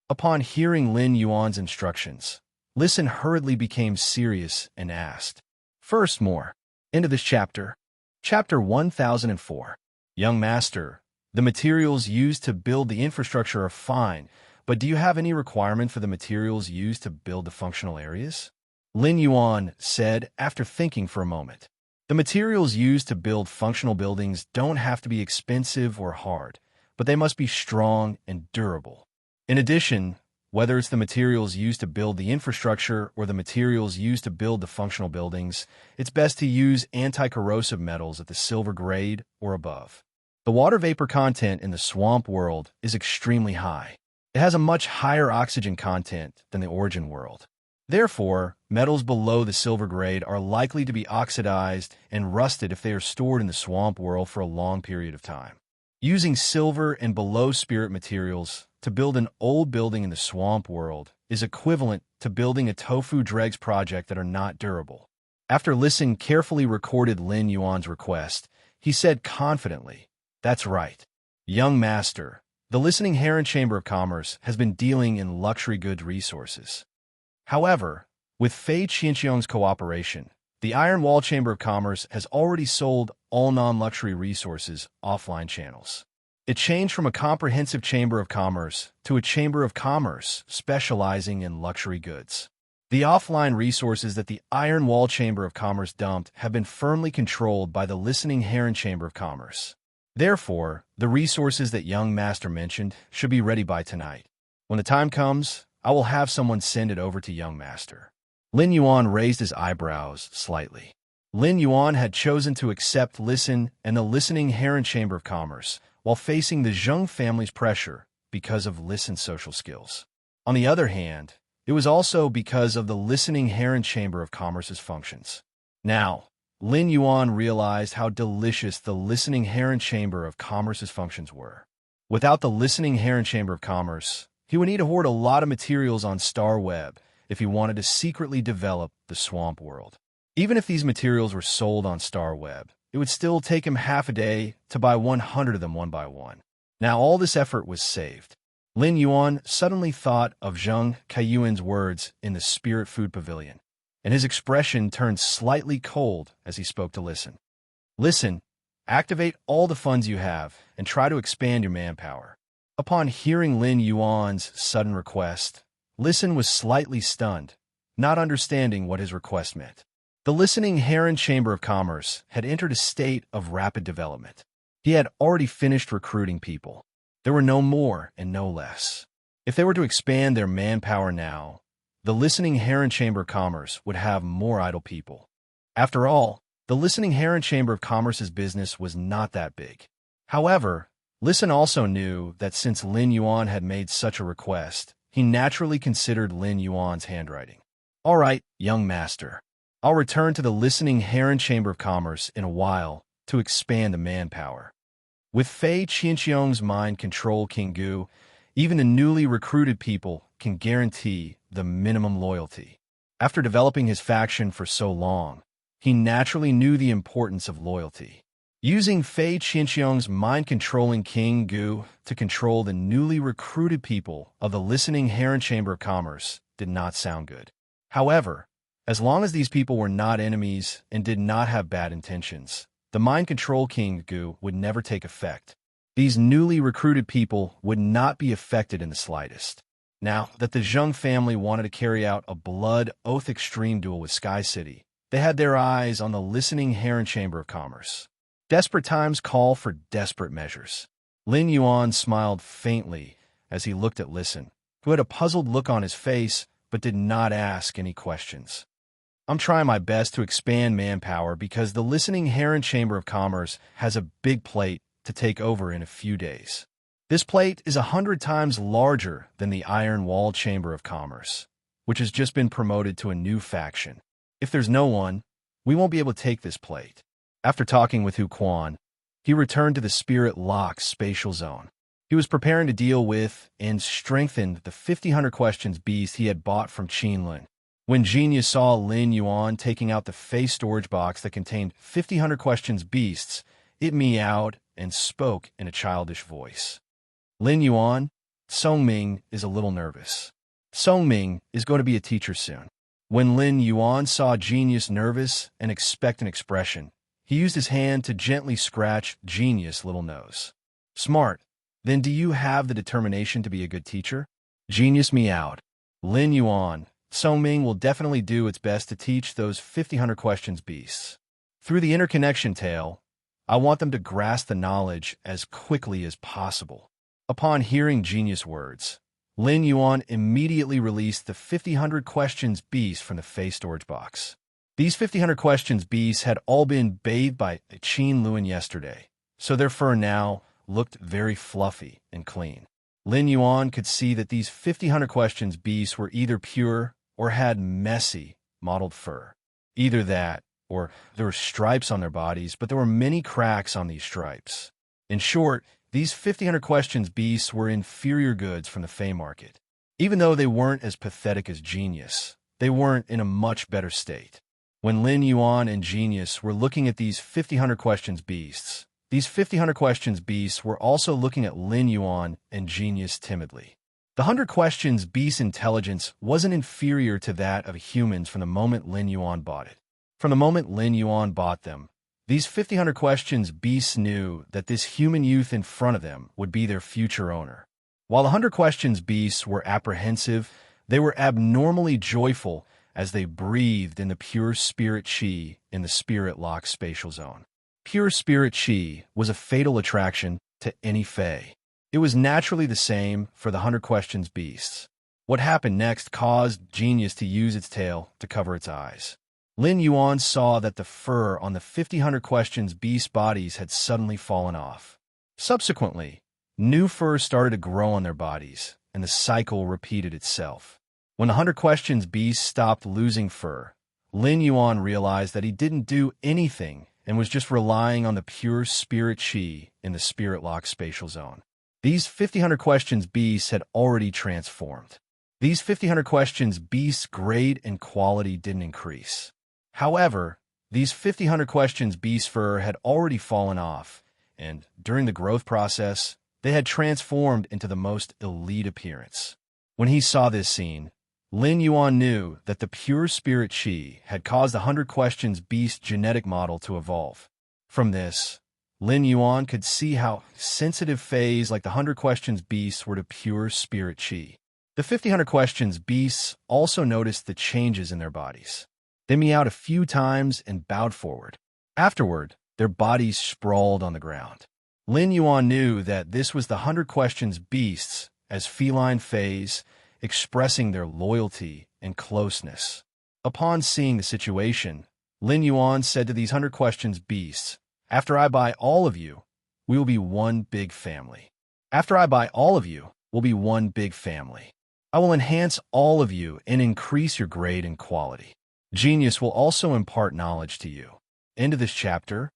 Upon hearing Lin Yuan's instructions, Listen hurriedly became serious and asked, "First more. Into this chapter." Chapter 1004. Young Master, the materials used to build the infrastructure are fine, but do you have any requirement for the materials used to build the functional areas? Lin Yuan said after thinking for a moment. The materials used to build functional buildings don't have to be expensive or hard, but they must be strong and durable. In addition, whether it's the materials used to build the infrastructure or the materials used to build the functional buildings, it's best to use anti-corrosive metals at the silver grade or above. The water vapor content in the swamp world is extremely high. It has a much higher oxygen content than the origin world. Therefore, metals below the silver grade are likely to be oxidized and rusted if they are stored in the swamp world for a long period of time. Using silver and below spirit materials to build an old building in the swamp world is equivalent to building a tofu dregs project that are not durable. After Listen carefully recorded Lin Yuan's request, he said confidently, "That's right. Young Master, the Listening Heron Chamber of Commerce has been dealing in luxury goods resources. However, with Fei Qianqiang's cooperation, the Iron Wall Chamber of Commerce has already sold all non-luxury resources offline channels. It changed from a comprehensive chamber of commerce to a chamber of commerce specializing in luxury goods. The offline resources that the Iron Wall Chamber of Commerce dumped have been firmly controlled by the Listening Heron Chamber of Commerce. Therefore, the resources that Young Master mentioned should be ready by tonight. When the time comes, I will have someone send it over to Young Master." Lin Yuan raised his eyebrows slightly. Lin Yuan had chosen to accept Listen and the Listening Heron Chamber of Commerce while facing the Zheng family's pressure because of Listen's social skills. On the other hand, it was also because of the Listening Heron Chamber of Commerce's functions. Now, Lin Yuan realized how delicious the Listening Heron Chamber of Commerce's functions were. Without the Listening Heron Chamber of Commerce, he would need to hoard a lot of materials on Star Web if he wanted to secretly develop the swamp world. Even if these materials were sold on Star Web, it would still take him half a day to buy 100 of them one by one. Now all this effort was saved. Lin Yuan suddenly thought of Zheng Kaiyuan's words in the Spirit Food Pavilion, and his expression turned slightly cold as he spoke to Listen. "Listen, activate all the funds you have and try to expand your manpower." Upon hearing Lin Yuan's sudden request, Listen was slightly stunned, not understanding what his request meant. The Listening Heron Chamber of Commerce had entered a state of rapid development. He had already finished recruiting people. There were no more and no less. If they were to expand their manpower now, the Listening Heron Chamber of Commerce would have more idle people. After all, the Listening Heron Chamber of Commerce's business was not that big. However, Listen also knew that since Lin Yuan had made such a request, he naturally considered Lin Yuan's handwriting. "All right, Young Master. I'll return to the Listening Heron Chamber of Commerce in a while to expand the manpower." With Fei Qianqiang's mind control King Gu, even the newly recruited people can guarantee the minimum loyalty. After developing his faction for so long, he naturally knew the importance of loyalty. Using Fei Qianqiang's mind-controlling King Gu to control the newly recruited people of the Listening Heron Chamber of Commerce did not sound good. However, as long as these people were not enemies and did not have bad intentions, the mind-control King Gu would never take effect. These newly recruited people would not be affected in the slightest. Now that the Zheng family wanted to carry out a blood oath extreme duel with Sky City, they had their eyes on the listening Heron Chamber of Commerce. Desperate times call for desperate measures. Lin Yuan smiled faintly as he looked at Listen, who had a puzzled look on his face but did not ask any questions. I'm trying my best to expand manpower because the listening Heron Chamber of Commerce has a big plate to take over in a few days. This plate is 100 times larger than the Iron Wall Chamber of Commerce, which has just been promoted to a new faction. If there's no one, we won't be able to take this plate. After talking with Hu Quan, he returned to the Spirit Lock spatial zone. He was preparing to deal with and strengthen the 50 questions beast he had bought from Qin Lin. When Genius saw Lin Yuan taking out the face storage box that contained 50 questions beasts, it meowed and spoke in a childish voice. Lin Yuan, Song Ming is a little nervous. Song Ming is going to be a teacher soon. When Lin Yuan saw Genius nervous and expect an expression, he used his hand to gently scratch Genius' little nose. Smart. Then do you have the determination to be a good teacher? Genius meowed. Lin Yuan, Song Ming will definitely do its best to teach those 50 questions beasts. Through the interconnection tale, I want them to grasp the knowledge as quickly as possible. Upon hearing Genius' words, Lin Yuan immediately released the 50 questions beast from the face storage box. These 50 questions beasts had all been bathed by Qin Luan yesterday, so their fur now looked very fluffy and clean. Lin Yuan could see that these 50 questions beasts were either pure or had messy, mottled fur. Either that, or there were stripes on their bodies, but there were many cracks on these stripes. In short, these 50 questions beasts were inferior goods from the Fey market. Even though they weren't as pathetic as Genius, they weren't in a much better state. When Lin Yuan and Genius were looking at these 50 questions beasts, these 50 questions beasts were also looking at Lin Yuan and Genius timidly. The 100 questions beast's intelligence wasn't inferior to that of humans from the moment Lin Yuan bought it. From the moment Lin Yuan bought them, these 50 questions beasts knew that this human youth in front of them would be their future owner. While the 100 questions beasts were apprehensive, they were abnormally joyful as they breathed in the pure spirit chi in the Spirit Lock spatial zone. Pure spirit chi was a fatal attraction to any Fey. It was naturally the same for the 100 questions beasts. What happened next caused Genius to use its tail to cover its eyes. Lin Yuan saw that the fur on the 50 questions beast bodies had suddenly fallen off. Subsequently, new fur started to grow on their bodies, and the cycle repeated itself. When the 100 questions beast stopped losing fur, Lin Yuan realized that he didn't do anything and was just relying on the pure spirit chi in the Spirit Lock spatial zone. These 50 questions beasts had already transformed. These 50 questions beasts' grade and quality didn't increase. However, these 50 questions beast fur had already fallen off, and during the growth process, they had transformed into the most elite appearance. When he saw this scene, Lin Yuan knew that the pure spirit chi had caused the 100 questions beast genetic model to evolve. From this, Lin Yuan could see how sensitive Feys like the 100 questions beasts were to pure spirit chi. The 50 questions beasts also noticed the changes in their bodies. They meowed a few times and bowed forward. Afterward, their bodies sprawled on the ground. Lin Yuan knew that this was the 100 questions beasts as feline Feys expressing their loyalty and closeness. Upon seeing the situation, Lin Yuan said to these 100 questions beasts, "After I buy all of you, we will be one big family. After I buy all of you, we'll be one big family. I will enhance all of you and increase your grade and quality. Genius will also impart knowledge to you." End of this chapter.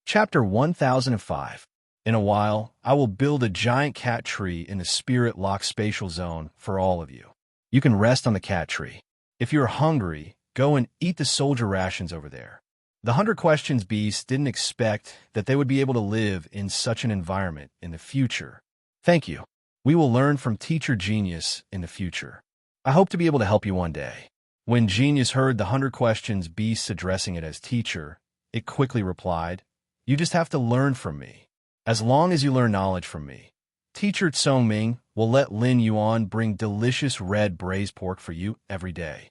Chapter 1005. In a while, I will build a giant cat tree in the Spirit Lock spatial zone for all of you. You can rest on the cat tree. If you're hungry, go and eat the soldier rations over there. The 100 questions beasts didn't expect that they would be able to live in such an environment in the future. Thank you. We will learn from Teacher Genius in the future. I hope to be able to help you one day. When Genius heard the 100 questions beasts addressing it as teacher, it quickly replied, "You just have to learn from me. As long as you learn knowledge from me, Teacher Tsongming will let Lin Yuan bring delicious red braised pork for you every day.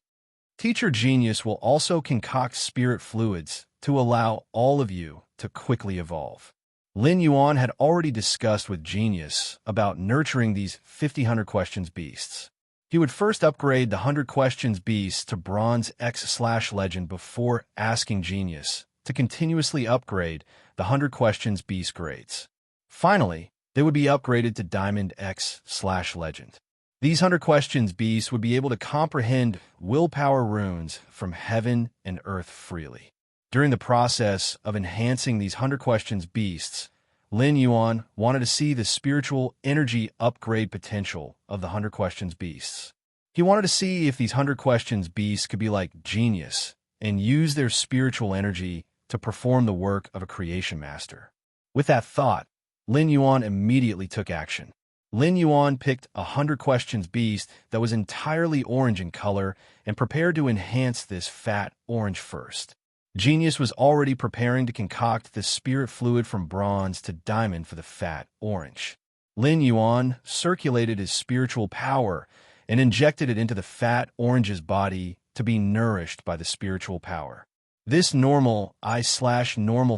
Teacher Genius will also concoct spirit fluids to allow all of you to quickly evolve. Lin Yuan had already discussed with Genius about nurturing these 100 questions beasts. He would first upgrade the 100 questions beast to Bronze X/Legend before asking Genius to continuously upgrade the 100 questions beast grades. Finally, they would be upgraded to Diamond X/Legend. These 100 questions beasts would be able to comprehend willpower runes from heaven and earth freely. During the process of enhancing these 100 questions beasts, Lin Yuan wanted to see the spiritual energy upgrade potential of the 100 questions beasts. He wanted to see if these 100 questions beasts could be like Genius and use their spiritual energy to perform the work of a creation master. With that thought, Lin Yuan immediately took action. Lin Yuan picked a 100 questions beast that was entirely orange in color and prepared to enhance this fat orange first. Genius was already preparing to concoct the spirit fluid from bronze to diamond for the fat orange. Lin Yuan circulated his spiritual power and injected it into the fat orange's body to be nourished by the spiritual power. This normal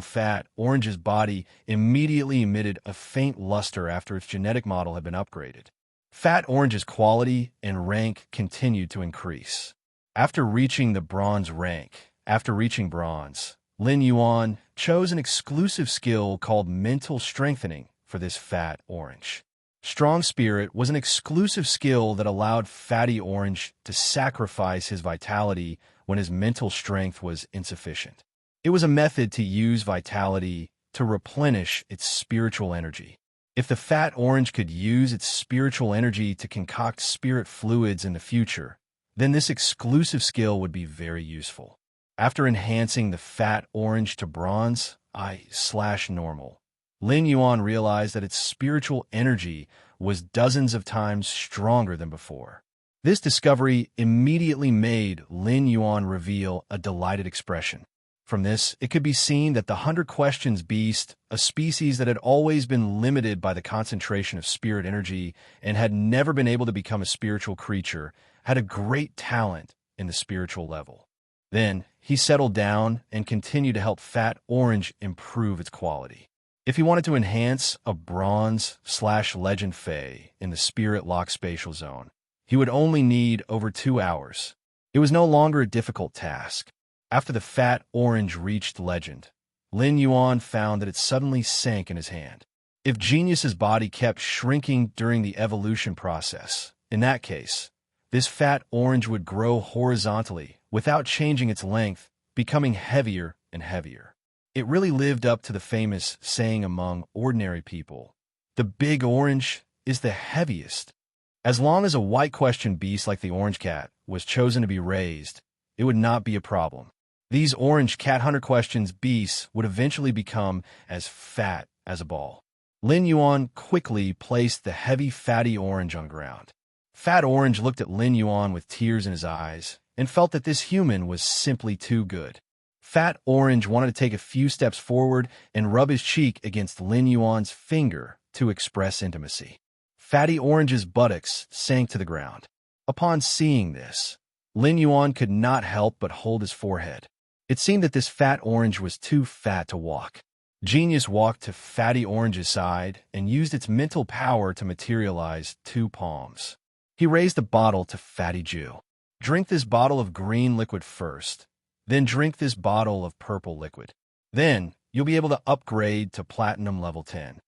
fat orange's body immediately emitted a faint luster after its genetic model had been upgraded. Fat orange's quality and rank continued to increase. After reaching bronze, Lin Yuan chose an exclusive skill called mental strengthening for this fat orange. Strong Spirit was an exclusive skill that allowed Fatty Orange to sacrifice his vitality when his mental strength was insufficient. It was a method to use vitality to replenish its spiritual energy. If the Fat Orange could use its spiritual energy to concoct spirit fluids in the future, then this exclusive skill would be very useful. After enhancing the Fat Orange to Bronze I/Normal, Lin Yuan realized that its spiritual energy was dozens of times stronger than before. This discovery immediately made Lin Yuan reveal a delighted expression. From this, it could be seen that the 100 Questions Beast, a species that had always been limited by the concentration of spirit energy and had never been able to become a spiritual creature, had a great talent in the spiritual level. Then, he settled down and continued to help Fat Orange improve its quality. If he wanted to enhance a Bronze/Legend Fae in the Spirit Lock Spatial Zone, he would only need over 2 hours. It was no longer a difficult task. After the Fat Orange reached Legend, Lin Yuan found that it suddenly sank in his hand. If Genius's body kept shrinking during the evolution process, in that case, this Fat Orange would grow horizontally without changing its length, becoming heavier and heavier. It really lived up to the famous saying among ordinary people, "The big orange is the heaviest." As long as a white question beast like the orange cat was chosen to be raised, it would not be a problem. These orange cat 100 questions beasts would eventually become as fat as a ball. Lin Yuan quickly placed the heavy fatty orange on ground. Fat Orange looked at Lin Yuan with tears in his eyes and felt that this human was simply too good. Fat Orange wanted to take a few steps forward and rub his cheek against Lin Yuan's finger to express intimacy. Fatty Orange's buttocks sank to the ground. Upon seeing this, Lin Yuan could not help but hold his forehead. It seemed that this Fat Orange was too fat to walk. Genius walked to Fatty Orange's side and used its mental power to materialize 2 palms. He raised the bottle to Fatty Jew. "Drink this bottle of green liquid first. Then drink this bottle of purple liquid. Then you'll be able to upgrade to Platinum level 10.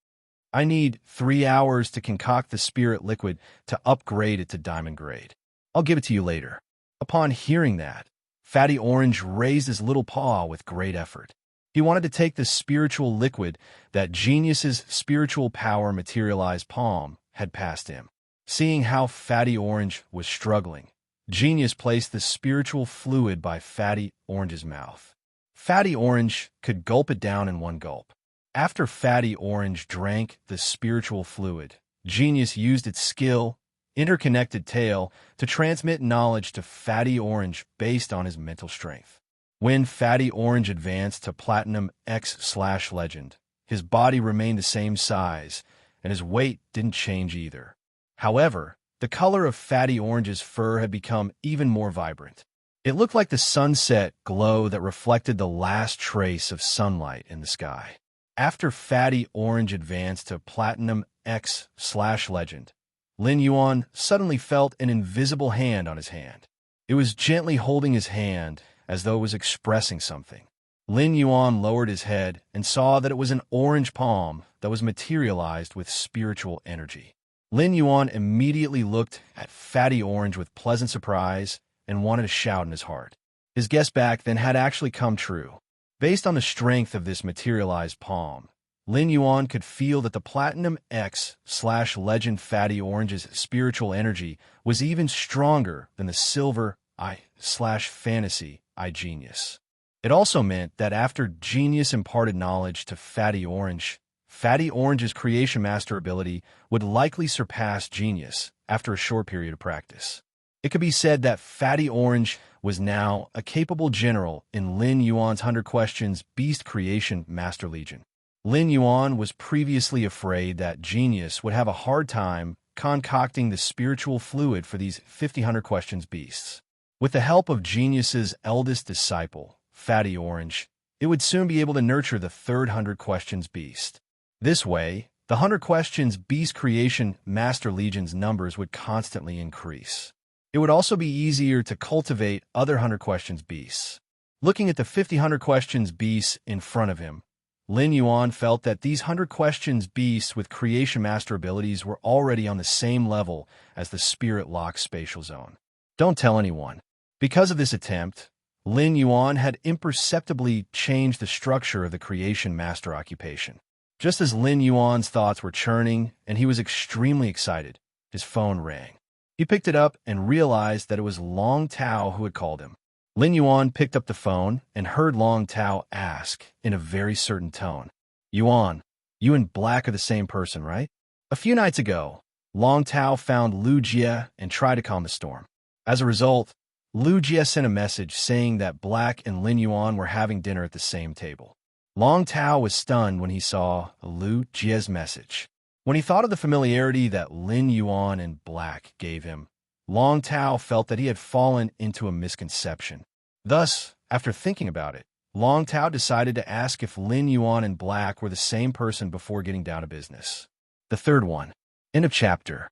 I need 3 hours to concoct the spirit liquid to upgrade it to Diamond grade. I'll give it to you later." Upon hearing that, Fatty Orange raised his little paw with great effort. He wanted to take the spiritual liquid that Genius's spiritual power materialized palm had passed him. Seeing how Fatty Orange was struggling, Genius placed the spiritual fluid by Fatty Orange's mouth. Fatty Orange could gulp it down in 1 gulp. After Fatty Orange drank the spiritual fluid, Genius used its skill, Interconnected Tail, to transmit knowledge to Fatty Orange based on his mental strength. When Fatty Orange advanced to Platinum X/Legend, his body remained the same size, and his weight didn't change either. However, the color of Fatty Orange's fur had become even more vibrant. It looked like the sunset glow that reflected the last trace of sunlight in the sky. After Fatty Orange advanced to Platinum X/Legend, Lin Yuan suddenly felt an invisible hand on his hand. It was gently holding his hand as though it was expressing something. Lin Yuan lowered his head and saw that it was an orange palm that was materialized with spiritual energy. Lin Yuan immediately looked at Fatty Orange with pleasant surprise and wanted to shout in his heart. His guess back then had actually come true. Based on the strength of this materialized palm, Lin Yuan could feel that the Platinum X/Legend Fatty Orange's spiritual energy was even stronger than the Silver I/Fantasy I Genius. It also meant that after Genius imparted knowledge to Fatty Orange's Creation Master ability would likely surpass Genius after a short period of practice. It could be said that Fatty Orange was now a capable general in Lin Yuan's 100 Questions Beast Creation Master Legion. Lin Yuan was previously afraid that Genius would have a hard time concocting the spiritual fluid for these 100 Questions beasts. With the help of Genius's eldest disciple, Fatty Orange, it would soon be able to nurture the third 100 Questions beast. This way, the 100 Questions Beast Creation Master Legion's numbers would constantly increase. It would also be easier to cultivate other 100 Questions beasts. Looking at the 100 Questions beasts in front of him, Lin Yuan felt that these 100 Questions beasts with Creation Master abilities were already on the same level as the Spirit Lock Spatial Zone. Don't tell anyone. Because of this attempt, Lin Yuan had imperceptibly changed the structure of the Creation Master occupation. Just as Lin Yuan's thoughts were churning and he was extremely excited, his phone rang. He picked it up and realized that it was Long Tao who had called him. Lin Yuan picked up the phone and heard Long Tao ask in a very certain tone, "Yuan, you and Black are the same person, right?" A few nights ago, Long Tao found Lu Jie and tried to calm the storm. As a result, Lu Jie sent a message saying that Black and Lin Yuan were having dinner at the same table. Long Tao was stunned when he saw Lu Jie's message. When he thought of the familiarity that Lin Yuan and Black gave him, Long Tao felt that he had fallen into a misconception. Thus, after thinking about it, Long Tao decided to ask if Lin Yuan and Black were the same person before getting down to business. The third one. End of chapter.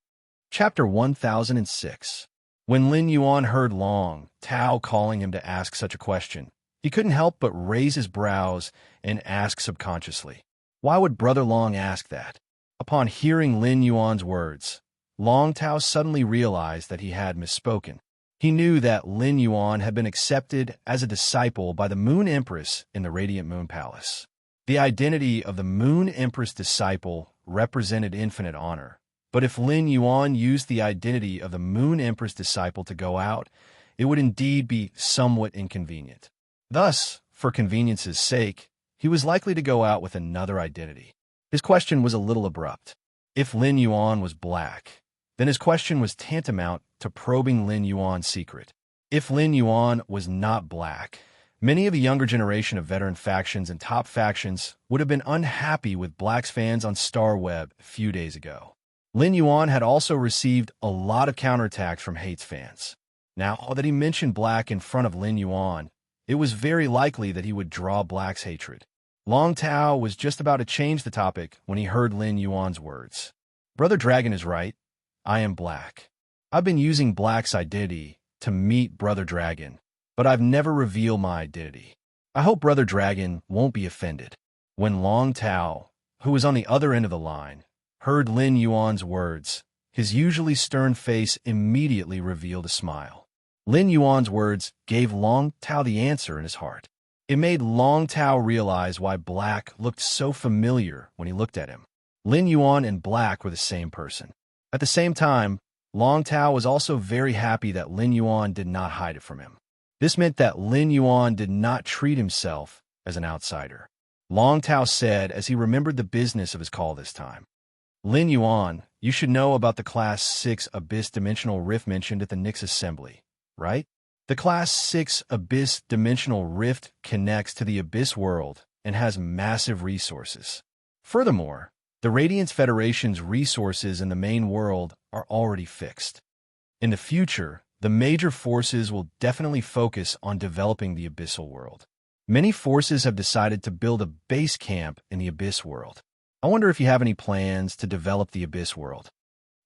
Chapter 1006. When Lin Yuan heard Long Tao calling him to ask such a question, he couldn't help but raise his brows and ask subconsciously, why would Brother Long ask that? Upon hearing Lin Yuan's words, Long Tao suddenly realized that he had misspoken. He knew that Lin Yuan had been accepted as a disciple by the Moon Empress in the Radiant Moon Palace. The identity of the Moon Empress disciple represented infinite honor. But if Lin Yuan used the identity of the Moon Empress disciple to go out, it would indeed be somewhat inconvenient. Thus, for convenience's sake, he was likely to go out with another identity. His question was a little abrupt. If Lin Yuan was Black, then his question was tantamount to probing Lin Yuan's secret. If Lin Yuan was not Black, many of the younger generation of veteran factions and top factions would have been unhappy with Black's fans on StarWeb a few days ago. Lin Yuan had also received a lot of counterattacks from Hate's fans. Now that he mentioned Black in front of Lin Yuan, it was very likely that he would draw Black's hatred. Long Tao was just about to change the topic when he heard Lin Yuan's words. Brother Dragon is right. I am Black. I've been using Black's identity to meet Brother Dragon, but I've never revealed my identity. I hope Brother Dragon won't be offended. When Long Tao, who was on the other end of the line, heard Lin Yuan's words, his usually stern face immediately revealed a smile. Lin Yuan's words gave Long Tao the answer in his heart. It made Long Tao realize why Black looked so familiar when he looked at him. Lin Yuan and Black were the same person. At the same time, Long Tao was also very happy that Lin Yuan did not hide it from him. This meant that Lin Yuan did not treat himself as an outsider. Long Tao said as he remembered the business of his call this time. Lin Yuan, you should know about the Class 6 Abyss Dimensional Rift mentioned at the Nyx Assembly, right? The Class 6 Abyss Dimensional Rift connects to the Abyss world and has massive resources. Furthermore, the Radiance Federation's resources in the main world are already fixed. In the future, the major forces will definitely focus on developing the Abyssal world. Many forces have decided to build a base camp in the Abyss world. I wonder if you have any plans to develop the Abyss world.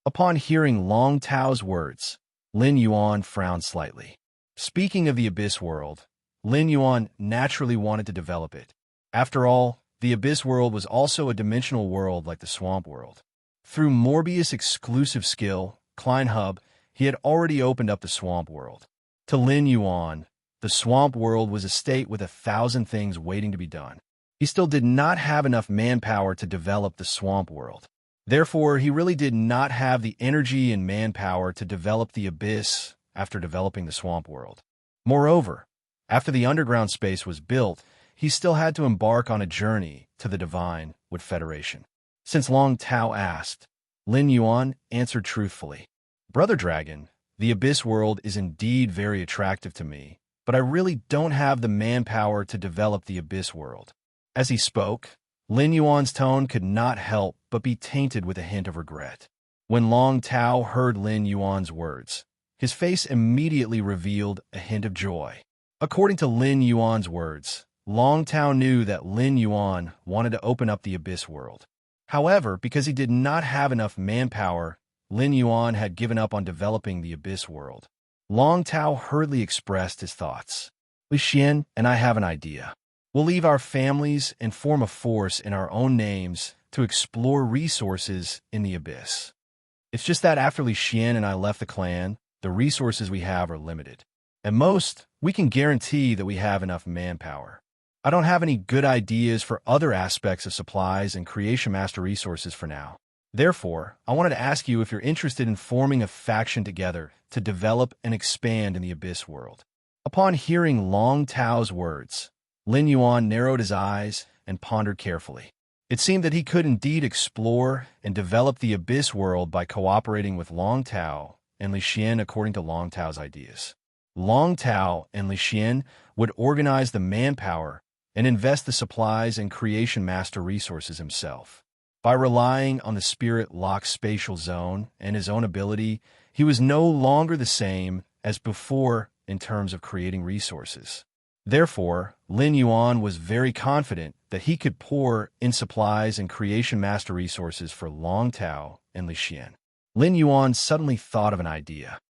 Upon hearing Long Tao's words, Lin Yuan frowned slightly. Speaking of the Abyss world, Lin Yuan naturally wanted to develop it. After all, the Abyss world was also a dimensional world like the Swamp world. Through Morbius' exclusive skill, Klein Hub, he had already opened up the Swamp world. To Lin Yuan, the Swamp world was a state with 1,000 things waiting to be done. He still did not have enough manpower to develop the Swamp world. Therefore, he really did not have the energy and manpower to develop the Abyss after developing the Swamp world. Moreover, after the underground space was built, he still had to embark on a journey to the Divine Wood Federation. Since Long Tao asked, Lin Yuan answered truthfully. Brother Dragon, the Abyss world is indeed very attractive to me, but I really don't have the manpower to develop the Abyss world. As he spoke, Lin Yuan's tone could not help but be tainted with a hint of regret. When Long Tao heard Lin Yuan's words, his face immediately revealed a hint of joy. According to Lin Yuan's words, Long Tao knew that Lin Yuan wanted to open up the Abyss world. However, because he did not have enough manpower, Lin Yuan had given up on developing the Abyss world. Long Tao hurriedly expressed his thoughts. Li Xian and I have an idea. We'll leave our families and form a force in our own names to explore resources in the Abyss. It's just that after Li Xian and I left the clan, the resources we have are limited. At most, we can guarantee that we have enough manpower. I don't have any good ideas for other aspects of supplies and Creation Master resources for now. Therefore, I wanted to ask you if you're interested in forming a faction together to develop and expand in the Abyss world. Upon hearing Long Tao's words, Lin Yuan narrowed his eyes and pondered carefully. It seemed that he could indeed explore and develop the Abyss world by cooperating with Long Tao and Li Xian according to Long Tao's ideas. Long Tao and Li Xian would organize the manpower and invest the supplies and Creation Master resources himself. By relying on the spirit-locked spatial zone and his own ability, he was no longer the same as before in terms of creating resources. Therefore, Lin Yuan was very confident that he could pour in supplies and Creation Master resources for Long Tao and Li Xian. Lin Yuan suddenly thought of an idea.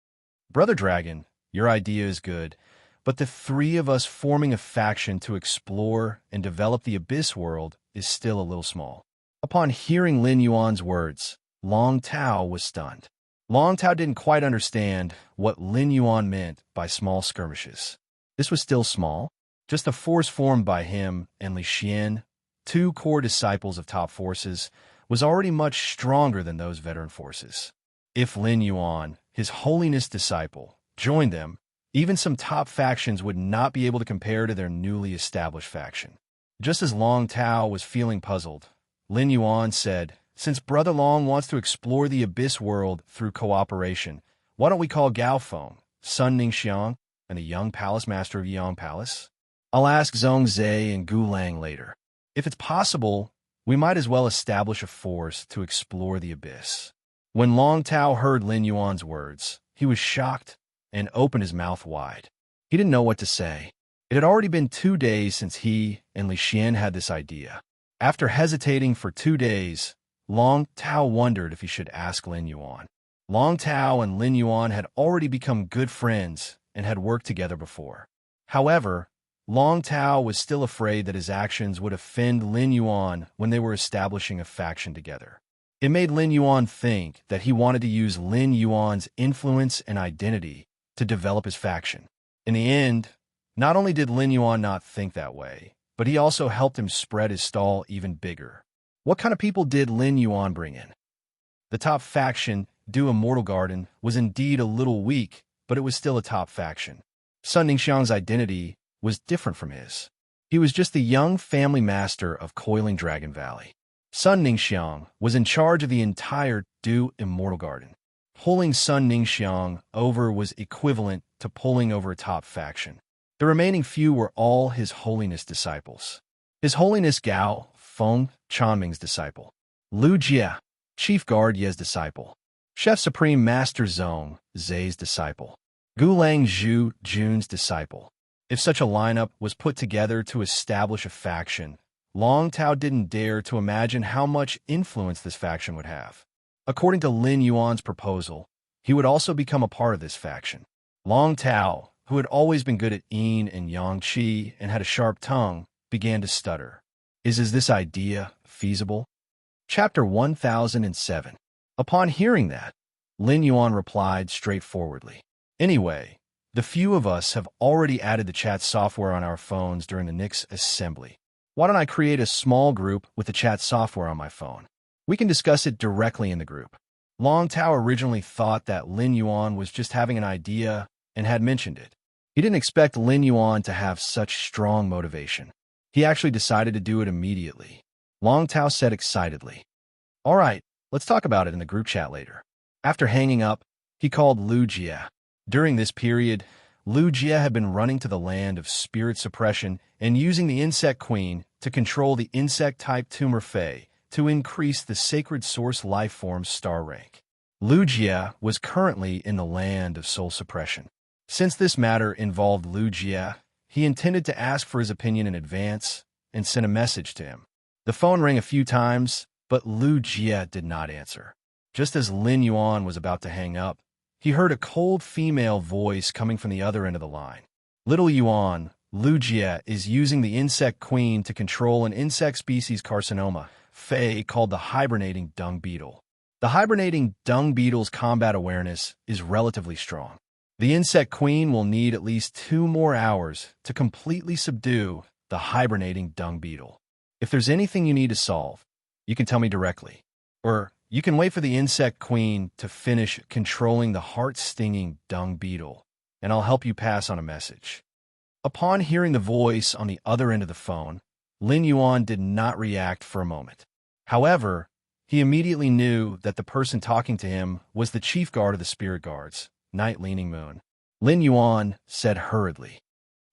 Brother Dragon, your idea is good, but the three of us forming a faction to explore and develop the Abyss world is still a little small. Upon hearing Lin Yuan's words, Long Tao was stunned. Long Tao didn't quite understand what Lin Yuan meant by small skirmishes. This was still small, just a force formed by him and Li Xian, two core disciples of top forces, was already much stronger than those veteran forces. If Lin Yuan, his holiness disciple, joined them, even some top factions would not be able to compare to their newly established faction. Just as Long Tao was feeling puzzled, Lin Yuan said, since Brother Long wants to explore the Abyss world through cooperation, why don't we call Gao Feng, Sun Ningxiang, and the young palace master of Yang Palace? I'll ask Zhong Zhe and Gu Lang later. If it's possible, we might as well establish a force to explore the Abyss. When Long Tao heard Lin Yuan's words, he was shocked and opened his mouth wide. He didn't know what to say. It had already been 2 days since he and Li Xian had this idea. After hesitating for 2 days, Long Tao wondered if he should ask Lin Yuan. Long Tao and Lin Yuan had already become good friends and had worked together before. However, Long Tao was still afraid that his actions would offend Lin Yuan when they were establishing a faction together. It made Lin Yuan think that he wanted to use Lin Yuan's influence and identity to develop his faction. In the end, not only did Lin Yuan not think that way, but he also helped him spread his stall even bigger. What kind of people did Lin Yuan bring in? The top faction, Du Immortal Garden, was indeed a little weak, but it was still a top faction. Sun Ningxiang's identity was different from his. He was just the young family master of Coiling Dragon Valley. Sun Ningxiang was in charge of the entire Du Immortal Garden. Pulling Sun Ningxiang over was equivalent to pulling over a top faction. The remaining few were all His Holiness disciples. His Holiness Gao Feng Chanming's disciple. Lu Jie, Chief Guard Ye's disciple. Chef Supreme Master Zhong Zai's disciple. Gulang Zhu Jun's disciple. If such a lineup was put together to establish a faction, Long Tao didn't dare to imagine how much influence this faction would have. According to Lin Yuan's proposal, he would also become a part of this faction. Long Tao, who had always been good at yin and yang qi and had a sharp tongue, began to stutter. Is this idea feasible? Chapter 1007. Upon hearing that, Lin Yuan replied straightforwardly. Anyway, the few of us have already added the chat software on our phones during the Nix assembly. Why don't I create a small group with the chat software on my phone? We can discuss it directly in the group. Long Tao originally thought that Lin Yuan was just having an idea and had mentioned it. He didn't expect Lin Yuan to have such strong motivation. He actually decided to do it immediately. Long Tao said excitedly, "All right, let's talk about it in the group chat later." After hanging up, he called Lu Jie. During this period, Lu Jie had been running to the land of spirit suppression and using the insect queen to control the insect-type tumor Fei to increase the sacred source life form's star rank. Lu Jie was currently in the land of soul suppression. Since this matter involved Lu Jie, he intended to ask for his opinion in advance and sent a message to him. The phone rang a few times, but Lu Jie did not answer. Just as Lin Yuan was about to hang up, he heard a cold female voice coming from the other end of the line. "Little Yuan, Lu Jie is using the insect queen to control an insect species carcinoma, Fei, called the hibernating dung beetle. The hibernating dung beetle's combat awareness is relatively strong. The insect queen will need at least 2 more hours to completely subdue the hibernating dung beetle. If there's anything you need to solve, you can tell me directly. Or you can wait for the insect queen to finish controlling the heart-stinging dung beetle, and I'll help you pass on a message." Upon hearing the voice on the other end of the phone, Lin Yuan did not react for a moment. However, he immediately knew that the person talking to him was the chief guard of the spirit guards, Night Leaning Moon. Lin Yuan said hurriedly,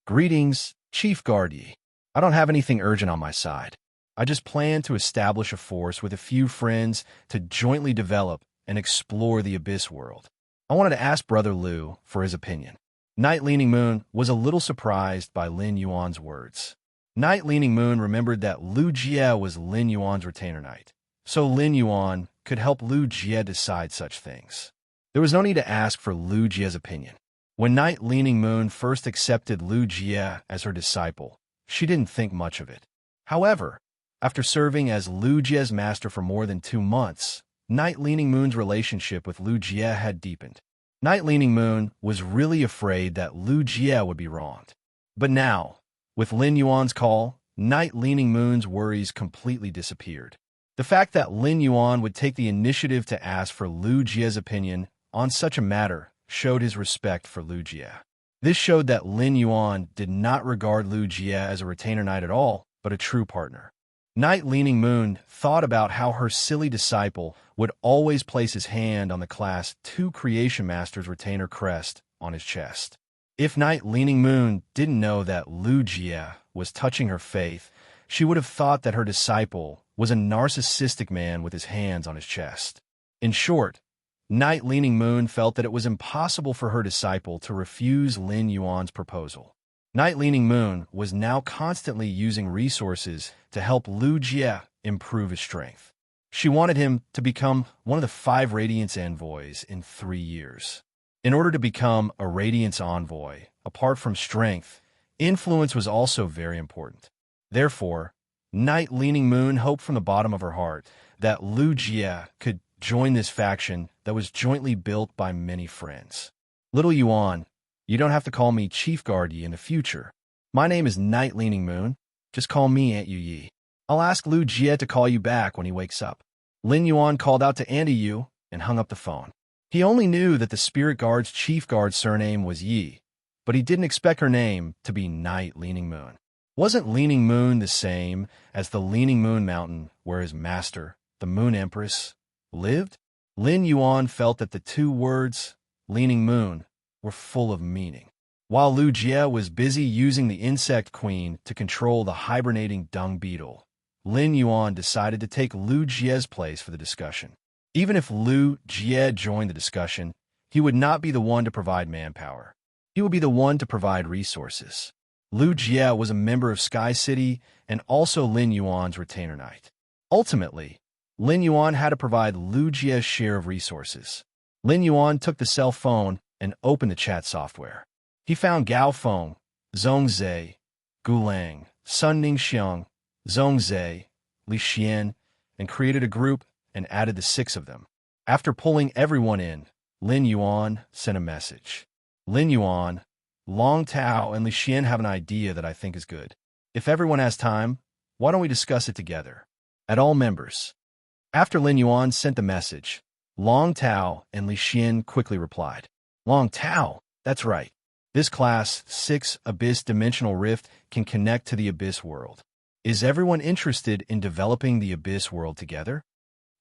"Greetings, Chief Guard Yi. I don't have anything urgent on my side. I just plan to establish a force with a few friends to jointly develop and explore the Abyss world. I wanted to ask Brother Liu for his opinion." Night Leaning Moon was a little surprised by Lin Yuan's words. Night Leaning Moon remembered that Lu Jie was Lin Yuan's retainer knight, so Lin Yuan could help Lu Jie decide such things. There was no need to ask for Lu Jie's opinion. When Night Leaning Moon first accepted Lu Jie as her disciple, she didn't think much of it. However, after serving as Lu Jie's master for more than 2 months, Night Leaning Moon's relationship with Lu Jie had deepened. Night Leaning Moon was really afraid that Lu Jie would be wronged. But now, with Lin Yuan's call, Night Leaning Moon's worries completely disappeared. The fact that Lin Yuan would take the initiative to ask for Lu Jie's opinion on such a matter showed his respect for Lu Jie. This showed that Lin Yuan did not regard Lu Jie as a retainer knight at all, but a true partner. Night Leaning Moon thought about how her silly disciple would always place his hand on the Class 2 Creation Master's retainer crest on his chest. If Night Leaning Moon didn't know that Lu Jie was touching her faith, she would have thought that her disciple was a narcissistic man with his hands on his chest. In short, Night Leaning Moon felt that it was impossible for her disciple to refuse Lin Yuan's proposal. Night Leaning Moon was now constantly using resources to help Lu Jie improve his strength. She wanted him to become one of the 5 Radiance Envoys in 3 years. In order to become a Radiance Envoy, apart from strength, influence was also very important. Therefore, Night Leaning Moon hoped from the bottom of her heart that Lu Jie could join this faction that was jointly built by many friends. "Little Yuan, you don't have to call me Chief Guard Yi in the future. My name is Night Leaning Moon. Just call me Aunt Yu Yi. I'll ask Lu Jie to call you back when he wakes up." Lin Yuan called out to Auntie Yu and hung up the phone. He only knew that the Spirit Guard's Chief Guard's surname was Yi, but he didn't expect her name to be Night Leaning Moon. Wasn't Leaning Moon the same as the Leaning Moon Mountain where his master, the Moon Empress, lived? Lin Yuan felt that the 2 words, Leaning Moon, were full of meaning. While Lu Jie was busy using the Insect Queen to control the hibernating dung beetle, Lin Yuan decided to take Lu Jie's place for the discussion. Even if Lu Jie joined the discussion, he would not be the one to provide manpower. He would be the one to provide resources. Lu Jie was a member of Sky City and also Lin Yuan's retainer knight. Ultimately, Lin Yuan had to provide Lu Jie's share of resources. Lin Yuan took the cell phone and opened the chat software. He found Gao Feng, Zhong Zhe, Gu Lang, Sun Ningxiang, Zhong Zhe, Li Xian, and created a group and added the 6 of them. After pulling everyone in, Lin Yuan sent a message. Lin Yuan, Long Tao, and Li Xian have an idea that I think is good. If everyone has time, why don't we discuss it together? At all members. After Lin Yuan sent the message, Long Tao and Li Xian quickly replied. Long Tao, that's right. This Class 6 Abyss Dimensional Rift can connect to the Abyss world. Is everyone interested in developing the Abyss world together?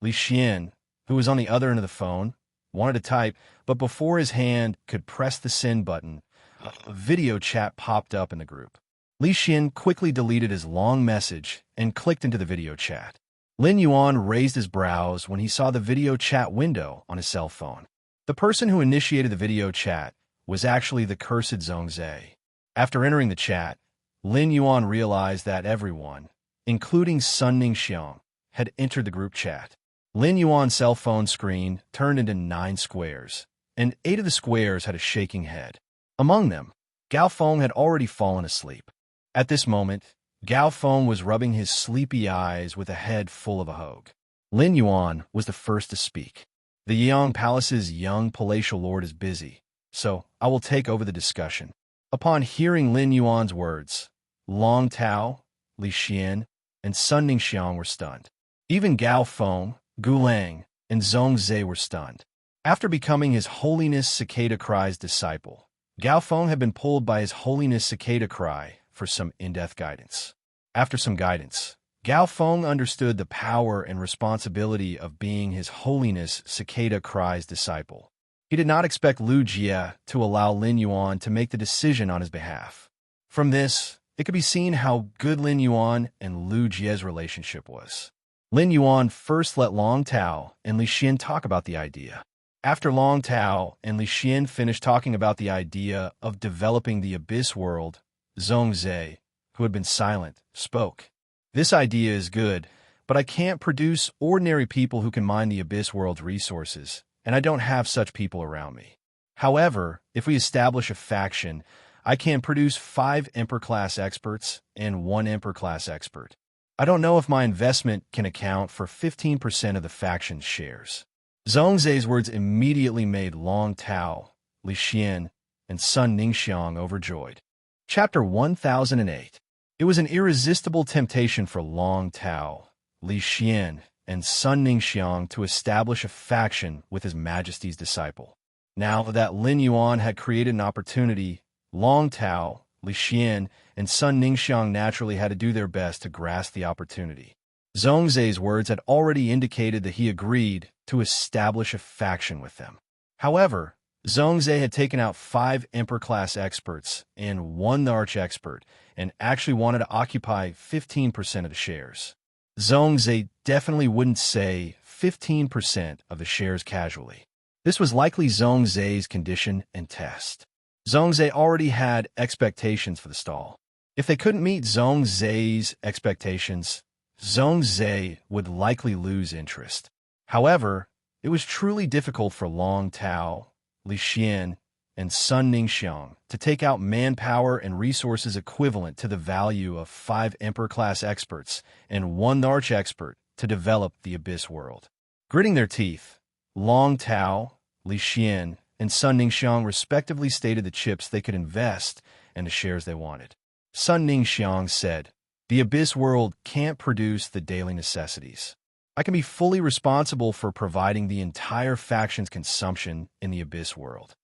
Li Xian, who was on the other end of the phone, wanted to type, but before his hand could press the send button, a video chat popped up in the group. Li Xian quickly deleted his long message and clicked into the video chat. Lin Yuan raised his brows when he saw the video chat window on his cell phone. The person who initiated the video chat was actually the cursed Zhong Zhe. After entering the chat, Lin Yuan realized that everyone, including Sun Ningxiang, had entered the group chat. Lin Yuan's cell phone screen turned into 9 squares, and 8 of the squares had a shaking head. Among them, Gao Feng had already fallen asleep. At this moment, Gao Feng was rubbing his sleepy eyes with a head full of a hogue. Lin Yuan was the first to speak. The Yang Palace's young palatial lord is busy, so I will take over the discussion. Upon hearing Lin Yuan's words, Long Tao, Li Xian, and Sun Ningxiang were stunned. Even Gao Feng, Gu Lang, and Zhong Zhe were stunned. After becoming His Holiness Cicada Cry's disciple, Gao Feng had been pulled by His Holiness Cicada Cry for some in-depth guidance. After some guidance, Gao Feng understood the power and responsibility of being His Holiness Cicada Cry's disciple. He did not expect Lu Jie to allow Lin Yuan to make the decision on his behalf. From this, it could be seen how good Lin Yuan and Lu Jie's relationship was. Lin Yuan first let Long Tao and Li Xian talk about the idea. After Long Tao and Li Xian finished talking about the idea of developing the Abyss world, Zhong Zhe, who had been silent, spoke. This idea is good, but I can't produce ordinary people who can mine the Abyss world's resources, and I don't have such people around me. However, if we establish a faction, I can produce 5 Emperor-class experts and 1 Emperor-class expert. I don't know if my investment can account for 15% of the faction's shares. Zhong Zhe's words immediately made Long Tao, Li Xian, and Sun Ningxiang overjoyed. Chapter 1008. It was an irresistible temptation for Long Tao, Li Xian, and Sun Ningxiang to establish a faction with His Majesty's disciple. Now that Lin Yuan had created an opportunity, Long Tao, Li Xian, and Sun Ningxiang naturally had to do their best to grasp the opportunity. Zhong Zhe's words had already indicated that he agreed to establish a faction with them. However, Zhong Zhe had taken out 5 Emperor-class experts and 1 Arch-expert, and actually wanted to occupy 15% of the shares. Zhong Zhe definitely wouldn't say 15% of the shares casually. This was likely Zhong Zhe's condition and test. Zhong Zhe already had expectations for the stall. If they couldn't meet Zhong Zhe's expectations, Zhong Zhe would likely lose interest. However, it was truly difficult for Long Tao, Li Xian, and Sun Ningxiang to take out manpower and resources equivalent to the value of 5 Emperor-class experts and 1 Arch-expert to develop the Abyss world. Gritting their teeth, Long Tao, Li Xian, and Sun Ningxiang respectively stated the chips they could invest and the shares they wanted. Sun Ningxiang said, "The Abyss world can't produce the daily necessities. I can be fully responsible for providing the entire faction's consumption in the Abyss world.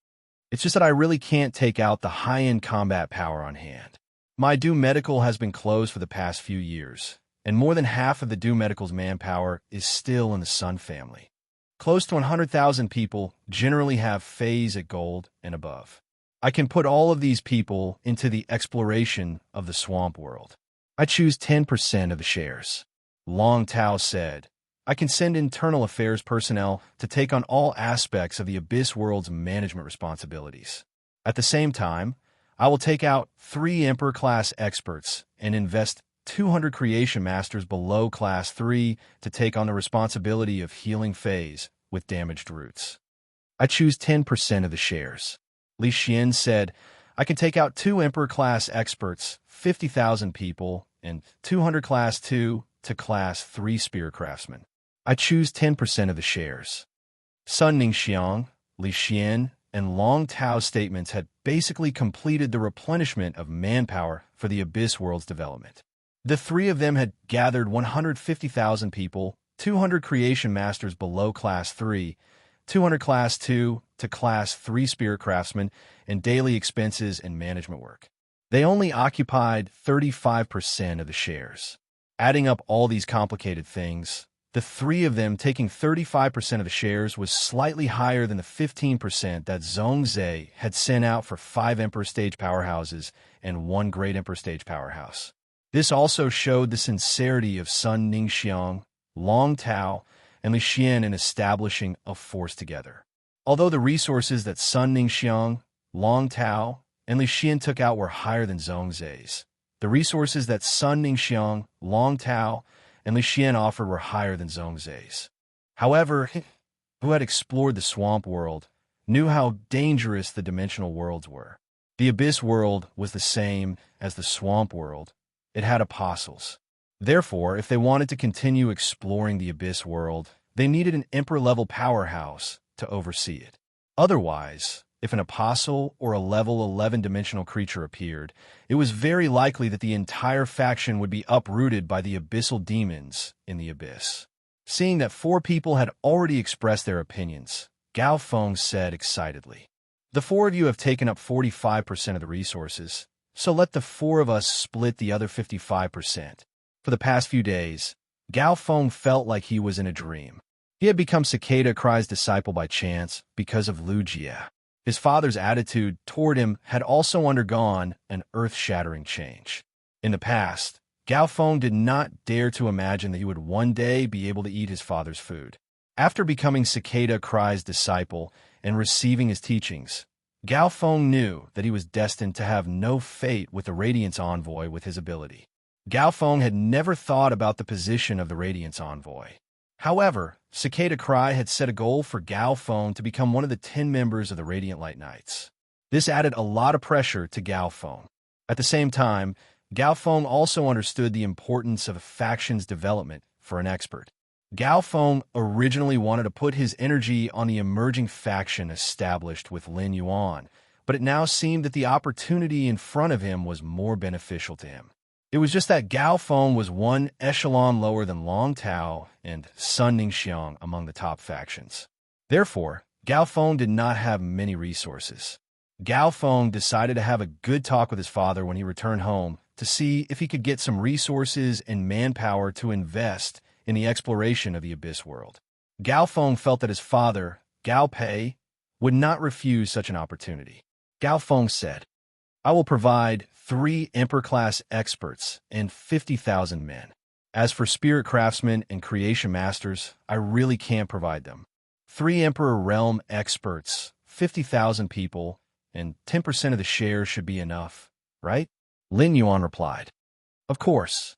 It's just that I really can't take out the high-end combat power on hand. My Do Medical has been closed for the past few years, and more than half of the Do Medical's manpower is still in the Sun family. Close to 100,000 people generally have phase at gold and above. I can put all of these people into the exploration of the swamp world. I choose 10% of the shares." Long Tao said, I can send internal affairs personnel to take on all aspects of the Abyss World's management responsibilities. At the same time, I will take out 3 Emperor-class experts and invest 200 Creation Masters below Class 3 to take on the responsibility of healing phase with damaged roots. I choose 10% of the shares. Li Xian said, I can take out 2 Emperor-class experts, 50,000 people, and 200 Class 2 to Class 3 Spear Craftsmen. I choose 10% of the shares. Sun Ningxiang, Li Xian, and Long Tao's statements had basically completed the replenishment of manpower for the Abyss World's development. The 3 of them had gathered 150,000 people, 200 Creation Masters below Class 3, 200 Class 2 to Class 3 Spear Craftsmen, and daily expenses and management work. They only occupied 35% of the shares. Adding up all these complicated things, the 3 of them taking 35% of the shares was slightly higher than the 15% that Zhongzhe had sent out for 5 Emperor Stage powerhouses and 1 Great Emperor Stage powerhouse. This also showed the sincerity of Sun Ningxiang, Long Tao, and Li Xian in establishing a force together. Although the resources that Sun Ningxiang, Long Tao, and Li Xian took out were higher than Zhongzhe's, the resources that Sun Ningxiang, Long Tao, and Li Xian offered were higher than Zhongzhe's. However, who had explored the swamp world knew how dangerous the dimensional worlds were. The Abyss world was the same as the swamp world. It had apostles. Therefore, if they wanted to continue exploring the Abyss world, they needed an Emperor-level powerhouse to oversee it. Otherwise, if an apostle or a level 11 dimensional creature appeared, it was very likely that the entire faction would be uprooted by the abyssal demons in the Abyss. Seeing that 4 people had already expressed their opinions, Gao Feng said excitedly, The 4 of you have taken up 45% of the resources, so let the 4 of us split the other 55%. For the past few days, Gao Feng felt like he was in a dream. He had become Cicada Cry's disciple by chance because of Lu Jie. His father's attitude toward him had also undergone an earth-shattering change. In the past, Gao Feng did not dare to imagine that he would one day be able to eat his father's food. After becoming Cicada Cry's disciple and receiving his teachings, Gao Feng knew that he was destined to have no fate with the Radiance Envoy with his ability. Gao Feng had never thought about the position of the Radiance Envoy. However, Cicada Cry had set a goal for Gao Feng to become one of the 10 members of the Radiant Light Knights. This added a lot of pressure to Gao Feng. At the same time, Gao Feng also understood the importance of a faction's development for an expert. Gao Feng originally wanted to put his energy on the emerging faction established with Lin Yuan, but it now seemed that the opportunity in front of him was more beneficial to him. It was just that Gao Feng was one echelon lower than Long Tao and Sun Ningxiang among the top factions. Therefore, Gao Feng did not have many resources. Gao Feng decided to have a good talk with his father when he returned home to see if he could get some resources and manpower to invest in the exploration of the Abyss world. Gao Feng felt that his father, Gao Pei, would not refuse such an opportunity. Gao Feng said, I will provide 3 Emperor-class experts and 50,000 men. As for Spirit Craftsmen and Creation Masters, I really can't provide them. 3 Emperor Realm experts, 50,000 people, and 10% of the shares should be enough, right? Lin Yuan replied, Of course.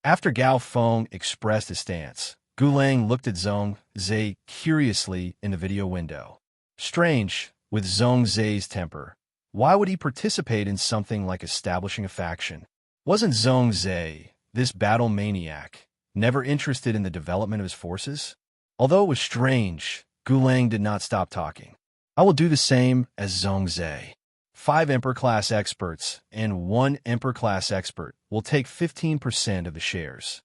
After Gao Feng expressed his stance, Gulang looked at Zhongzhe curiously in the video window. Strange, with Zhongzhe's temper. Why would he participate in something like establishing a faction? Wasn't Zhongzhe, this battle maniac, never interested in the development of his forces? Although it was strange, Gulang did not stop talking. I will do the same as Zhongzhe. 5 Emperor-class experts and 1 Emperor-class expert will take 15% of the shares.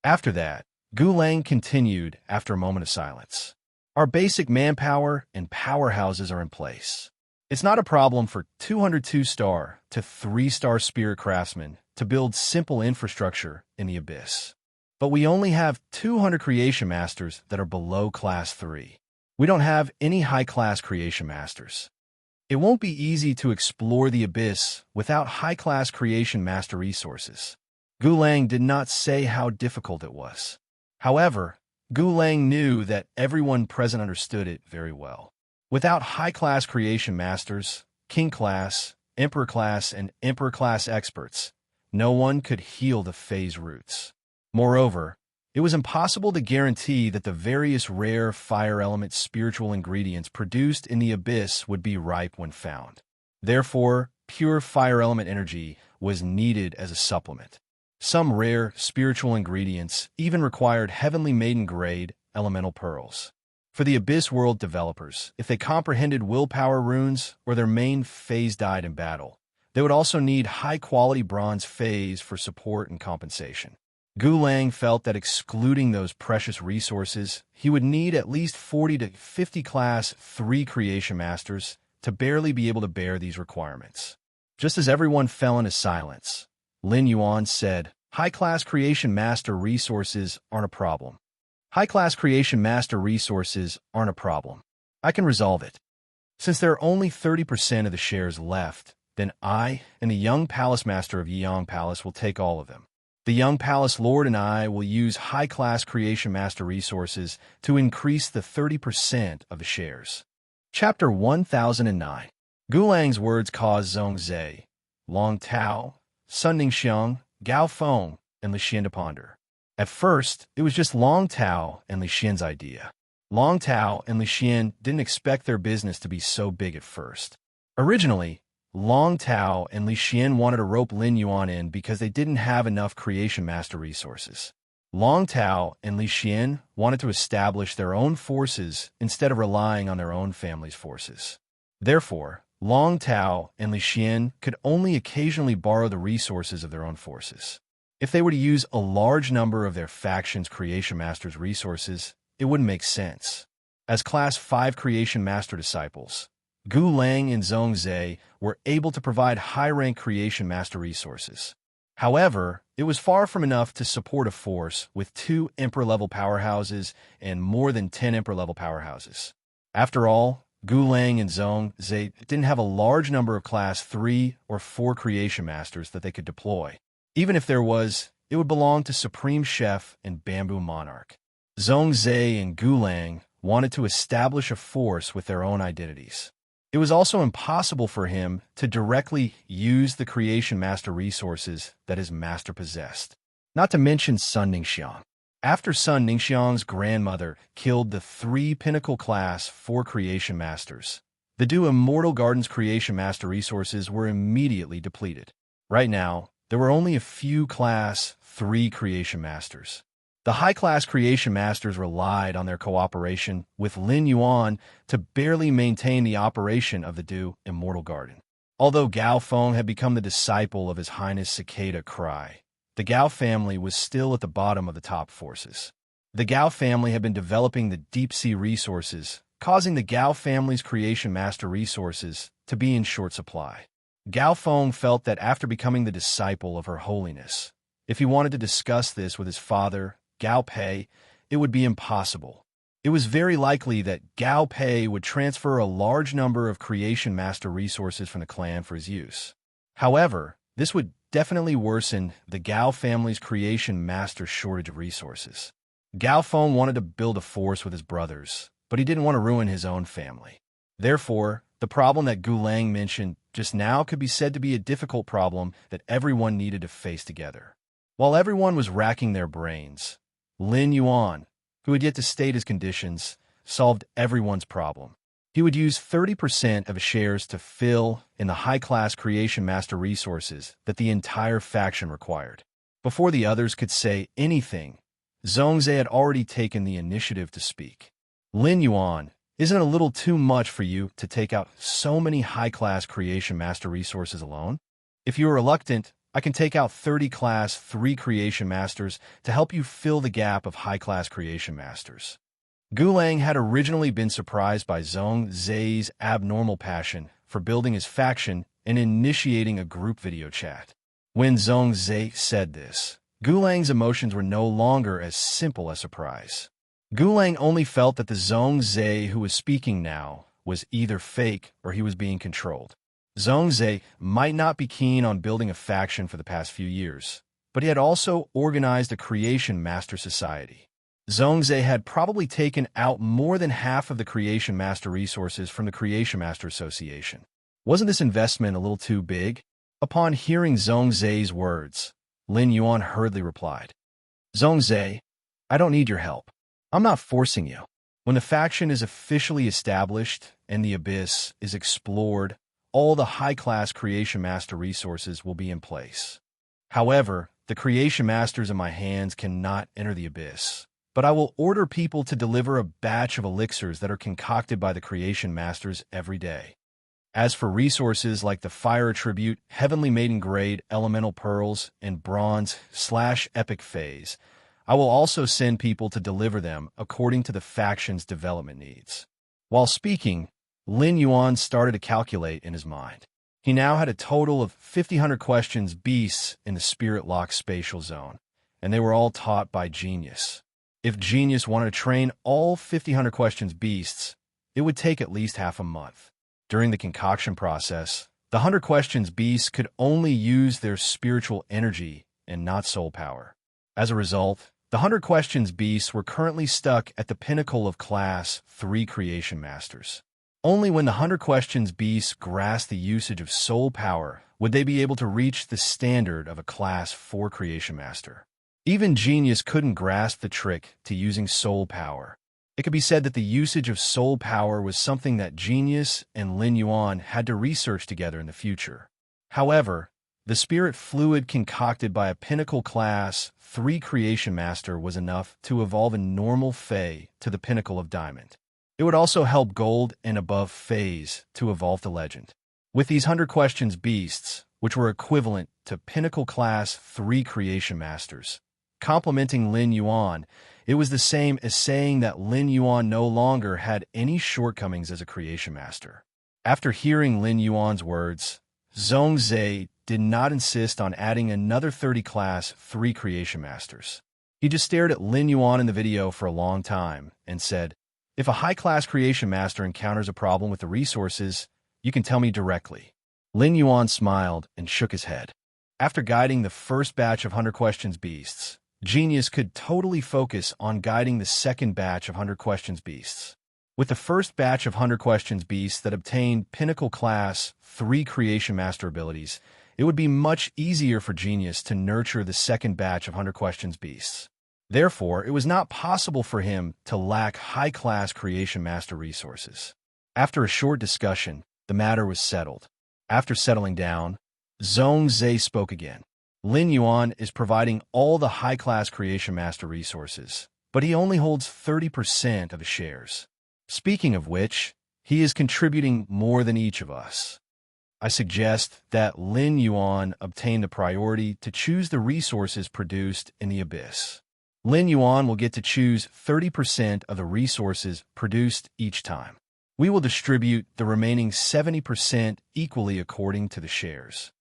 After that, Gulang continued after a moment of silence. Our basic manpower and powerhouses are in place. It's not a problem for 202-star to 3-star Spirit Craftsmen to build simple infrastructure in the Abyss. But we only have 200 Creation Masters that are below Class 3. We don't have any high-class Creation Masters. It won't be easy to explore the Abyss without high-class Creation Master resources. Gu Lang did not say how difficult it was. However, Gu Lang knew that everyone present understood it very well. Without high-class creation masters, king class, emperor class, and emperor class experts, no one could heal the phase roots. Moreover, it was impossible to guarantee that the various rare fire element spiritual ingredients produced in the abyss would be ripe when found. Therefore, pure fire element energy was needed as a supplement. Some rare spiritual ingredients even required heavenly maiden-grade elemental pearls. For the Abyss World developers, if they comprehended willpower runes or their main phase died in battle, they would also need high-quality bronze phase for support and compensation. Gu Lang felt that excluding those precious resources, he would need at least 40 to 50 Class 3 Creation Masters to barely be able to bear these requirements. Just as everyone fell into silence, Lin Yuan said, "High-class Creation Master resources aren't a problem. High-class Creation Master resources aren't a problem. I can resolve it. Since there are only 30% of the shares left, then I and the young Palace Master of Yiyang Palace will take all of them. The young Palace Lord and I will use high-class Creation Master resources to increase the 30% of the shares." Chapter 1009. Gu Lang's words caused Zhong Zhe, Long Tao, Sun Ningxiang, Gao Feng, and Li Xian to ponder. At first, it was just Long Tao and Li Xian's idea. Long Tao and Li Xian didn't expect their business to be so big at first. Originally, Long Tao and Li Xian wanted to rope Lin Yuan in because they didn't have enough Creation Master resources. Long Tao and Li Xian wanted to establish their own forces instead of relying on their own family's forces. Therefore, Long Tao and Li Xian could only occasionally borrow the resources of their own forces. If they were to use a large number of their faction's Creation Master's resources, it wouldn't make sense. As Class 5 Creation Master disciples, Gu Lang and Zhong Zhe were able to provide high-rank Creation Master resources. However, it was far from enough to support a force with 2 Emperor-level powerhouses and more than 10 Emperor-level powerhouses. After all, Gu Lang and Zhong Zhe didn't have a large number of Class 3 or 4 Creation Masters that they could deploy. Even if there was, it would belong to Supreme Chef and Bamboo Monarch. Zhong Zhe and Gu Lang wanted to establish a force with their own identities. It was also impossible for him to directly use the Creation Master resources that his master possessed. Not to mention Sun Ningxiang. After Sun Ningxiang's grandmother killed the 3 Pinnacle Class 4 Creation Masters, the Du Immortal Garden's Creation Master resources were immediately depleted. Right now, there were only a few Class 3 Creation Masters. The high-class Creation Masters relied on their cooperation with Lin Yuan to barely maintain the operation of the Du Immortal Garden. Although Gao Feng had become the disciple of His Highness Cicada Cry, the Gao family was still at the bottom of the top forces. The Gao family had been developing the deep-sea resources, causing the Gao family's Creation Master resources to be in short supply. Gao Feng felt that after becoming the disciple of Her Holiness, if he wanted to discuss this with his father, Gao Pei, it would be impossible. It was very likely that Gao Pei would transfer a large number of Creation Master resources from the clan for his use. However, this would definitely worsen the Gao family's Creation Master shortage of resources. Gao Feng wanted to build a force with his brothers, but he didn't want to ruin his own family. Therefore, the problem that Gu Lang mentioned just now could be said to be a difficult problem that everyone needed to face together. While everyone was racking their brains, Lin Yuan, who had yet to state his conditions, solved everyone's problem. He would use 30% of his shares to fill in the high-class Creation Master resources that the entire faction required. Before the others could say anything, Zhong Zhe had already taken the initiative to speak. "Lin Yuan, isn't it a little too much for you to take out so many high-class Creation Master resources alone? If you are reluctant, I can take out 30 Class 3 Creation Masters to help you fill the gap of high-class Creation Masters." Gu Lang had originally been surprised by Zhong Zhe's abnormal passion for building his faction and initiating a group video chat. When Zhong Zhe said this, Gu Lang's emotions were no longer as simple as surprise. Gu Lang only felt that the Zhong Zhe who was speaking now was either fake or he was being controlled. Zhong Zhe might not be keen on building a faction for the past few years, but he had also organized a Creation Master Society. Zhongzhe had probably taken out more than half of the Creation Master resources from the Creation Master Association. Wasn't this investment a little too big? Upon hearing Zhongzhe's words, Lin Yuan hurriedly replied, Zhongzhe, I don't need your help. I'm not forcing you. When the faction is officially established and the Abyss is explored, all the high-class Creation Master resources will be in place. However, the Creation Masters in my hands cannot enter the Abyss, but I will order people to deliver a batch of elixirs that are concocted by the Creation Masters every day. As for resources like the Fire Attribute, Heavenly Maiden Grade, Elemental Pearls, and Bronze/Epic Phase, I will also send people to deliver them according to the faction's development needs. While speaking, Lin Yuan started to calculate in his mind. He now had a total of 5,000 questions beasts in the Spirit Lock spatial zone, and they were all taught by Genius. If Genius wanted to train all 5,000 questions beasts, it would take at least half a month. During the concoction process, the 100 questions beasts could only use their spiritual energy and not soul power. As a result, the 100 questions beasts were currently stuck at the pinnacle of Class 3 Creation Masters. Only when the 100 questions beasts grasp the usage of soul power would they be able to reach the standard of a Class 4 Creation Master. Even Genius couldn't grasp the trick to using soul power. It could be said that the usage of soul power was something that Genius and Lin Yuan had to research together in the future. However, the spirit fluid concocted by a pinnacle Class 3 Creation Master was enough to evolve a normal Fae to the pinnacle of Diamond. It would also help Gold and above Phase to evolve to Legend. With these 100 questions beasts, which were equivalent to pinnacle Class 3 Creation Masters, complimenting Lin Yuan, it was the same as saying that Lin Yuan no longer had any shortcomings as a Creation Master. After hearing Lin Yuan's words, Zhongzhe did not insist on adding another 30 Class 3 Creation Masters. He just stared at Lin Yuan in the video for a long time and said, if a high-class Creation Master encounters a problem with the resources, you can tell me directly. Lin Yuan smiled and shook his head. After guiding the first batch of 100 questions beasts, Genius could totally focus on guiding the second batch of 100 questions beasts. With the first batch of 100 questions beasts that obtained pinnacle Class 3 Creation Master abilities, it would be much easier for Genius to nurture the second batch of 100 questions beasts. Therefore, it was not possible for him to lack high-class Creation Master resources. After a short discussion, the matter was settled. After settling down, Zhongzhe spoke again. Lin Yuan is providing all the high-class Creation Master resources, but he only holds 30% of the shares. Speaking of which, he is contributing more than each of us. I suggest that Lin Yuan obtain the priority to choose the resources produced in the Abyss. Lin Yuan will get to choose 30% of the resources produced each time. We will distribute the remaining 70% equally according to the shares.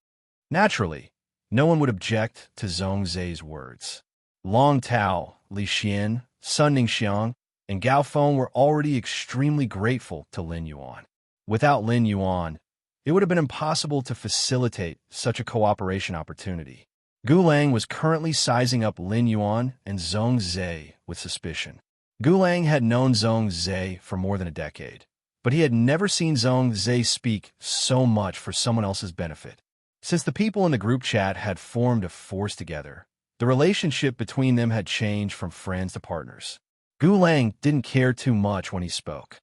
Naturally, no one would object to Zhongzhe's words. Long Tao, Li Xian, Sun Ningxiang, and Gao Feng were already extremely grateful to Lin Yuan. Without Lin Yuan, it would have been impossible to facilitate such a cooperation opportunity. Gulang was currently sizing up Lin Yuan and Zhongzhe with suspicion. Gulang had known Zhongzhe for more than a decade, but he had never seen Zhongzhe speak so much for someone else's benefit. Since the people in the group chat had formed a force together, the relationship between them had changed from friends to partners. Gulang didn't care too much when he spoke.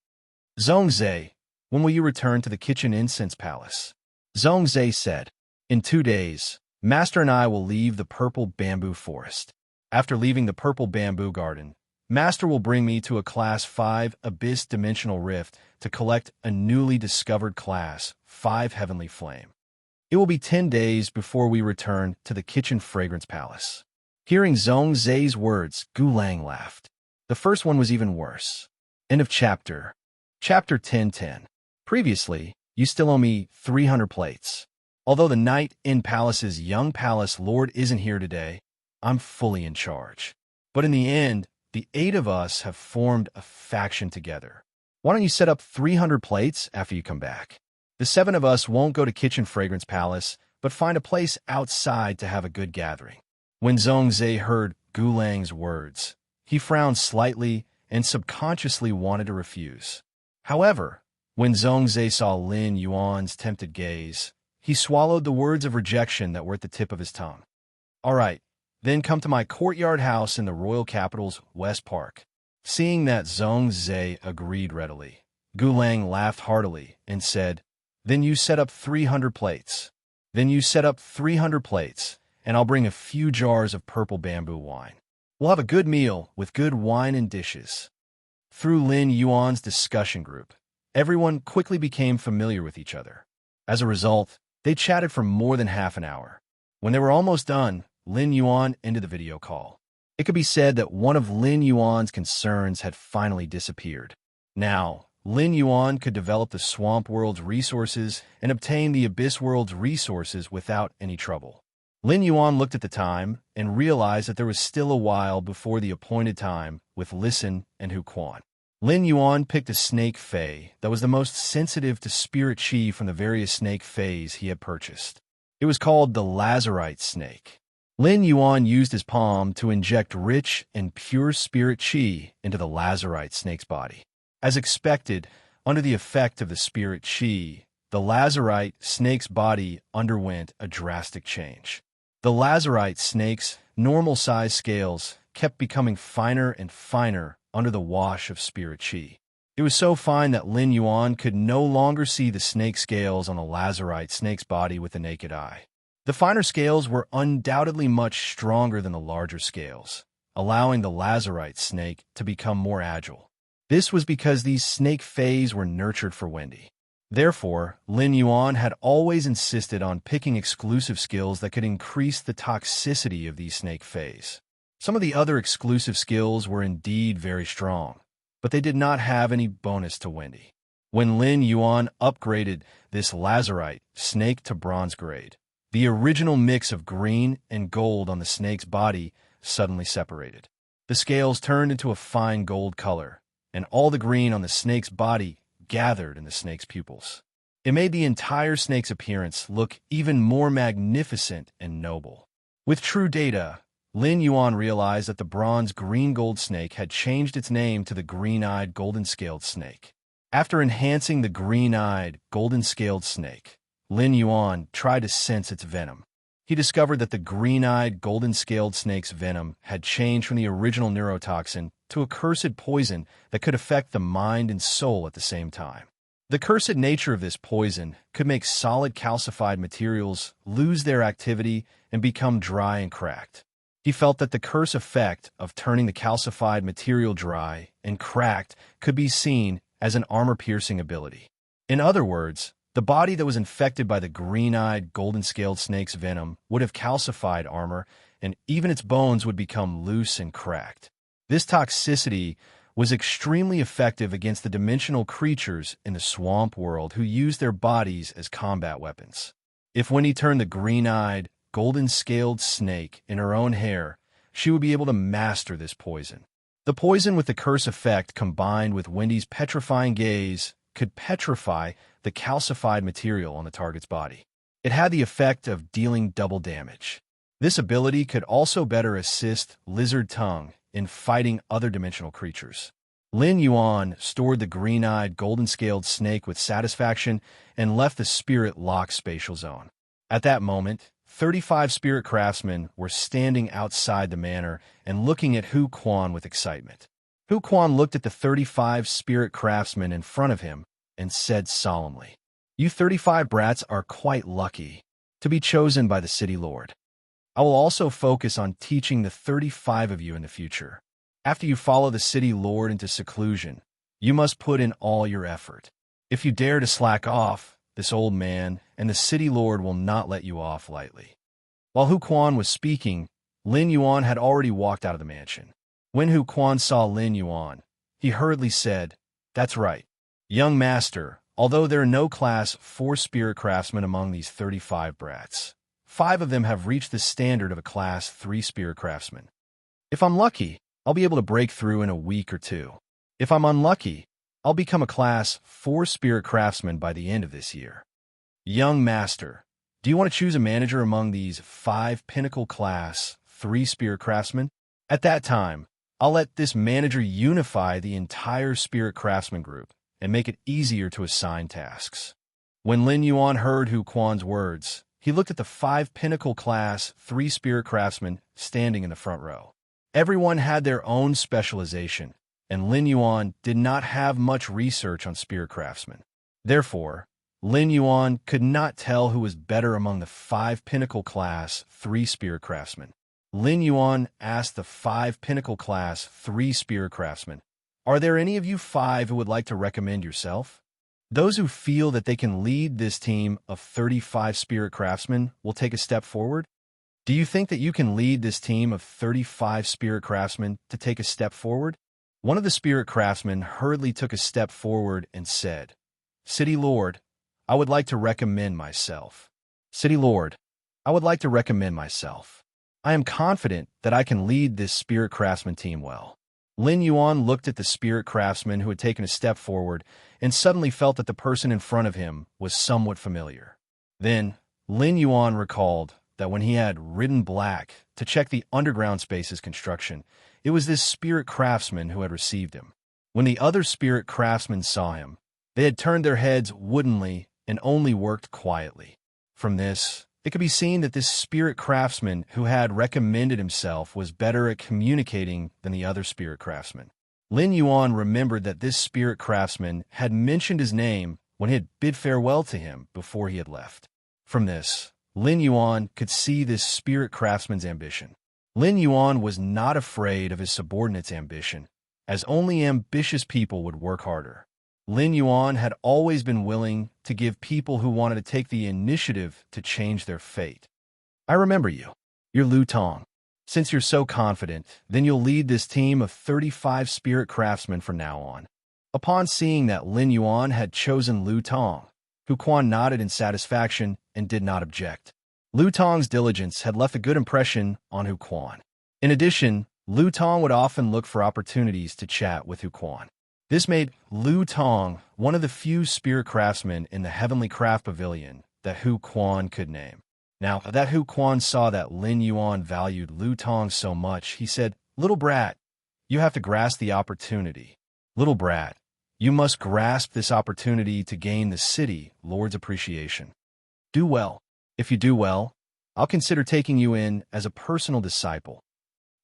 Zhongzhe, when will you return to the Kitchen Incense Palace? Zhongzhe said, in 2 days, Master and I will leave the Purple Bamboo Forest. After leaving the Purple Bamboo Garden, Master will bring me to a Class 5 Abyss Dimensional Rift to collect a newly discovered Class 5 Heavenly Flame. It will be 10 days before we return to the Kitchen Fragrance Palace. Hearing Zhongzhe's words, Gulang laughed. The first one was even worse. End of chapter. Chapter 10:10. Previously, you still owe me 300 plates. Although the Knight in Palace's young palace lord isn't here today, I'm fully in charge. But in the end, the 8 of us have formed a faction together. Why don't you set up 300 plates after you come back? The 7 of us won't go to Kitchen Fragrance Palace, but find a place outside to have a good gathering. When Zhongzhe heard Gulang's words, he frowned slightly and subconsciously wanted to refuse. However, when Zhongzhe saw Lin Yuan's tempted gaze, he swallowed the words of rejection that were at the tip of his tongue. "All right, then come to my courtyard house in the royal capital's West Park." Seeing that Zhongzhe agreed readily, Gulang laughed heartily and said, "Then you set up 300 plates. Then you set up 300 plates, and I'll bring a few jars of purple bamboo wine. We'll have a good meal with good wine and dishes." Through Lin Yuan's discussion group, everyone quickly became familiar with each other. As a result, they chatted for more than half an hour. When they were almost done, Lin Yuan ended the video call. It could be said that one of Lin Yuan's concerns had finally disappeared. Now, Lin Yuan could develop the Swamp World's resources and obtain the Abyss World's resources without any trouble. Lin Yuan looked at the time and realized that there was still a while before the appointed time with Listen and Hu Quan. Lin Yuan picked a snake fey that was the most sensitive to spirit chi from the various snake feys he had purchased. It was called the Lazarite snake. Lin Yuan used his palm to inject rich and pure spirit chi into the Lazarite snake's body. As expected, under the effect of the spirit chi, the Lazarite snake's body underwent a drastic change. The Lazarite snake's normal-size scales kept becoming finer and finer under the wash of spirit chi. It was so fine that Lin Yuan could no longer see the snake scales on the Lazarite snake's body with the naked eye. The finer scales were undoubtedly much stronger than the larger scales, allowing the Lazarite snake to become more agile. This was because these snake feys were nurtured for Wendy. Therefore, Lin Yuan had always insisted on picking exclusive skills that could increase the toxicity of these snake feys. Some of the other exclusive skills were indeed very strong, but they did not have any bonus to Wendy. When Lin Yuan upgraded this Lazarite snake to bronze grade, the original mix of green and gold on the snake's body suddenly separated. The scales turned into a fine gold color, and all the green on the snake's body gathered in the snake's pupils. It made the entire snake's appearance look even more magnificent and noble. With true data, Lin Yuan realized that the bronze green-gold snake had changed its name to the green-eyed golden-scaled snake. After enhancing the green-eyed golden-scaled snake, Lin Yuan tried to sense its venom. He discovered that the green-eyed golden-scaled snake's venom had changed from the original neurotoxin to a cursed poison that could affect the mind and soul at the same time. The cursed nature of this poison could make solid calcified materials lose their activity and become dry and cracked. He felt that the curse effect of turning the calcified material dry and cracked could be seen as an armor-piercing ability. In other words, the body that was infected by the green-eyed, golden-scaled snake's venom would have calcified armor, and even its bones would become loose and cracked. This toxicity was extremely effective against the dimensional creatures in the swamp world who used their bodies as combat weapons. If Wendy turned the green-eyed, golden-scaled snake in her own hair, she would be able to master this poison. The poison with the curse effect combined with Wendy's petrifying gaze could petrify the calcified material on the target's body. It had the effect of dealing double damage. This ability could also better assist Lizard Tongue in fighting other dimensional creatures. Lin Yuan stored the green-eyed, golden-scaled snake with satisfaction and left the spirit lock spatial zone. At that moment, 35 spirit craftsmen were standing outside the manor and looking at Hu Quan with excitement. Hu Quan looked at the 35 spirit craftsmen in front of him and said solemnly, "You 35 brats are quite lucky to be chosen by the city lord. I will also focus on teaching the 35 of you in the future. After you follow the city lord into seclusion, you must put in all your effort. If you dare to slack off, this old man and the city lord will not let you off lightly." While Hu Quan was speaking, Lin Yuan had already walked out of the mansion. When Hu Quan saw Lin Yuan, he hurriedly said, "That's right. Young master, although there are no class 4 spirit craftsmen among these 35 brats, 5 of them have reached the standard of a class 3 spirit craftsman. If I'm lucky, I'll be able to break through in a week or 2. If I'm unlucky, I'll become a class 4 spirit craftsman by the end of this year. Young master, do you want to choose a manager among these 5 pinnacle class 3 spirit craftsmen? At that time, I'll let this manager unify the entire spirit craftsman group and make it easier to assign tasks. When Lin Yuan heard Hu Quan's words, he looked at the 5 pinnacle class 3 spirit craftsmen standing in the front row. Everyone had their own specialization, and Lin Yuan did not have much research on spirit craftsmen. Therefore, Lin Yuan could not tell who was better among the 5 pinnacle class 3 spirit craftsmen. Lin Yuan asked the 5 pinnacle class 3 spirit craftsmen, "Are there any of you 5 who would like to recommend yourself?" Those who feel that they can lead this team of 35 spirit craftsmen will take a step forward. Do you think that you can lead this team of 35 spirit craftsmen to take a step forward? One of the spirit craftsmen hurriedly took a step forward and said, "City Lord, I would like to recommend myself. City Lord, I would like to recommend myself. I am confident that I can lead this spirit craftsman team well." Lin Yuan looked at the spirit craftsman who had taken a step forward and suddenly felt that the person in front of him was somewhat familiar. Then, Lin Yuan recalled that when he had ridden black to check the underground space's construction, it was this spirit craftsman who had received him. When the other spirit craftsmen saw him, they had turned their heads woodenly and only worked quietly. From this, it could be seen that this spirit craftsman who had recommended himself was better at communicating than the other spirit craftsmen. Lin Yuan remembered that this spirit craftsman had mentioned his name when he had bid farewell to him before he had left. From this, Lin Yuan could see this spirit craftsman's ambition. Lin Yuan was not afraid of his subordinate's ambition, as only ambitious people would work harder. Lin Yuan had always been willing to give people who wanted to take the initiative to change their fate. "I remember you. You're Lu Tong. Since you're so confident, then you'll lead this team of 35 spirit craftsmen from now on." Upon seeing that Lin Yuan had chosen Lu Tong, Hu Quan nodded in satisfaction and did not object. Lu Tong's diligence had left a good impression on Hu Quan. In addition, Lu Tong would often look for opportunities to chat with Hu Quan. This made Lu Tong one of the few spirit craftsmen in the Heavenly Craft Pavilion that Hu Quan could name. Now that Hu Quan saw that Lin Yuan valued Lu Tong so much, he said, "Little brat, you have to grasp the opportunity. Little brat, you must grasp this opportunity to gain the city lord's appreciation. Do well. If you do well, I'll consider taking you in as a personal disciple."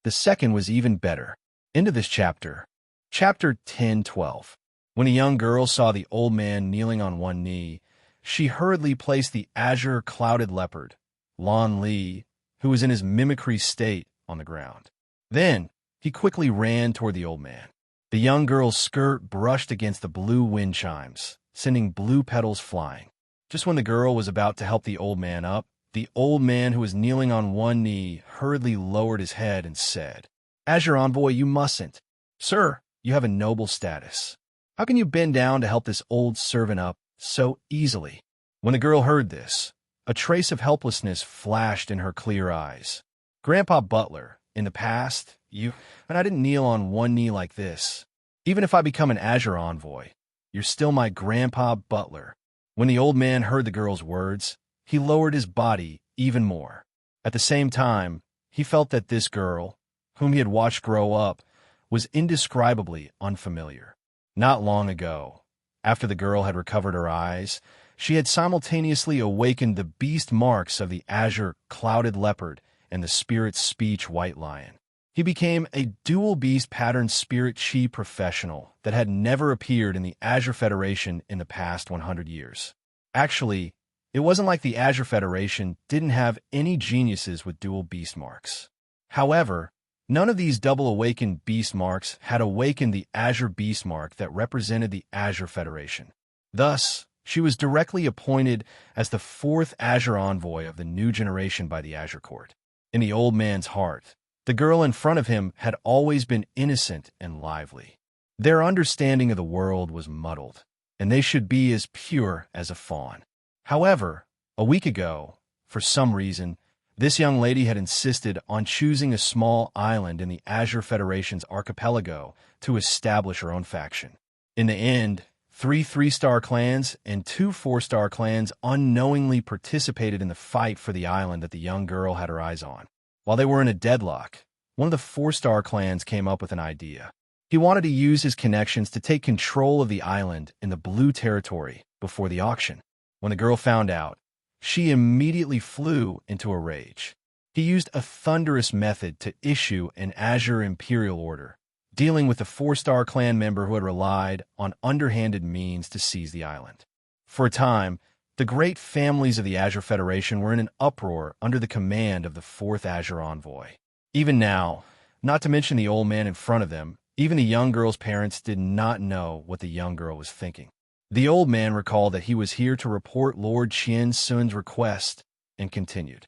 The second was even better. Into this chapter. Chapter 10-12. When a young girl saw the old man kneeling on one knee, she hurriedly placed the azure clouded leopard, Lon Li, who was in his mimicry state, on the ground. Then, he quickly ran toward the old man. The young girl's skirt brushed against the blue wind chimes, sending blue petals flying. Just when the girl was about to help the old man up, the old man who was kneeling on one knee hurriedly lowered his head and said, "Azure Envoy, you mustn't. Sir, you have a noble status. How can you bend down to help this old servant up so easily?" When the girl heard this, a trace of helplessness flashed in her clear eyes. "Grandpa Butler, in the past, and I didn't kneel on one knee like this. Even if I become an Azure Envoy, you're still my Grandpa Butler." When the old man heard the girl's words, he lowered his body even more. At the same time, he felt that this girl, whom he had watched grow up, was indescribably unfamiliar. Not long ago, after the girl had recovered her eyes, she had simultaneously awakened the beast marks of the azure clouded leopard and the spirit speech white lion. He became a dual beast pattern spirit chi professional that had never appeared in the Azure Federation in the past 100 years. Actually, it wasn't like the Azure Federation didn't have any geniuses with dual beast marks. However, none of these double-awakened beast marks had awakened the Azure beast mark that represented the Azure Federation. Thus, she was directly appointed as the 4th Azure Envoy of the new generation by the Azure Court. In the old man's heart, the girl in front of him had always been innocent and lively. Their understanding of the world was muddled, and they should be as pure as a fawn. However, a week ago, for some reason, this young lady had insisted on choosing a small island in the Azure Federation's archipelago to establish her own faction. In the end, 3 3-star clans and 2 4-star clans unknowingly participated in the fight for the island that the young girl had her eyes on. While they were in a deadlock, one of the four-star clans came up with an idea. He wanted to use his connections to take control of the island in the blue territory before the auction. When the girl found out, she immediately flew into a rage. He used a thunderous method to issue an Azure Imperial Order, dealing with the four-star clan member who had relied on underhanded means to seize the island. For a time, the great families of the Azure Federation were in an uproar under the command of the fourth Azure Envoy. Even now, not to mention the old man in front of them, even the young girl's parents did not know what the young girl was thinking. The old man recalled that he was here to report Lord Qian Sun's request and continued.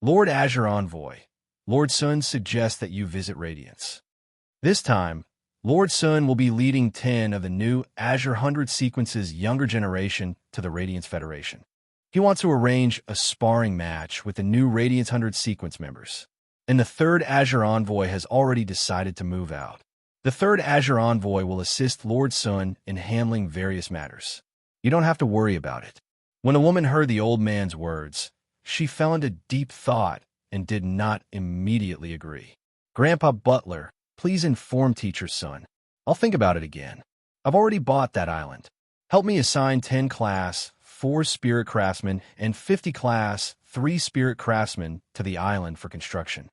Lord Azure Envoy, Lord Sun suggests that you visit Radiance. This time, Lord Sun will be leading 10 of the new Azure 100 Sequence's younger generation to the Radiance Federation. He wants to arrange a sparring match with the new Radiance 100 Sequence members. And the third Azure Envoy has already decided to move out. The third Azure Envoy will assist Lord Sun in handling various matters. You don't have to worry about it. When the woman heard the old man's words, she fell into deep thought and did not immediately agree. Grandpa Butler, please inform Teacher Sun. I'll think about it again. I've already bought that island. Help me assign 10 class, 4 spirit craftsmen, and 50 class, 3 spirit craftsmen to the island for construction.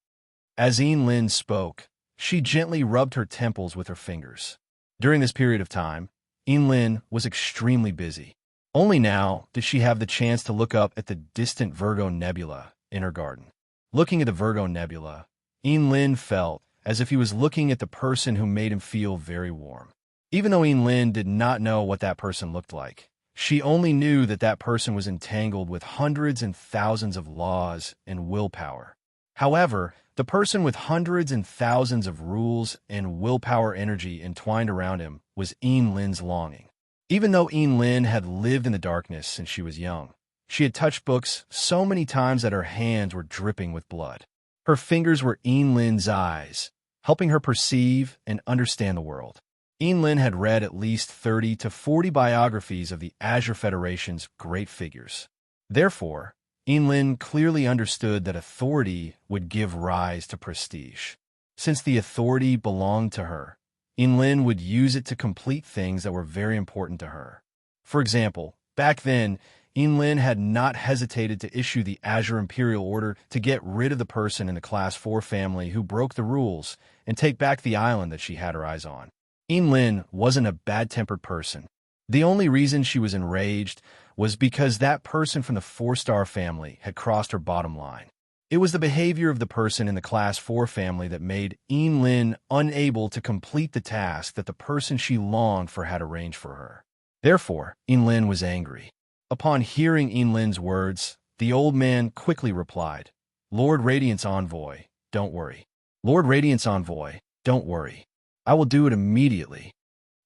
As Lin spoke, she gently rubbed her temples with her fingers. During this period of time, Lin was extremely busy. Only now did she have the chance to look up at the distant Virgo Nebula in her garden. Looking at the Virgo Nebula, Lin felt as if he was looking at the person who made him feel very warm. Even though Lin did not know what that person looked like, she only knew that that person was entangled with hundreds and thousands of laws and willpower. However, the person with hundreds and thousands of rules and willpower energy entwined around him was Lin's longing. Even though Lin had lived in the darkness since she was young, she had touched books so many times that her hands were dripping with blood. Her fingers were Lin's eyes, helping her perceive and understand the world. Lin had read at least 30 to 40 biographies of the Azure Federation's great figures. Therefore, Lin clearly understood that authority would give rise to prestige. Since the authority belonged to her, Lin would use it to complete things that were very important to her. For example, back then, Lin had not hesitated to issue the Azure Imperial Order to get rid of the person in the Class 4 family who broke the rules and take back the island that she had her eyes on. Lin wasn't a bad-tempered person. The only reason she was enraged was because that person from the 4-star family had crossed her bottom line. It was the behavior of the person in the Class 4 family that made Lin unable to complete the task that the person she longed for had arranged for her. Therefore, Lin was angry. Upon hearing Lin's words, the old man quickly replied, Lord Radiance Envoy, don't worry. Lord Radiance Envoy, don't worry. I will do it immediately.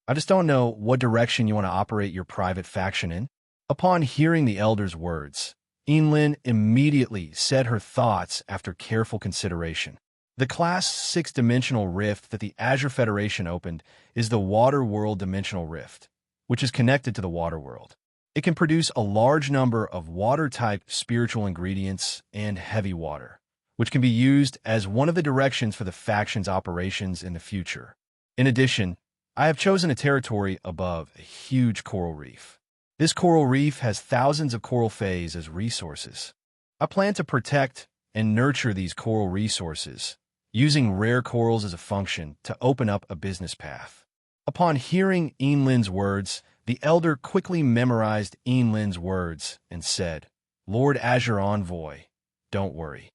I just don't know what direction you want to operate your private faction in. Upon hearing the elder's words, Lin immediately said her thoughts after careful consideration. The Class 6 dimensional rift that the Azure Federation opened is the Water World Dimensional Rift, which is connected to the Water World. It can produce a large number of water-type spiritual ingredients and heavy water, which can be used as one of the directions for the faction's operations in the future. In addition, I have chosen a territory above a huge coral reef. This coral reef has thousands of coral phase as resources. I plan to protect and nurture these coral resources, using rare corals as a function to open up a business path. Upon hearing Lin's words, the elder quickly memorized Lin's words and said, Lord Azure Envoy, don't worry.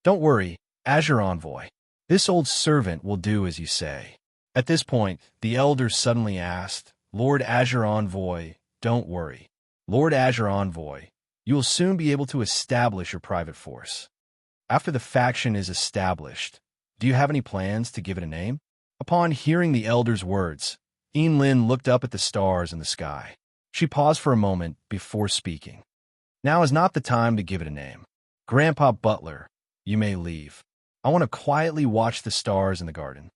Don't worry, Azure Envoy. This old servant will do as you say. At this point, the elder suddenly asked, Lord Azure Envoy, don't worry. Lord Azure Envoy, you will soon be able to establish your private force. After the faction is established, do you have any plans to give it a name? Upon hearing the elder's words, Lin looked up at the stars in the sky. She paused for a moment before speaking. Now is not the time to give it a name. Grandpa Butler, you may leave. I want to quietly watch the stars in the garden.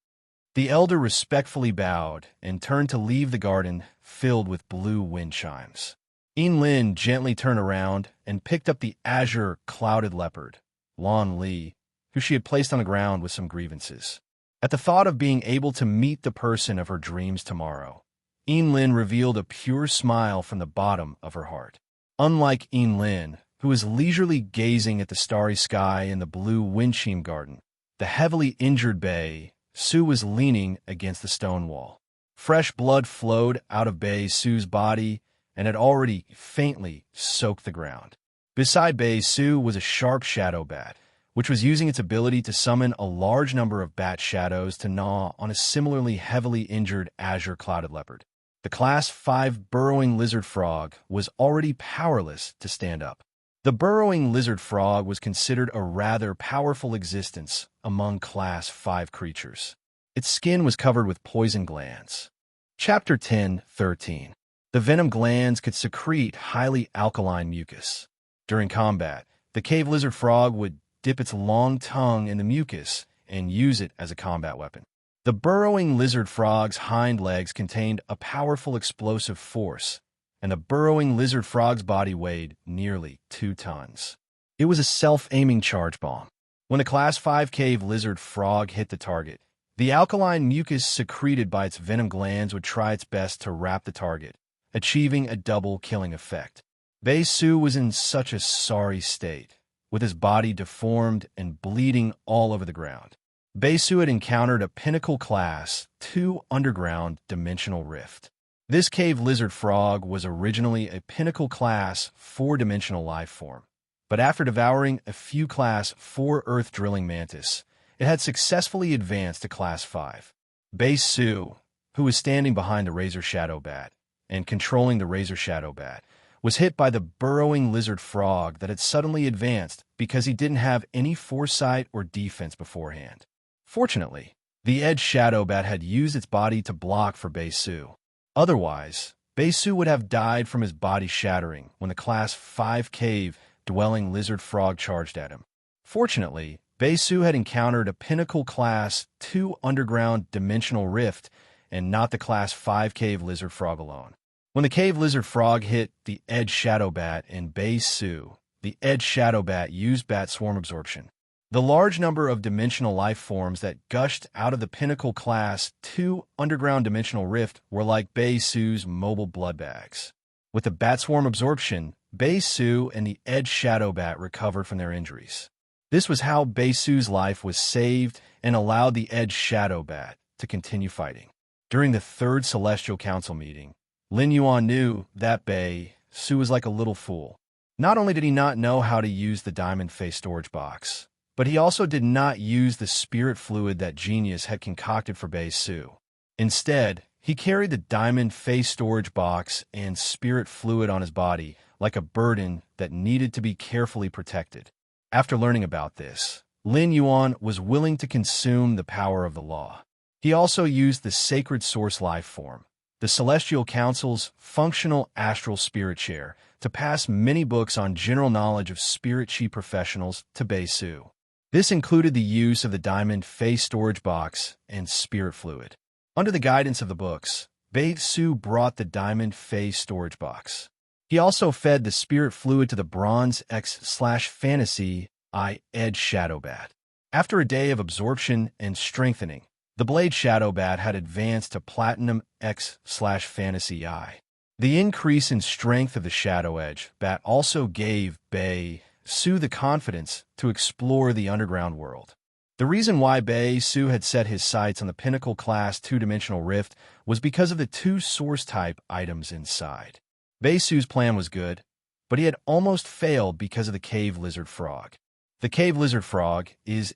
The elder respectfully bowed and turned to leave the garden filled with blue wind chimes. Lin gently turned around and picked up the azure clouded leopard, Lan Li, who she had placed on the ground with some grievances. At the thought of being able to meet the person of her dreams tomorrow, Lin revealed a pure smile from the bottom of her heart. Unlike Lin, who was leisurely gazing at the starry sky in the blue Winchim garden, the heavily injured Bei Su was leaning against the stone wall. Fresh blood flowed out of Bei Su's body and had already faintly soaked the ground. Beside Bei Su was a sharp shadow bat, which was using its ability to summon a large number of bat shadows to gnaw on a similarly heavily injured azure clouded leopard. The Class 5 burrowing lizard frog was already powerless to stand up. The burrowing lizard frog was considered a rather powerful existence among Class 5 creatures. Its skin was covered with poison glands. Chapter 10:13. The venom glands could secrete highly alkaline mucus. During combat, the cave lizard frog would dip its long tongue in the mucus and use it as a combat weapon. The burrowing lizard frog's hind legs contained a powerful explosive force, and the burrowing lizard frog's body weighed nearly 2 tons. It was a self-aiming charge bomb. When the Class 5 cave lizard frog hit the target, the alkaline mucus secreted by its venom glands would try its best to wrap the target, achieving a double killing effect. Bei Su was in such a sorry state, with his body deformed and bleeding all over the ground. Bei Su had encountered a Pinnacle Class 2 underground dimensional rift. This cave lizard frog was originally a Pinnacle Class 4-dimensional life form, but after devouring a few Class 4 earth drilling mantis, it had successfully advanced to Class 5. Bei Su, who was standing behind the Razor Shadow Bat and controlling the Razor Shadow Bat, was hit by the burrowing lizard frog that had suddenly advanced because he didn't have any foresight or defense beforehand. Fortunately, the Edge Shadow Bat had used its body to block for Bei Su. Otherwise, Bei Su would have died from his body shattering when the Class 5 cave-dwelling lizard frog charged at him. Fortunately, Bei Su had encountered a Pinnacle Class 2 underground dimensional rift and not the Class 5 cave lizard frog alone. When the cave lizard frog hit the Edge Shadow Bat and Bei Su, the Edge Shadow Bat used bat swarm absorption. The large number of dimensional life forms that gushed out of the Pinnacle Class 2 underground dimensional rift were like Bei Su's mobile blood bags. With the bat swarm absorption, Bei Su and the Edge Shadow Bat recovered from their injuries. This was how Bei Su's life was saved and allowed the Edge Shadow Bat to continue fighting. During the 3rd Celestial Council meeting, Lin Yuan knew that Bei Su was like a little fool. Not only did he not know how to use the diamond face storage box, but he also did not use the spirit fluid that Genius had concocted for Bei Su. Instead, he carried the diamond face storage box and spirit fluid on his body like a burden that needed to be carefully protected. After learning about this, Lin Yuan was willing to consume the power of the law. He also used the sacred source life form, the Celestial Council's functional astral spirit chair, to pass many books on general knowledge of spirit chi professionals to Bei Su. This included the use of the diamond face storage box and spirit fluid. Under the guidance of the books, Bei Su brought the diamond face storage box. He also fed the spirit fluid to the Bronze X/Fantasy I Edge Shadow Bat. After a day of absorption and strengthening, the Blade Shadow Bat had advanced to Platinum X/Fantasy I. The increase in strength of the Shadow Edge Bat also gave Bei Su the confidence to explore the underground world. The reason why Bei Su had set his sights on the Pinnacle Class 2-dimensional rift was because of the 2 source-type items inside. Bei Su's plan was good, but he had almost failed because of the cave lizard frog. The cave lizard frog is,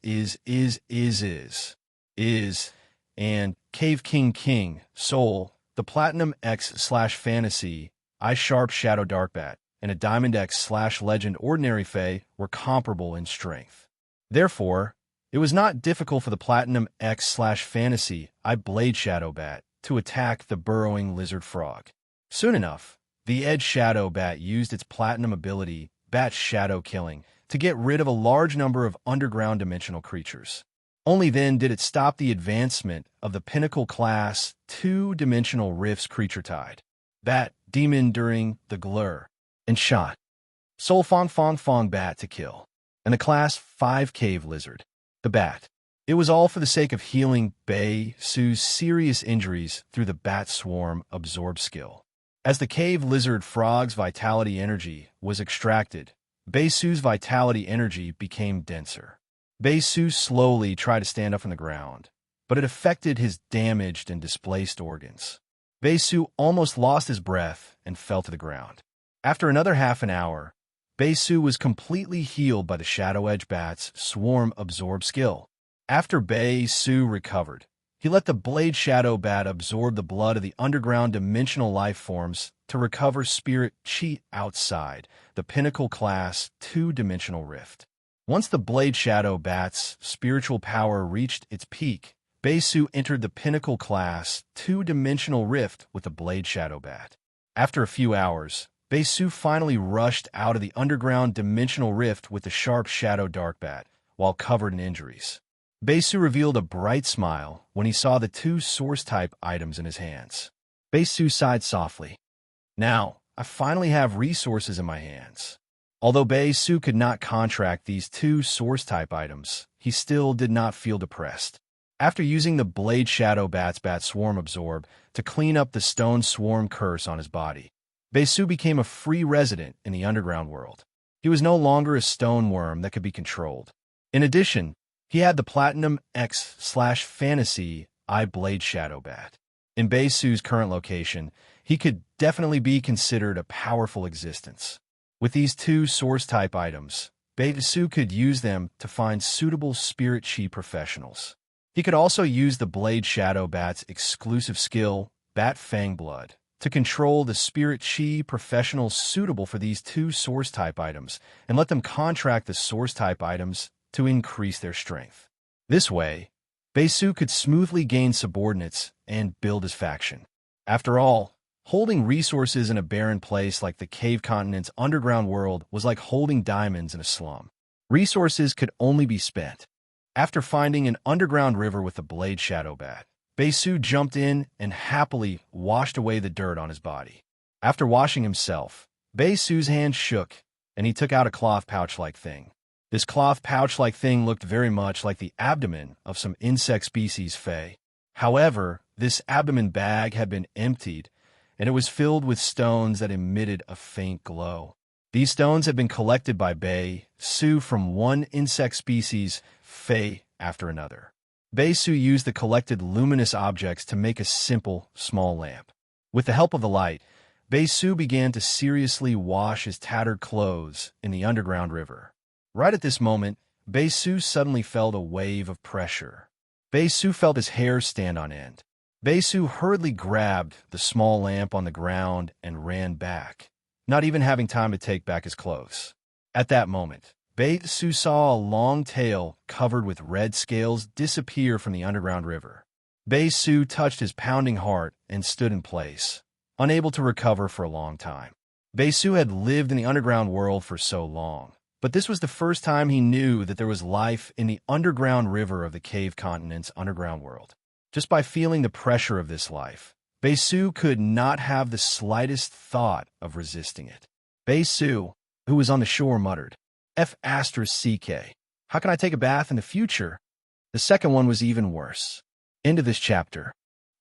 and Cave King, Soul, the Platinum X/Fantasy, I Sharp Shadow Dark Bat, and a Diamond X/Legend Ordinary Fae were comparable in strength. Therefore, it was not difficult for the Platinum X/Fantasy I Blade Shadow Bat to attack the burrowing lizard frog. Soon enough, the Edge Shadow Bat used its Platinum ability, Bat Shadow Killing, to get rid of a large number of underground dimensional creatures. Only then did it stop the advancement of the Pinnacle Class 2-dimensional rift's creature tide. Bat Demon during the Glur and shot Soul Fong Bat to kill, and the Class 5 Cave Lizard. The bat. It was all for the sake of healing Bei Su's serious injuries through the bat swarm absorb skill. As the cave lizard frog's vitality energy was extracted, Bei Su's vitality energy became denser. Bei Su slowly tried to stand up from the ground, but it affected his damaged and displaced organs. Bei Su almost lost his breath and fell to the ground. After another half an hour, Bei Su was completely healed by the Shadow Edge bat's swarm absorb skill. After Bei Su recovered, he let the Blade Shadow Bat absorb the blood of the underground dimensional life forms to recover spirit chi outside the Pinnacle Class 2-dimensional rift. Once the Blade Shadow Bat's spiritual power reached its peak, Bei Su entered the Pinnacle Class 2-dimensional rift with the Blade Shadow Bat. After a few hours, Bei Su finally rushed out of the underground dimensional rift with the sharp Shadow Dark Bat, while covered in injuries. Bei Su revealed a bright smile when he saw the two source-type items in his hands. Bei Su sighed softly. Now, I finally have resources in my hands. Although Bei Su could not contract these two source-type items, he still did not feel depressed. After using the Blade Shadow Bat's Bat Swarm Absorb to clean up the Stone Swarm curse on his body, Bei Su became a free resident in the underground world. He was no longer a stone worm that could be controlled. In addition, he had the Platinum X/Fantasy Eye Blade Shadow Bat. In Bei Su's current location, he could definitely be considered a powerful existence. With these two source-type items, Bei Su could use them to find suitable spirit chi professionals. He could also use the Blade Shadow Bat's exclusive skill, Bat Fang Blood, to control the spirit chi professionals suitable for these two source-type items and let them contract the source-type items to increase their strength. This way, Bei Su could smoothly gain subordinates and build his faction. After all, holding resources in a barren place like the Cave Continent's underground world was like holding diamonds in a slum. Resources could only be spent. After finding an underground river with the Blade Shadow Bat, Bei Su jumped in and happily washed away the dirt on his body. After washing himself, Bei Su's hand shook, and he took out a cloth pouch-like thing. This cloth pouch-like thing looked very much like the abdomen of some insect species Fae. However, this abdomen bag had been emptied, and it was filled with stones that emitted a faint glow. These stones had been collected by Bei Su from one insect species Fae after another. Bei Su used the collected luminous objects to make a simple, small lamp. With the help of the light, Bei Su began to seriously wash his tattered clothes in the underground river. Right at this moment, Bei Su suddenly felt a wave of pressure. Bei Su felt his hair stand on end. Bei Su hurriedly grabbed the small lamp on the ground and ran back, not even having time to take back his clothes. At that moment, Bei Su saw a long tail covered with red scales disappear from the underground river. Bei Su touched his pounding heart and stood in place, unable to recover for a long time. Bei Su had lived in the underground world for so long, but this was the first time he knew that there was life in the underground river of the Cave Continent's underground world. Just by feeling the pressure of this life, Bei Su could not have the slightest thought of resisting it. Bei Su, who was on the shore, muttered, F***CK. How can I take a bath in the future? The second one was even worse. End of this chapter.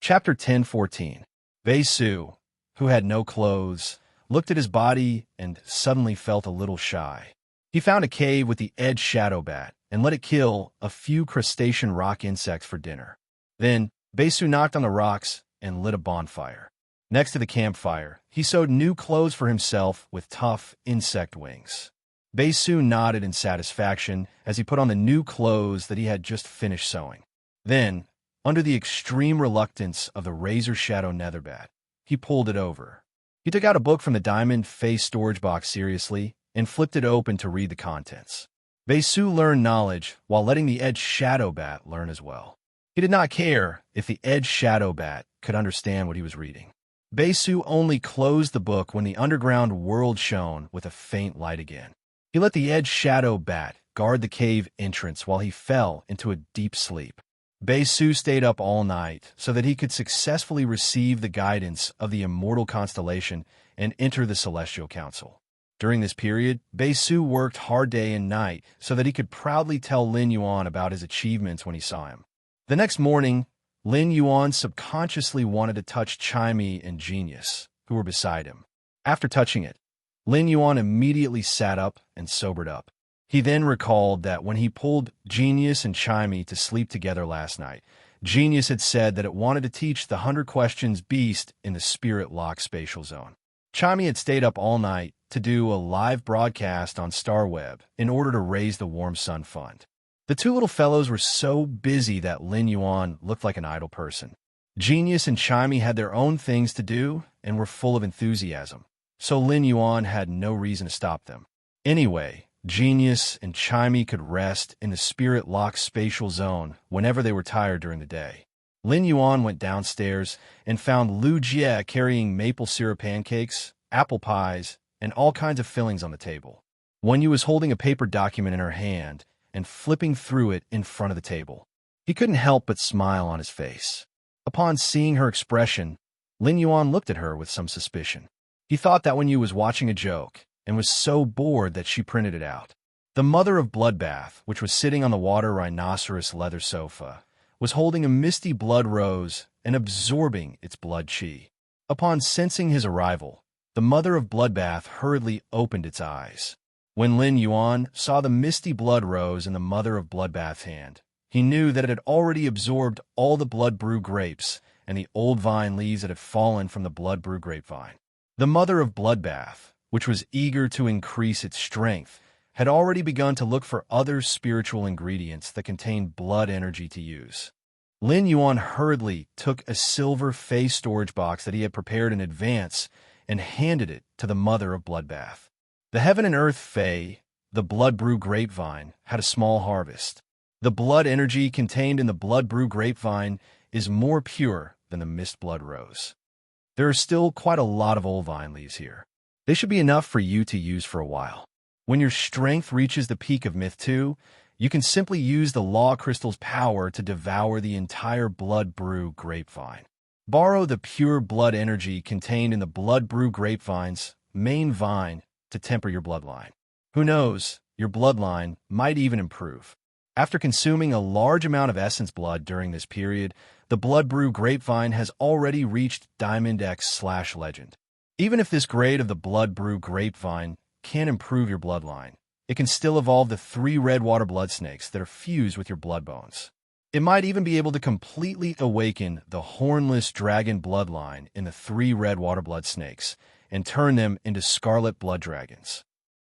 Chapter 10:14. Bei Su, who had no clothes, looked at his body and suddenly felt a little shy. He found a cave with the Edge Shadow Bat and let it kill a few crustacean rock insects for dinner. Then, Bei Su knocked on the rocks and lit a bonfire. Next to the campfire, he sewed new clothes for himself with tough insect wings. Bei Su nodded in satisfaction as he put on the new clothes that he had just finished sewing. Then, under the extreme reluctance of the Razor Shadow Netherbat, he pulled it over. He took out a book from the Diamond Face storage box seriously and flipped it open to read the contents. Bei Su learned knowledge while letting the Edge Shadow Bat learn as well. He did not care if the Edge Shadow Bat could understand what he was reading. Bei Su only closed the book when the underground world shone with a faint light again. He let the Edge Shadow Bat guard the cave entrance while he fell into a deep sleep. Bei Su stayed up all night so that he could successfully receive the guidance of the Immortal Constellation and enter the Celestial Council. During this period, Su worked hard day and night so that he could proudly tell Lin Yuan about his achievements when he saw him. The next morning, Lin Yuan subconsciously wanted to touch Chimey and Genius, who were beside him. After touching it, Lin Yuan immediately sat up and sobered up. He then recalled that when he pulled Genius and Chimey to sleep together last night, Genius had said that it wanted to teach the 100 questions beast in the spirit lock spatial zone. Chimey had stayed up all night to do a live broadcast on Starweb in order to raise the Warm Sun Fund. The two little fellows were so busy that Lin Yuan looked like an idle person. Genius and Chimey had their own things to do and were full of enthusiasm, so Lin Yuan had no reason to stop them. Anyway, Genius and Chimey could rest in the spirit lock spatial zone whenever they were tired during the day. Lin Yuan went downstairs and found Lu Jie carrying maple syrup pancakes, apple pies, and all kinds of fillings on the table. Wen Yu was holding a paper document in her hand and flipping through it in front of the table. He couldn't help but smile on his face. Upon seeing her expression, Lin Yuan looked at her with some suspicion. He thought that Wen Yu was watching a joke and was so bored that she printed it out. The mother of Bloodbath, which was sitting on the water rhinoceros leather sofa, was holding a misty blood rose and absorbing its blood chi. Upon sensing his arrival, the mother of Bloodbath hurriedly opened its eyes. When Lin Yuan saw the misty blood rose in the mother of Bloodbath's hand, he knew that it had already absorbed all the blood brew grapes and the old vine leaves that had fallen from the blood brew grapevine. The mother of Bloodbath, which was eager to increase its strength, had already begun to look for other spiritual ingredients that contained blood energy to use. Lin Yuan hurriedly took a silver fey storage box that he had prepared in advance and handed it to the mother of Bloodbath. The Heaven and Earth Fey, the blood brew grapevine, had a small harvest. The blood energy contained in the blood brew grapevine is more pure than the mist blood rose. There are still quite a lot of old vine leaves here. They should be enough for you to use for a while. When your strength reaches the peak of Myth 2, you can simply use the Law Crystal's power to devour the entire blood brew grapevine. Borrow the pure blood energy contained in the blood brew grapevine's main vine to temper your bloodline. Who knows, your bloodline might even improve. After consuming a large amount of essence blood during this period, the blood brew grapevine has already reached Diamond X/Legend. Even if this grade of the blood brew grapevine can improve your bloodline, it can still evolve the 3 red water blood snakes that are fused with your blood bones. It might even be able to completely awaken the hornless dragon bloodline in the 3 red water blood snakes and turn them into scarlet blood dragons.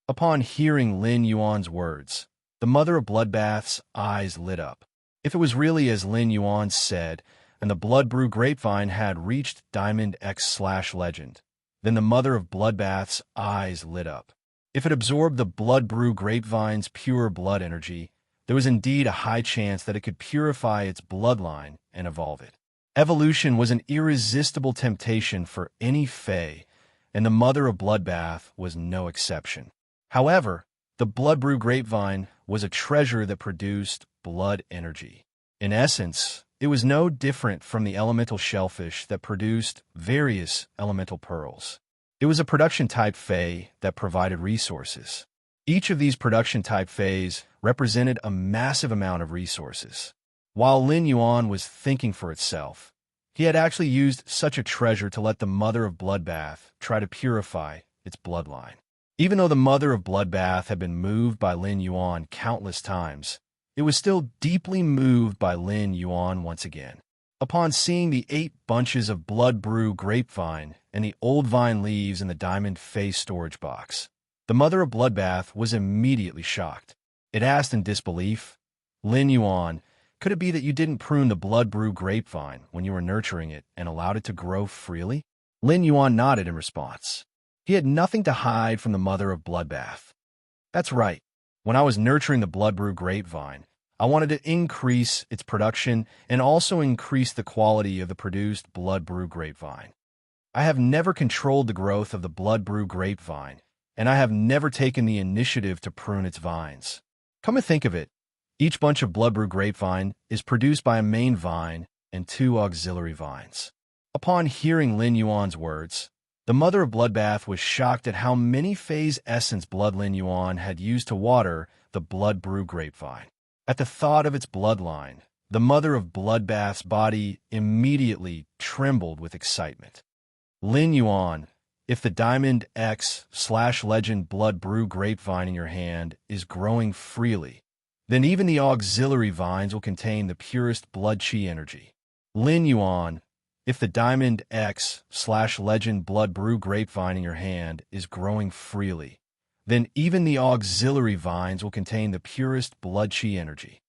Upon hearing Lin Yuan's words, the mother of Bloodbath's eyes lit up. If it was really as Lin Yuan said, and the blood brew grapevine had reached Diamond X/Legend, then the mother of Bloodbath's eyes lit up. If it absorbed the blood brew grapevine's pure blood energy, there was indeed a high chance that it could purify its bloodline and evolve it. Evolution was an irresistible temptation for any Fae, and the mother of Bloodbath was no exception. However, the blood brew grapevine was a treasure that produced blood energy. In essence, it was no different from the elemental shellfish that produced various elemental pearls. It was a production-type Fae that provided resources. Each of these production-type Faes represented a massive amount of resources. While Lin Yuan was thinking for itself, he had actually used such a treasure to let the mother of Bloodbath try to purify its bloodline. Even though the mother of Bloodbath had been moved by Lin Yuan countless times, it was still deeply moved by Lin Yuan once again. Upon seeing the 8 bunches of blood brew grapevine and the old vine leaves in the diamond face storage box, the mother of Bloodbath was immediately shocked. It asked in disbelief, "Lin Yuan, could it be that you didn't prune the blood brew grapevine when you were nurturing it and allowed it to grow freely?" Lin Yuan nodded in response. He had nothing to hide from the mother of Bloodbath. "That's right. When I was nurturing the blood brew grapevine, I wanted to increase its production and also increase the quality of the produced blood brew grapevine. I have never controlled the growth of the blood brew grapevine, and I have never taken the initiative to prune its vines. Come to think of it, each bunch of blood brew grapevine is produced by a main vine and 2 auxiliary vines." Upon hearing Lin Yuan's words, The mother of Bloodbath was shocked at how many phase essence blood Lin Yuan had used to water the blood brew grapevine. At the thought of its bloodline, the mother of Bloodbath's body immediately trembled with excitement. Lin Yuan, if the Diamond X/Legend blood brew grapevine in your hand is growing freely, then even the auxiliary vines will contain the purest blood chi energy. Lin Yuan, if the Diamond X/Legend blood brew grapevine in your hand is growing freely, then even the auxiliary vines will contain the purest blood chi energy.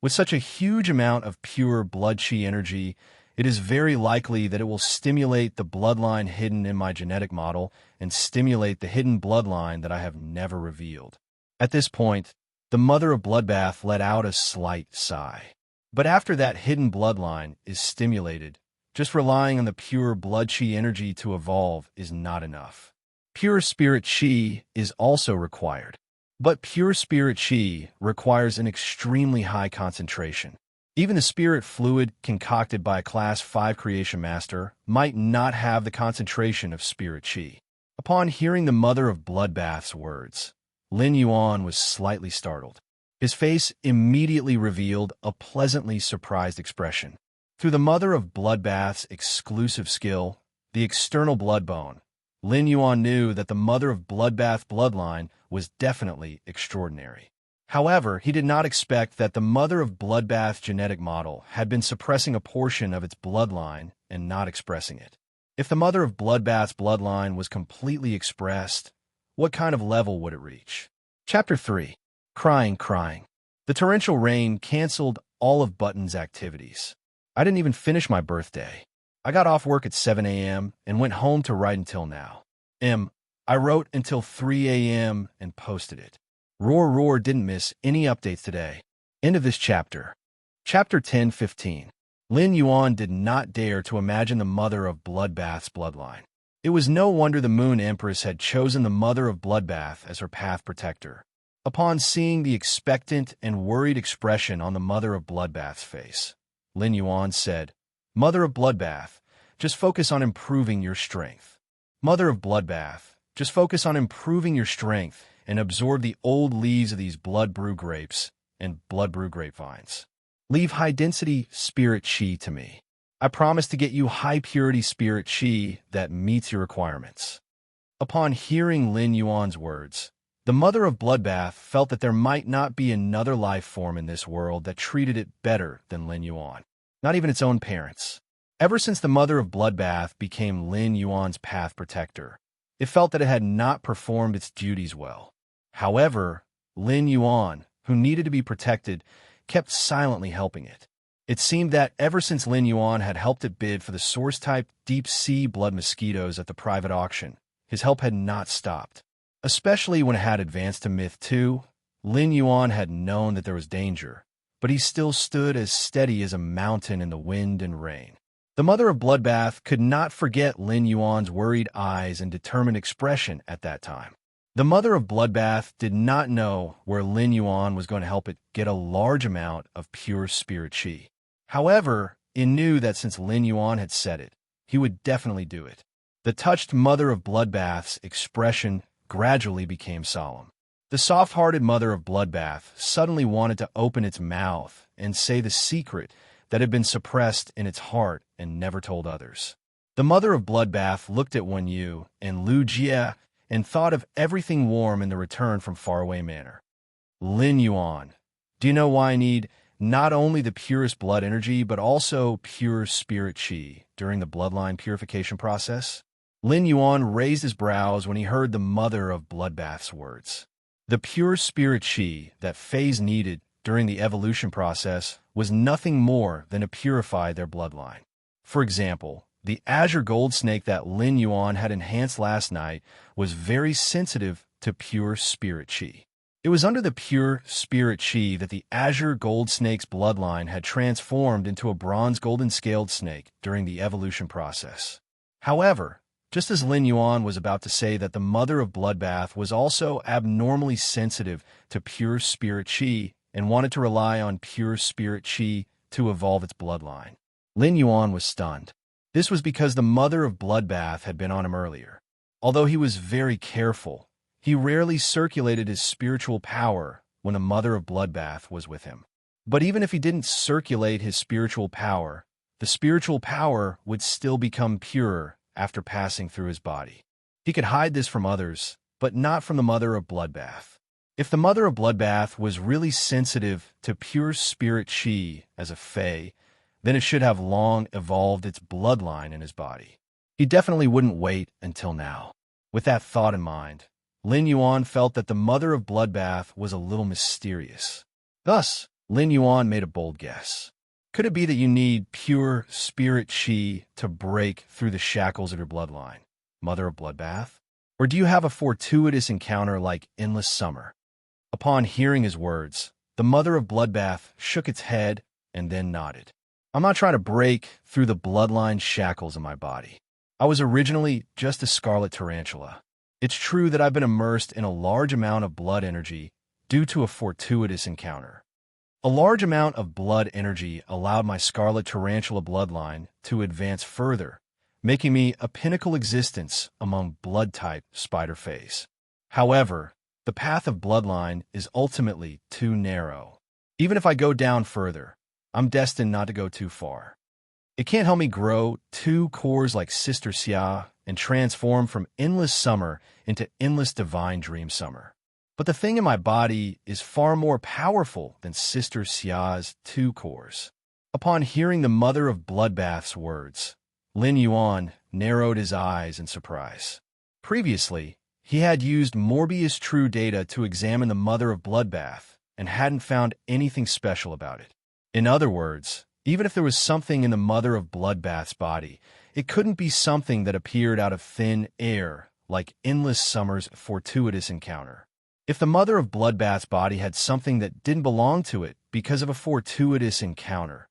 With such a huge amount of pure blood chi energy, it is very likely that it will stimulate the bloodline hidden in my genetic model and stimulate the hidden bloodline that I have never revealed. At this point, the mother of Bloodbath let out a slight sigh. But after that hidden bloodline is stimulated, just relying on the pure blood chi energy to evolve is not enough. Pure spirit chi is also required. But pure spirit chi requires an extremely high concentration. Even the spirit fluid concocted by a Class 5 Creation Master might not have the concentration of spirit chi. Upon hearing the mother of Bloodbath's words, Lin Yuan was slightly startled. His face immediately revealed a pleasantly surprised expression. Through the mother of Bloodbath's exclusive skill, the external blood bone, Lin Yuan knew that the mother of Bloodbath bloodline was definitely extraordinary. However, he did not expect that the mother of Bloodbath's genetic model had been suppressing a portion of its bloodline and not expressing it. If the mother of Bloodbath's bloodline was completely expressed, what kind of level would it reach? Chapter 3. Crying. The torrential rain canceled all of Button's activities. I didn't even finish my birthday. I got off work at 7 a.m. and went home to write until now. I wrote until 3 a.m. and posted it. Roar didn't miss any updates today. End of this chapter. Chapter 10-15. Lin Yuan did not dare to imagine the mother of Bloodbath's bloodline. It was no wonder the Moon Empress had chosen the mother of Bloodbath as her path protector. Upon seeing the expectant and worried expression on the mother of Bloodbath's face, Lin Yuan said, "Mother of Bloodbath, just focus on improving your strength. Mother of Bloodbath, just focus on improving your strength and absorb the old leaves of these blood brew grapes and blood brew grapevines. Leave high-density spirit chi to me. I promise to get you high-purity spirit chi that meets your requirements." Upon hearing Lin Yuan's words, the mother of Bloodbath felt that there might not be another life form in this world that treated it better than Lin Yuan, not even its own parents. Ever since the mother of Bloodbath became Lin Yuan's path protector, it felt that it had not performed its duties well. However, Lin Yuan, who needed to be protected, kept silently helping it. It seemed that ever since Lin Yuan had helped it bid for the source-type deep-sea blood mosquitoes at the private auction, his help had not stopped. Especially when it had advanced to Myth 2, Lin Yuan had known that there was danger, but he still stood as steady as a mountain in the wind and rain. The mother of Bloodbath could not forget Lin Yuan's worried eyes and determined expression at that time. The mother of Bloodbath did not know where Lin Yuan was going to help it get a large amount of pure spirit chi. However, it knew that since Lin Yuan had said it, he would definitely do it. The touched mother of Bloodbath's expression gradually became solemn. The soft-hearted mother of Bloodbath suddenly wanted to open its mouth and say the secret that had been suppressed in its heart and never told others. The mother of Bloodbath looked at Wen Yu and Lu Jie and thought of everything warm in the return from Faraway Manor. Lin Yuan, do you know why I need not only the purest blood energy, but also pure spirit chi during the bloodline purification process? Lin Yuan raised his brows when he heard the mother of Bloodbath's words. The pure spirit chi that phase needed during the evolution process was nothing more than to purify their bloodline. For example, the azure gold snake that Lin Yuan had enhanced last night was very sensitive to pure spirit chi. It was under the pure spirit chi that the azure gold snake's bloodline had transformed into a bronze golden scaled snake during the evolution process. However, just as Lin Yuan was about to say that the mother of Bloodbath was also abnormally sensitive to pure spirit chi and wanted to rely on pure spirit chi to evolve its bloodline, Lin Yuan was stunned. This was because the mother of Bloodbath had been on him earlier. Although he was very careful, he rarely circulated his spiritual power when the Mother of Bloodbath was with him. But even if he didn't circulate his spiritual power, the spiritual power would still become purer after passing through his body. He could hide this from others, but not from the Mother of Bloodbath. If the Mother of Bloodbath was really sensitive to pure spirit chi as a fae, then it should have long evolved its bloodline in his body. He definitely wouldn't wait until now. With that thought in mind, Lin Yuan felt that the Mother of Bloodbath was a little mysterious. Thus, Lin Yuan made a bold guess. Could it be that you need pure spirit chi to break through the shackles of your bloodline, Mother of Bloodbath? Or do you have a fortuitous encounter like Endless Summer? Upon hearing his words, the Mother of Bloodbath shook its head and then nodded. I'm not trying to break through the bloodline shackles in my body. I was originally just a scarlet tarantula. It's true that I've been immersed in a large amount of blood energy due to a fortuitous encounter. A large amount of blood energy allowed my scarlet tarantula bloodline to advance further, making me a pinnacle existence among blood-type spider faes. However, the path of bloodline is ultimately too narrow. Even if I go down further, I'm destined not to go too far. It can't help me grow 2 cores like Sister Xia and transform from Endless Summer into Endless Divine Dream Summer. But the thing in my body is far more powerful than Sister Xia's 2 cores. Upon hearing the Mother of Bloodbath's words, Lin Yuan narrowed his eyes in surprise. Previously, he had used Morbius True data to examine the Mother of Bloodbath and hadn't found anything special about it. In other words, even if there was something in the Mother of Bloodbath's body, it couldn't be something that appeared out of thin air, like Endless Summer's fortuitous encounter. If the Mother of Bloodbath's body had something that didn't belong to it because of a fortuitous encounter,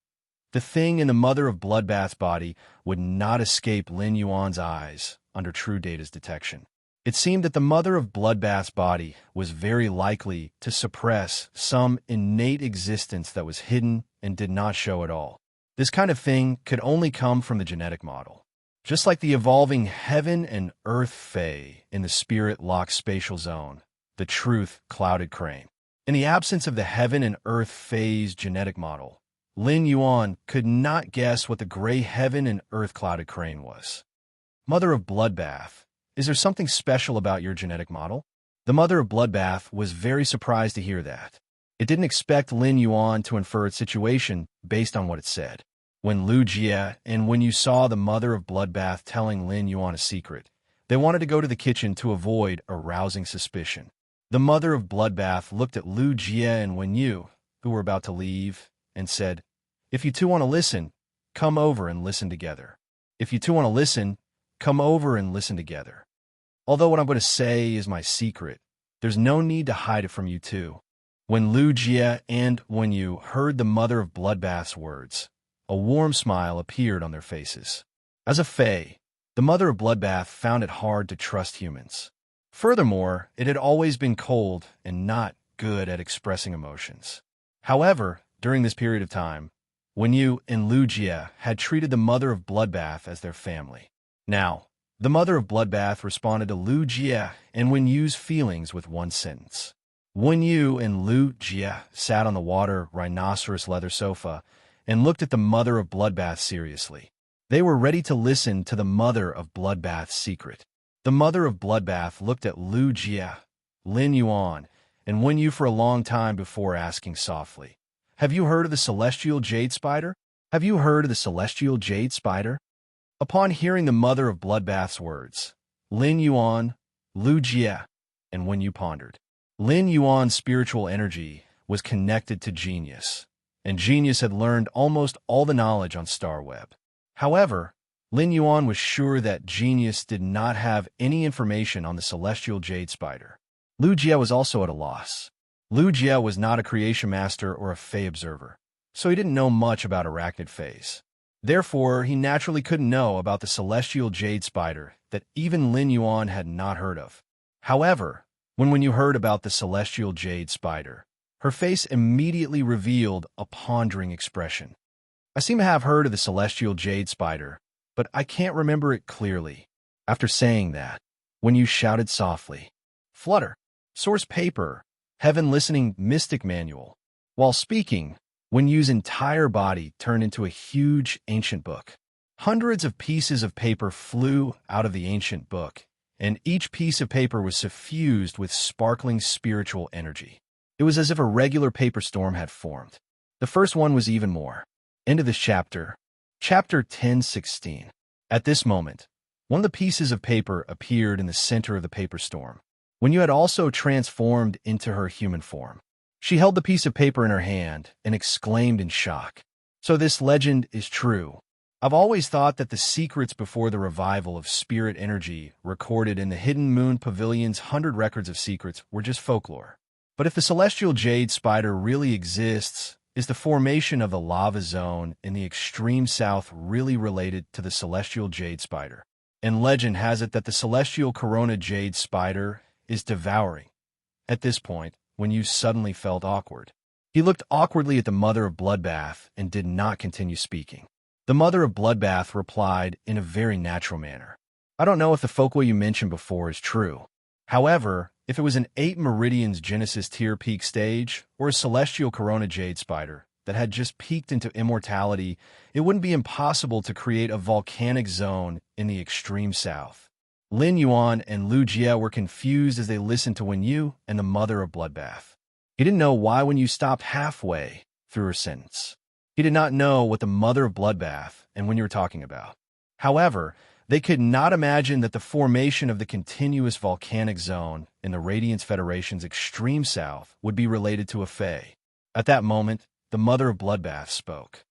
the thing in the Mother of Bloodbath's body would not escape Lin Yuan's eyes under True Data's detection. It seemed that the Mother of Bloodbath's body was very likely to suppress some innate existence that was hidden and did not show at all. This kind of thing could only come from the genetic model. Just like the evolving heaven and earth fae in the spirit-locked spatial zone, the truth-clouded crane. In the absence of the heaven and earth fae's genetic model, Lin Yuan could not guess what the gray heaven and earth-clouded crane was. Mother of Bloodbath, is there something special about your genetic model? The Mother of Bloodbath was very surprised to hear that. It didn't expect Lin Yuan to infer its situation based on what it said. When Lu Jie and when you saw the Mother of Bloodbath telling Lin Yuan a secret, they wanted to go to the kitchen to avoid arousing suspicion. The Mother of Bloodbath looked at Lu Jie and Wen Yu, who were about to leave, and said, "If you two want to listen, come over and listen together. If you two want to listen, come over and listen together. Although what I'm going to say is my secret, there's no need to hide it from you two." When Lu Jie and Wen Yu heard the Mother of Bloodbath's words, a warm smile appeared on their faces. As a fae, the Mother of Bloodbath found it hard to trust humans. Furthermore, it had always been cold and not good at expressing emotions. However, during this period of time, Wen Yu and Lu Jie had treated the Mother of Bloodbath as their family. Now, the Mother of Bloodbath responded to Lu Jie and Wen Yu's feelings with one sentence. Wen Yu and Lu Jie sat on the water rhinoceros leather sofa and looked at the Mother of Bloodbath seriously. They were ready to listen to the Mother of Bloodbath's secret. The Mother of Bloodbath looked at Lu Jie, Lin Yuan, and Wen Yu for a long time before asking softly, "Have you heard of the celestial jade spider? Have you heard of the celestial jade spider?" Upon hearing the Mother of Bloodbath's words, Lin Yuan, Lu Jie, and Wen Yu pondered. Lin Yuan's spiritual energy was connected to Genius, and Genius had learned almost all the knowledge on Starweb. However, Lin Yuan was sure that Genius did not have any information on the celestial jade spider. Lu Jie was also at a loss. Lu Jie was not a creation master or a fae observer, so he didn't know much about arachnid faes. Therefore, he naturally couldn't know about the celestial jade spider that even Lin Yuan had not heard of. However, when you heard about the celestial jade spider, her face immediately revealed a pondering expression. "I seem to have heard of the celestial jade spider, but I can't remember it clearly." After saying that, when you shouted softly, "Flutter!" Source paper, heaven listening mystic manual. While speaking, when you's entire body turned into a huge ancient book. Hundreds of pieces of paper flew out of the ancient book, and each piece of paper was suffused with sparkling spiritual energy. It was as if a regular paper storm had formed. The first one was even more. End of this chapter. Chapter 10:16. At this moment, one of the pieces of paper appeared in the center of the paper storm, when you had also transformed into her human form. She held the piece of paper in her hand and exclaimed in shock. So this legend is true. I've always thought that the secrets before the revival of spirit energy recorded in the Hidden Moon Pavilion's 100 records of secrets were just folklore. But if the celestial jade spider really exists, is the formation of the lava zone in the extreme south really related to the celestial jade spider? And legend has it that the celestial corona jade spider is devouring. At this point, when you suddenly felt awkward. He looked awkwardly at the mother of Bloodbath and did not continue speaking. The mother of Bloodbath replied in a very natural manner. I don't know if the folklore you mentioned before is true. However, if it was an 8 Meridians Genesis tier peak stage or a celestial corona jade spider that had just peaked into immortality, it wouldn't be impossible to create a volcanic zone in the extreme south. Lin Yuan and Lu Jie were confused as they listened to Wen Yu and the mother of Bloodbath. He didn't know why Wen Yu stopped halfway through her sentence. He did not know what the mother of Bloodbath and Wen Yu were talking about. However, they could not imagine that the formation of the continuous volcanic zone in the Radiance Federation's extreme south would be related to a fae. At that moment, the mother of Bloodbath spoke.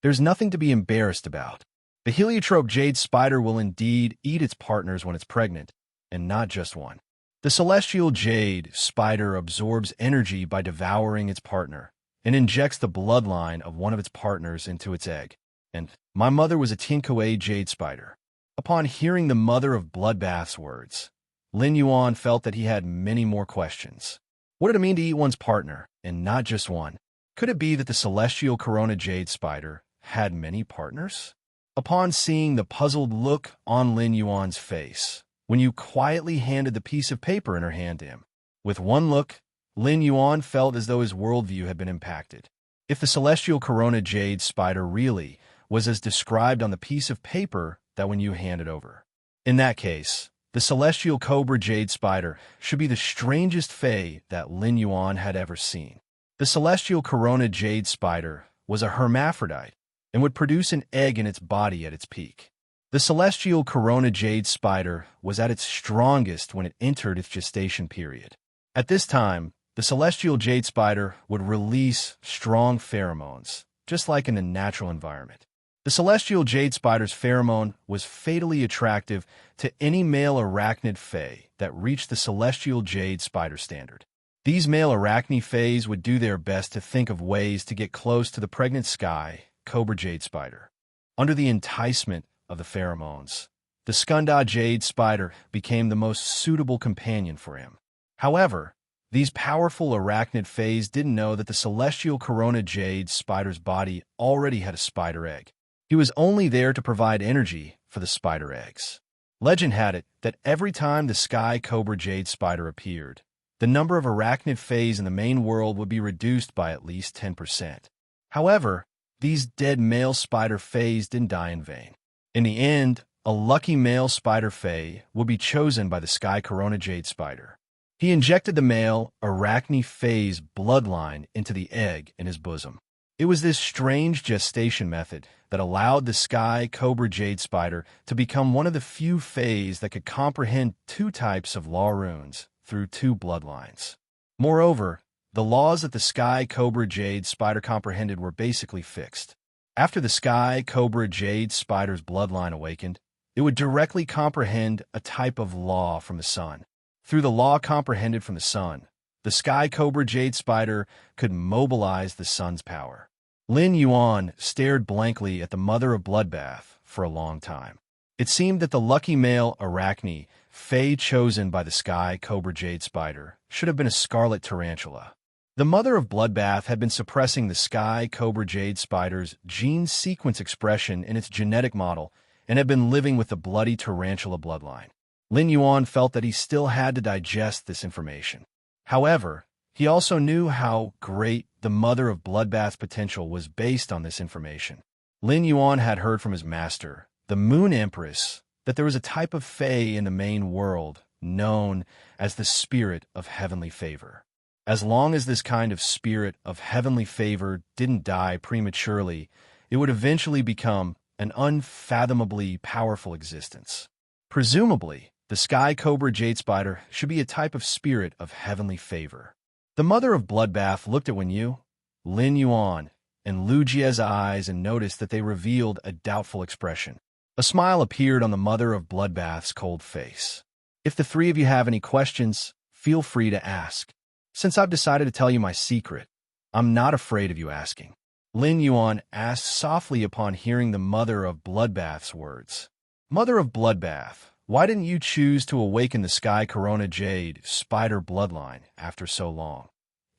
There's nothing to be embarrassed about. The heliotrope jade spider will indeed eat its partners when it's pregnant, and not just one. The celestial jade spider absorbs energy by devouring its partner and injects the bloodline of one of its partners into its egg. And my mother was a Tiankuei jade spider. Upon hearing the mother of Bloodbath's words, Lin Yuan felt that he had many more questions. What did it mean to eat one's partner, and not just one? Could it be that the celestial corona jade spider had many partners? Upon seeing the puzzled look on Lin Yuan's face, Wen Yu quietly handed the piece of paper in her hand to him. With one look, Lin Yuan felt as though his worldview had been impacted. If the celestial corona jade spider really was as described on the piece of paper that Wen Yu handed over, in that case, the celestial cobra jade spider should be the strangest fae that Lin Yuan had ever seen. The celestial corona jade spider was a hermaphrodite and would produce an egg in its body at its peak. The celestial corona jade spider was at its strongest when it entered its gestation period. At this time, the celestial jade spider would release strong pheromones, just like in the natural environment. The celestial jade spider's pheromone was fatally attractive to any male arachnid fae that reached the celestial jade spider standard. These male arachnid faes would do their best to think of ways to get close to the pregnant sky cobra jade spider. Under the enticement of the pheromones, the Skunda jade spider became the most suitable companion for him. However, these powerful arachnid faes didn't know that the celestial corona jade spider's body already had a spider egg. He was only there to provide energy for the spider eggs. Legend had it that every time the sky cobra jade spider appeared, the number of arachnid faes in the main world would be reduced by at least 10%. However, these dead male spider faes didn't die in vain. In the end, a lucky male spider fae would be chosen by the sky corona jade spider. He injected the male arachnid fae's bloodline into the egg in his bosom. It was this strange gestation method that allowed the sky cobra jade spider to become one of the few faes that could comprehend 2 types of law runes through 2 bloodlines. Moreover, the laws that the sky cobra jade spider comprehended were basically fixed. After the sky cobra jade spider's bloodline awakened, it would directly comprehend a type of law from the sun. Through the law comprehended from the sun, the sky cobra jade spider could mobilize the sun's power. Lin Yuan stared blankly at the mother of Bloodbath for a long time. It seemed that the lucky male arachne, fae chosen by the sky cobra jade spider, should have been a scarlet tarantula. The mother of Bloodbath had been suppressing the sky cobra jade spider's gene sequence expression in its genetic model and had been living with the bloody tarantula bloodline. Lin Yuan felt that he still had to digest this information. However, he also knew how great the Mother of Bloodbath's potential was based on this information. Lin Yuan had heard from his master, the Moon Empress, that there was a type of fae in the main world known as the Spirit of Heavenly Favor. As long as this kind of Spirit of Heavenly Favor didn't die prematurely, it would eventually become an unfathomably powerful existence. Presumably, the Sky Cobra Jade Spider should be a type of Spirit of Heavenly Favor. The Mother of Bloodbath looked at Wenyu, Lin Yuan, and Lu Jie's eyes and noticed that they revealed a doubtful expression. A smile appeared on the Mother of Bloodbath's cold face. If the three of you have any questions, feel free to ask. Since I've decided to tell you my secret, I'm not afraid of you asking. Lin Yuan asked softly upon hearing the Mother of Bloodbath's words. Mother of Bloodbath, why didn't you choose to awaken the Sky Corona Jade Spider bloodline after so long?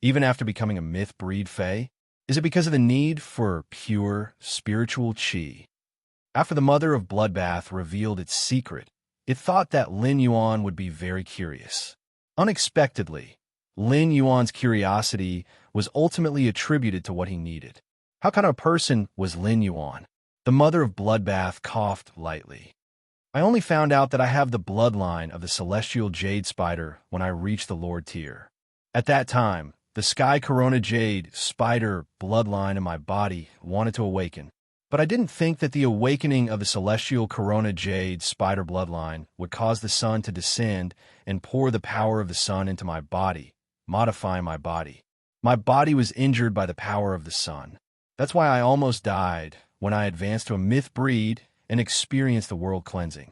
Even after becoming a myth-breed fae? Is it because of the need for pure spiritual qi? After the Mother of Bloodbath revealed its secret, it thought that Lin Yuan would be very curious. Unexpectedly, Lin Yuan's curiosity was ultimately attributed to what he needed. How kind of a person was Lin Yuan? The Mother of Bloodbath coughed lightly. I only found out that I have the bloodline of the celestial jade spider when I reached the Lord tier. At that time, the Sky Corona Jade Spider bloodline in my body wanted to awaken, but I didn't think that the awakening of the celestial Corona Jade Spider bloodline would cause the sun to descend and pour the power of the sun into my body, modifying my body. My body was injured by the power of the sun. That's why I almost died when I advanced to a myth breed and experienced the world cleansing.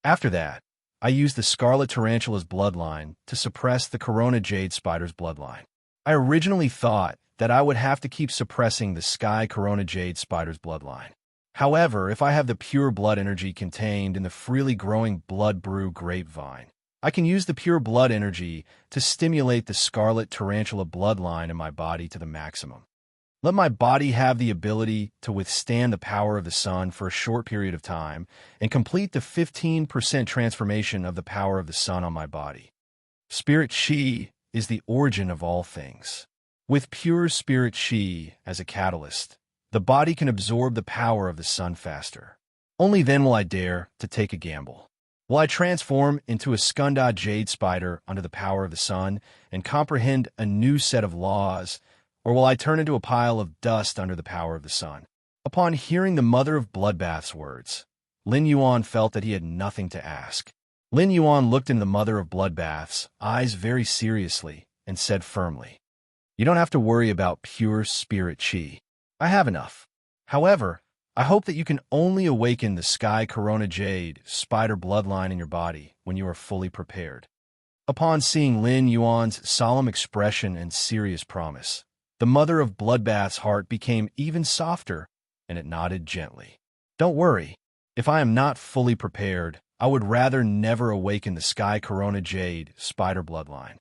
After that, I used the Scarlet Tarantula's bloodline to suppress the Corona Jade Spider's bloodline. I originally thought that I would have to keep suppressing the Sky Corona Jade Spider's bloodline. However, if I have the pure blood energy contained in the freely growing blood brew grapevine, I can use the pure blood energy to stimulate the Scarlet Tarantula bloodline in my body to the maximum. Let my body have the ability to withstand the power of the sun for a short period of time and complete the 15% transformation of the power of the sun on my body. Spirit Qi is the origin of all things. With pure spirit Qi as a catalyst, the body can absorb the power of the sun faster. Only then will I dare to take a gamble. Will I transform into a Skunda Jade Spider under the power of the sun and comprehend a new set of laws, or will I turn into a pile of dust under the power of the sun? Upon hearing the Mother of Bloodbath's words, Lin Yuan felt that he had nothing to ask. Lin Yuan looked into the Mother of Bloodbath's eyes very seriously and said firmly, "You don't have to worry about pure spirit Qi. I have enough. However, I hope that you can only awaken the Sky Corona Jade Spider bloodline in your body when you are fully prepared." Upon seeing Lin Yuan's solemn expression and serious promise, the Mother of Bloodbath's heart became even softer, and it nodded gently. "Don't worry. If I am not fully prepared, I would rather never awaken the Sky Corona Jade Spider bloodline."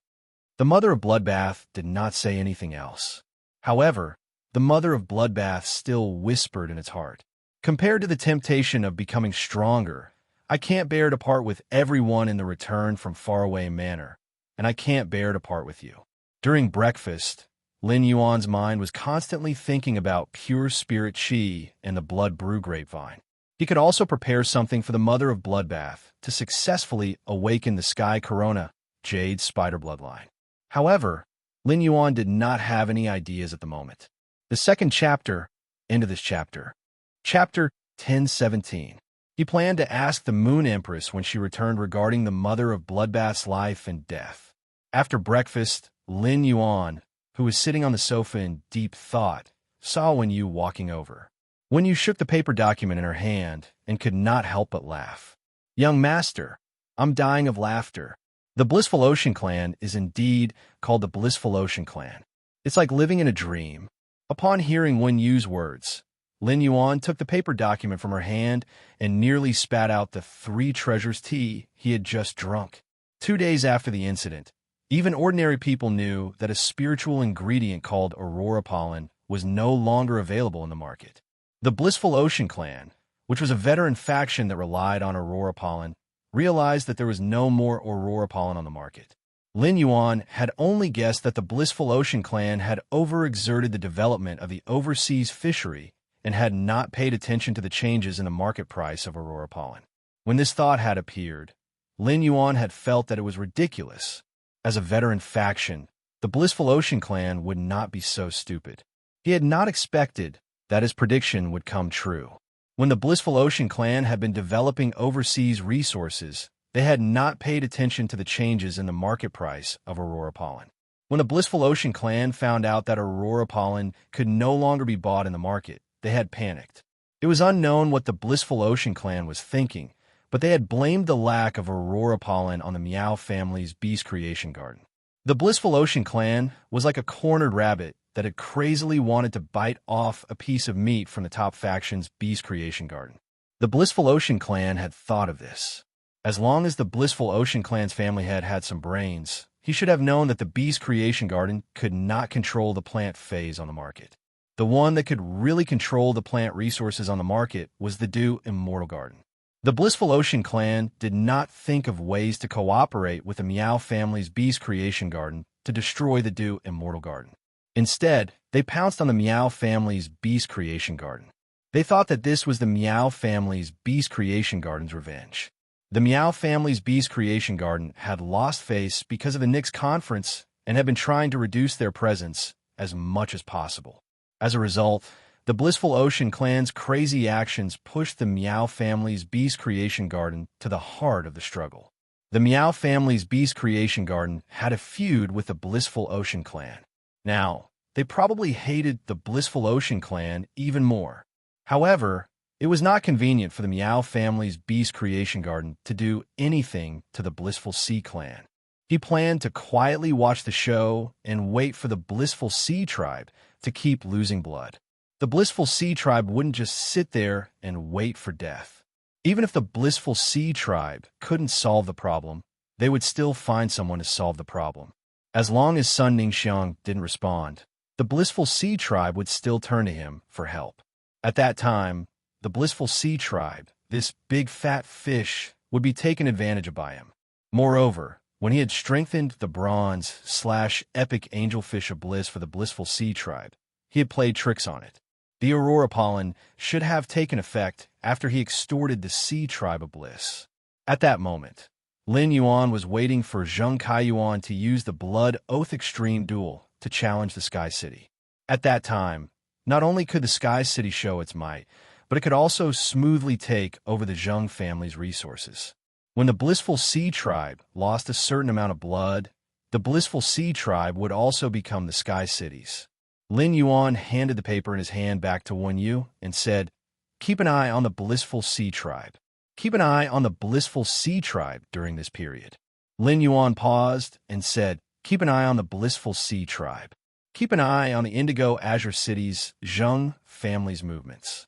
The Mother of Bloodbath did not say anything else. However, the Mother of Bloodbath still whispered in its heart, "Compared to the temptation of becoming stronger, I can't bear to part with everyone in the return from faraway manor, and I can't bear to part with you." During breakfast, Lin Yuan's mind was constantly thinking about pure spirit Qi and the blood brew grapevine. He could also prepare something for the Mother of Bloodbath to successfully awaken the Sky Corona Jade Spider bloodline. However, Lin Yuan did not have any ideas at the moment. The second chapter, end of this chapter. Chapter 1017. He planned to ask the Moon Empress when she returned regarding the Mother of Bloodbath's life and death. After breakfast, Lin Yuan, who was sitting on the sofa in deep thought, saw Wenyu walking over. Wenyu shook the paper document in her hand and could not help but laugh. "Young master, I'm dying of laughter. The Blissful Ocean Clan is indeed called the Blissful Ocean Clan. It's like living in a dream." Upon hearing Wenyu's words, Lin Yuan took the paper document from her hand and nearly spat out the 3 treasures tea he had just drunk. 2 days after the incident, even ordinary people knew that a spiritual ingredient called aurora pollen was no longer available in the market. The Blissful Ocean Clan, which was a veteran faction that relied on aurora pollen, realized that there was no more aurora pollen on the market. Lin Yuan had only guessed that the Blissful Ocean clan had overexerted the development of the overseas fishery and had not paid attention to the changes in the market price of aurora pollen. When this thought had appeared, Lin Yuan had felt that it was ridiculous. As a veteran faction, the Blissful Ocean clan would not be so stupid. He had not expected that his prediction would come true. When the Blissful Ocean clan had been developing overseas resources, they had not paid attention to the changes in the market price of aurora pollen. When the Blissful Ocean clan found out that aurora pollen could no longer be bought in the market, they had panicked. It was unknown what the Blissful Ocean clan was thinking, but they had blamed the lack of aurora pollen on the Meow family's beast creation garden. The Blissful Ocean clan was like a cornered rabbit that had crazily wanted to bite off a piece of meat from the top faction's beast creation garden. The Blissful Ocean clan had thought of this. As long as the Blissful Ocean clan's family had some brains, he should have known that the beast creation garden could not control the plant phase on the market. The one that could really control the plant resources on the market was the Dew Immortal Garden. The Blissful Ocean clan did not think of ways to cooperate with the Meow family's beast creation garden to destroy the Dew Immortal Garden. Instead, they pounced on the Meow family's beast creation garden. They thought that this was the Meow family's beast creation garden's revenge. The Meow family's beast creation garden had lost face because of the Knicks conference and had been trying to reduce their presence as much as possible. As a result, the Blissful Ocean clan's crazy actions pushed the Meow family's beast creation garden to the heart of the struggle. The Meow family's beast creation garden had a feud with the Blissful Ocean clan. Now, they probably hated the Blissful Ocean clan even more. However, it was not convenient for the Meow family's beast creation garden to do anything to the Blissful Sea clan. He planned to quietly watch the show and wait for the Blissful Sea tribe to keep losing blood. The Blissful Sea tribe wouldn't just sit there and wait for death. Even if the Blissful Sea tribe couldn't solve the problem, they would still find someone to solve the problem. As long as Sun Ningxiang didn't respond, the Blissful Sea tribe would still turn to him for help. At that time, the Blissful Sea tribe, this big fat fish, would be taken advantage of by him. Moreover, when he had strengthened the bronze/epic angelfish of bliss for the Blissful Sea tribe, he had played tricks on it. The aurora pollen should have taken effect after he extorted the Sea tribe of bliss. At that moment, Lin Yuan was waiting for Zheng Kaiyuan to use the Blood Oath Extreme duel to challenge the Sky City. At that time, not only could the Sky City show its might, but it could also smoothly take over the Zheng family's resources. When the Blissful Sea tribe lost a certain amount of blood, the Blissful Sea tribe would also become the Sky Cities. Lin Yuan handed the paper in his hand back to Wen Yu and said, "Keep an eye on the Blissful Sea tribe. Keep an eye on the Blissful Sea tribe during this period." Lin Yuan paused and said, "Keep an eye on the Blissful Sea tribe. Keep an eye on the Indigo Azure City's Zheng family's movements."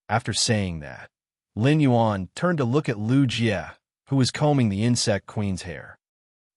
After saying that, Lin Yuan turned to look at Lu Jie, who was combing the insect queen's hair.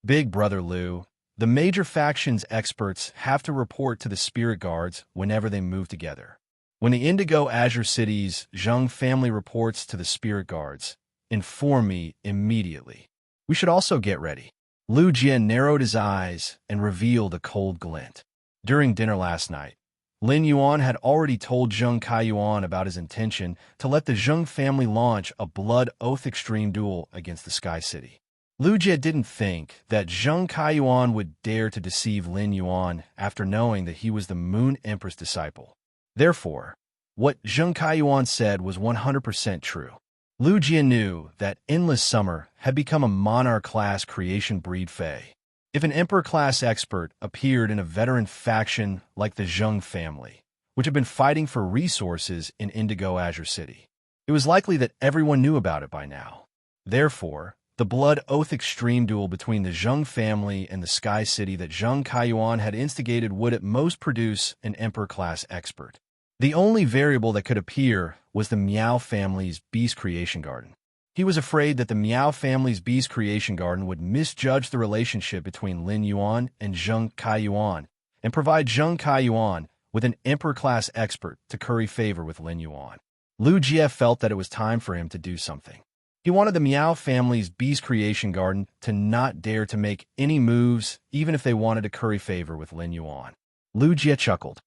"Big brother Lu, the major faction's experts have to report to the spirit guards whenever they move together. When the Indigo Azure City's Zheng family reports to the spirit guards, inform me immediately. We should also get ready." Lu Jie narrowed his eyes and revealed a cold glint. During dinner last night, Lin Yuan had already told Zheng Kaiyuan about his intention to let the Zheng family launch a Blood Oath Extreme duel against the Sky City. Lu Jie didn't think that Zheng Kaiyuan would dare to deceive Lin Yuan after knowing that he was the Moon Empress disciple. Therefore, what Zheng Kaiyuan said was 100% true. Lu Jie knew that Endless Summer had become a monarch-class creation breed fae. If an Emperor-class expert appeared in a veteran faction like the Zheng family, which had been fighting for resources in Indigo Azure City, it was likely that everyone knew about it by now. Therefore, the Blood Oath Extreme duel between the Zheng family and the Sky City that Zheng Kaiyuan had instigated would at most produce an Emperor-class expert. The only variable that could appear was the Meow family's Beast Creation Garden. He was afraid that the Meow family's Beast Creation Garden would misjudge the relationship between Lin Yuan and Zheng Kaiyuan and provide Zheng Kaiyuan with an Emperor-class expert to curry favor with Lin Yuan. Lu Jie felt that it was time for him to do something. He wanted the Meow family's beast creation garden to not dare to make any moves, even if they wanted to curry favor with Lin Yuan. Lu Jie chuckled.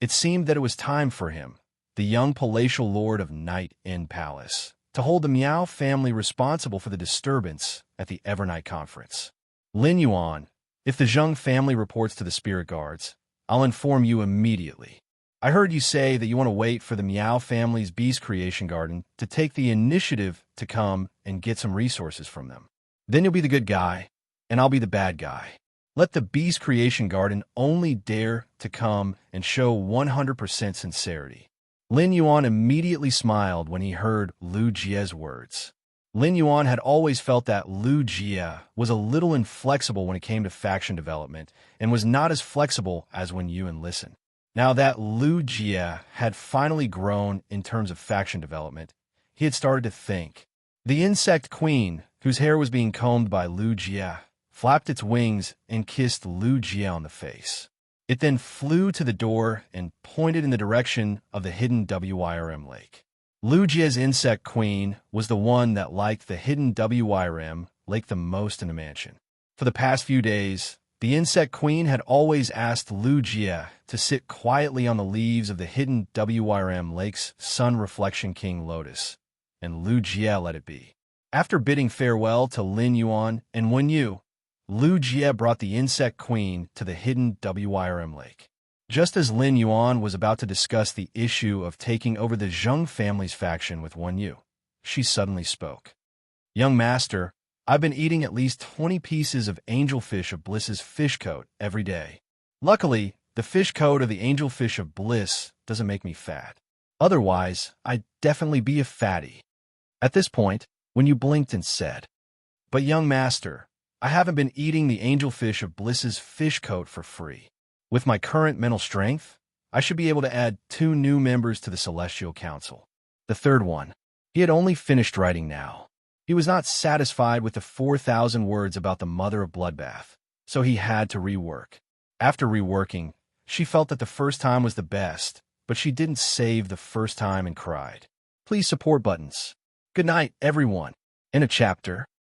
It seemed that it was time for him, the young palatial lord of Night Inn Palace, to hold the Meow family responsible for the disturbance at the Evernight Conference. Lin Yuan, if the Zheng family reports to the spirit guards, I'll inform you immediately. I heard you say that you want to wait for the Meow family's beast creation garden to take the initiative to come and get some resources from them. Then you'll be the good guy, and I'll be the bad guy. Let the beast creation garden only dare to come and show 100% sincerity. Lin Yuan immediately smiled when he heard Lu Jie's words. Lin Yuan had always felt that Lu Jie was a little inflexible when it came to faction development and was not as flexible as when Yuan listened. Now that Lu Jie had finally grown in terms of faction development, he had started to think. The insect queen, whose hair was being combed by Lu Jie, flapped its wings and kissed Lu Jie on the face. It then flew to the door and pointed in the direction of the hidden WYRM lake. Lu Jie's insect queen was the one that liked the hidden WYRM lake the most in the mansion. For the past few days, the insect queen had always asked Lu Jie to sit quietly on the leaves of the hidden WYRM lake's sun reflection king lotus, and Lu Jie let it be. After bidding farewell to Lin Yuan and Wen Yu, Lu Jie brought the insect queen to the hidden WYRM lake. Just as Lin Yuan was about to discuss the issue of taking over the Zheng family's faction with Wen Yu, she suddenly spoke. Young master, I've been eating at least 20 pieces of angelfish of Bliss's fish coat every day. Luckily, the fish coat of the angelfish of Bliss doesn't make me fat. Otherwise, I'd definitely be a fatty. At this point, Wen Yu blinked and said, But young master, I haven't been eating the angelfish of Bliss's fish coat for free. With my current mental strength, I should be able to add 2 new members to the Celestial Council. The third one, he had only finished writing now. He was not satisfied with the 4,000 words about the mother of Bloodbath, so he had to rework. After reworking, she felt that the first time was the best, but she didn't save the first time and cried. Please support buttons. Good night, everyone. In a chapter,